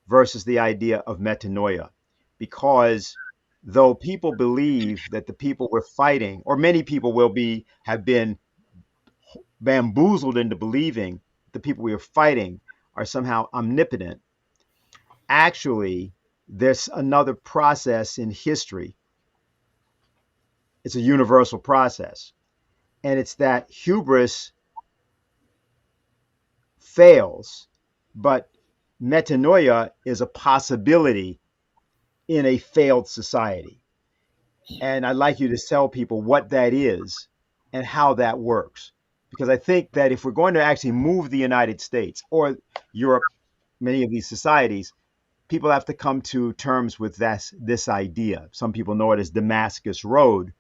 versus the idea of metanoia. Because though people believe that the people we're fighting, or many people have been bamboozled into believing the people we are fighting are somehow omnipotent, actually, there's another process in history. It's a universal process. And it's that hubris fails, but metanoia is a possibility in a failed society. And I'd like you to tell people what that is and how that works. Because I think that if we're going to actually move the United States or Europe, many of these societies, people have to come to terms with this idea. Some people know it as Damascus Road,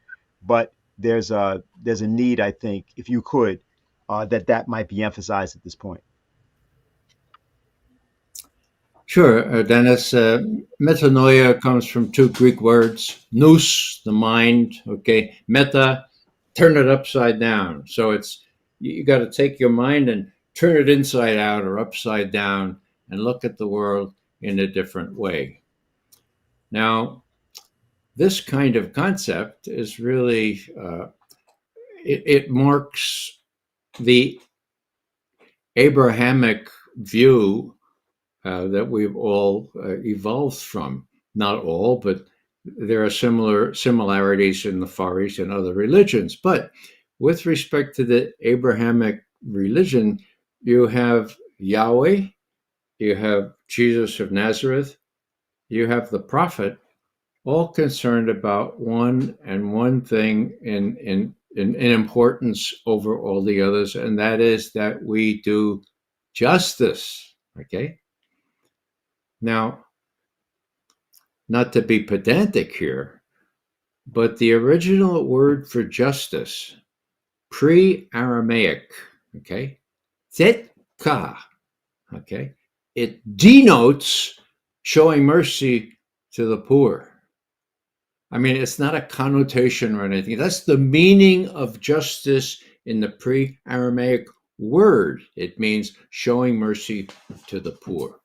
but there's a need, I think, if you could, that might be emphasized at this point. Sure, Dennis. Metanoia comes from two Greek words: nous, the mind. Okay, meta, turn it upside down. So it's you got to take your mind and turn it inside out or upside down and look at the world in a different way. Now, this kind of concept is really it marks the Abrahamic view that we've all evolved from. Not all, but there are similarities in the Far East and other religions. But with respect to the Abrahamic religion, you have Yahweh, you have Jesus of Nazareth, you have the prophet, all concerned about one thing in importance over all the others, and that is that we do justice. Okay? Now, not to be pedantic here, but the original word for justice, pre-Aramaic, okay, tzedkah, okay, it denotes showing mercy to the poor. I mean, it's not a connotation or anything. That's the meaning of justice in the pre-Aramaic word. It means showing mercy to the poor.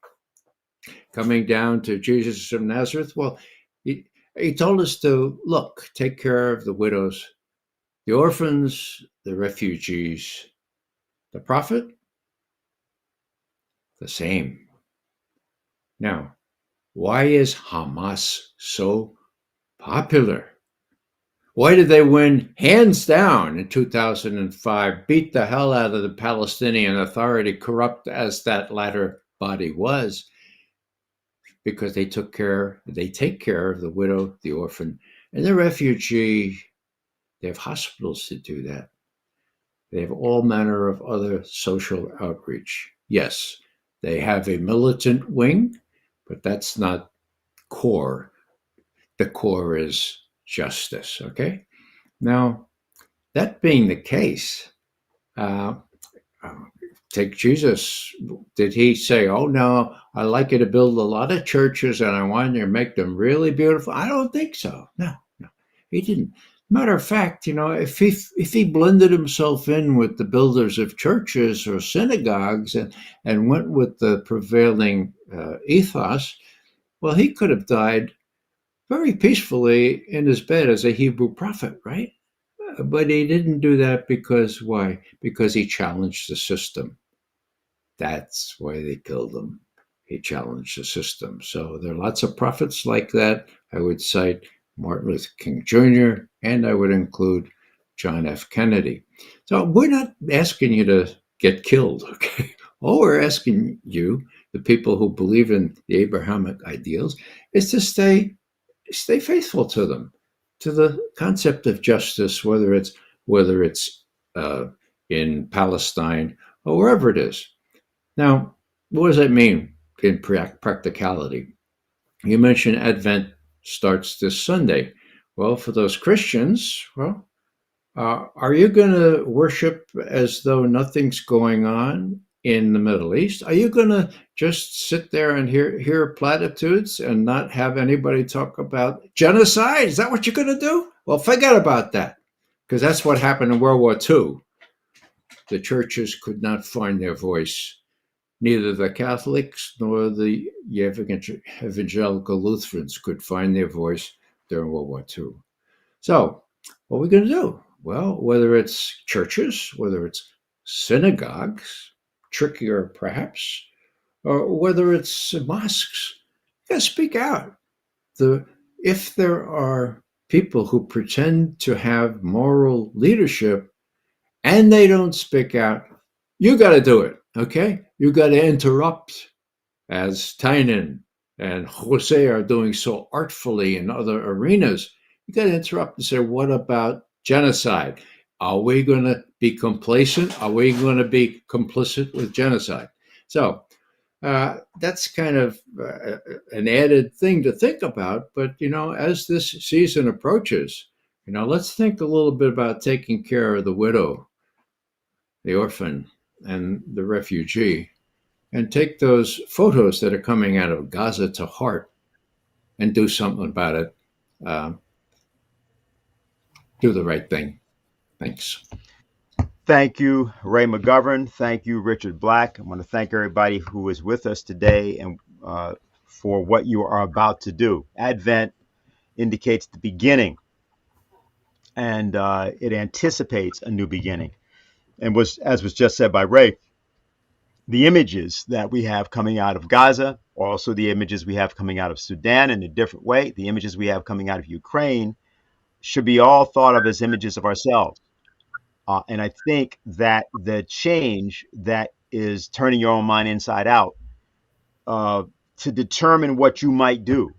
Coming down to Jesus of Nazareth, well, he told us to look, take care of the widows, the orphans, the refugees. The prophet, the same. Now, why is Hamas so popular? Why did they win hands down in 2005, beat the hell out of the Palestinian Authority, corrupt as that latter body was? Because they take care of the widow, the orphan, and the refugee. They have hospitals to do that. They have all manner of other social outreach. Yes, they have a militant wing, but that's not core. The core is justice, okay? Now, that being the case, take Jesus. Did he say, oh, no, I'd like you to build a lot of churches and I want you to make them really beautiful? I don't think so. No, he didn't. Matter of fact, if he blended himself in with the builders of churches or synagogues and went with the prevailing ethos, well, he could have died very peacefully in his bed as a Hebrew prophet, right? But he didn't do that because why? Because he challenged the system. That's why they killed him. He challenged the system. So there are lots of prophets like that. I would cite Martin Luther King Jr., and I would include John F. Kennedy. So we're not asking you to get killed, okay? All we're asking you, the people who believe in the Abrahamic ideals, is to stay faithful to them, to the concept of justice, whether it's in Palestine or wherever it is. Now, what does that mean in practicality? You mentioned Advent starts this Sunday. Well, for those Christians, are you going to worship as though nothing's going on in the Middle East? Are you going to just sit there and hear platitudes and not have anybody talk about genocide? Is that what you're going to do? Well, forget about that, because that's what happened in World War II. The churches could not find their voice. Neither the Catholics nor the evangelical Lutherans could find their voice during World War II. So, what are we going to do? Well, whether it's churches, whether it's synagogues, trickier perhaps, or whether it's mosques, you got to speak out. If there are people who pretend to have moral leadership and they don't speak out, you got to do it. Okay, you got to interrupt, as Tynan and Jose are doing so artfully in other arenas. You got to interrupt and say, what about genocide? Are we going to be complacent? Are we going to be complicit with genocide? So that's kind of an added thing to think about. But, as this season approaches, let's think a little bit about taking care of the widow, the orphan, and the refugee, and take those photos that are coming out of Gaza to heart and do something about it. Do the right thing. Thanks. Thank you, Ray McGovern. Thank you, Richard Black. I want to thank everybody who is with us today and for what you are about to do. Advent indicates the beginning, and it anticipates a new beginning. And as was just said by Ray, the images that we have coming out of Gaza, also the images we have coming out of Sudan in a different way, the images we have coming out of Ukraine, should be all thought of as images of ourselves. And I think that the change that is turning your own mind inside out to determine what you might do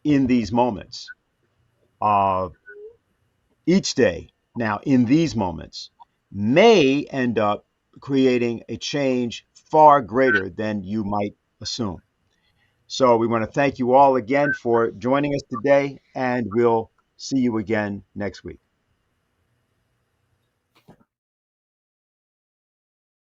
in these moments, each day now in these moments, may end up creating a change far greater than you might assume. So we want to thank you all again for joining us today, and we'll see you again next week.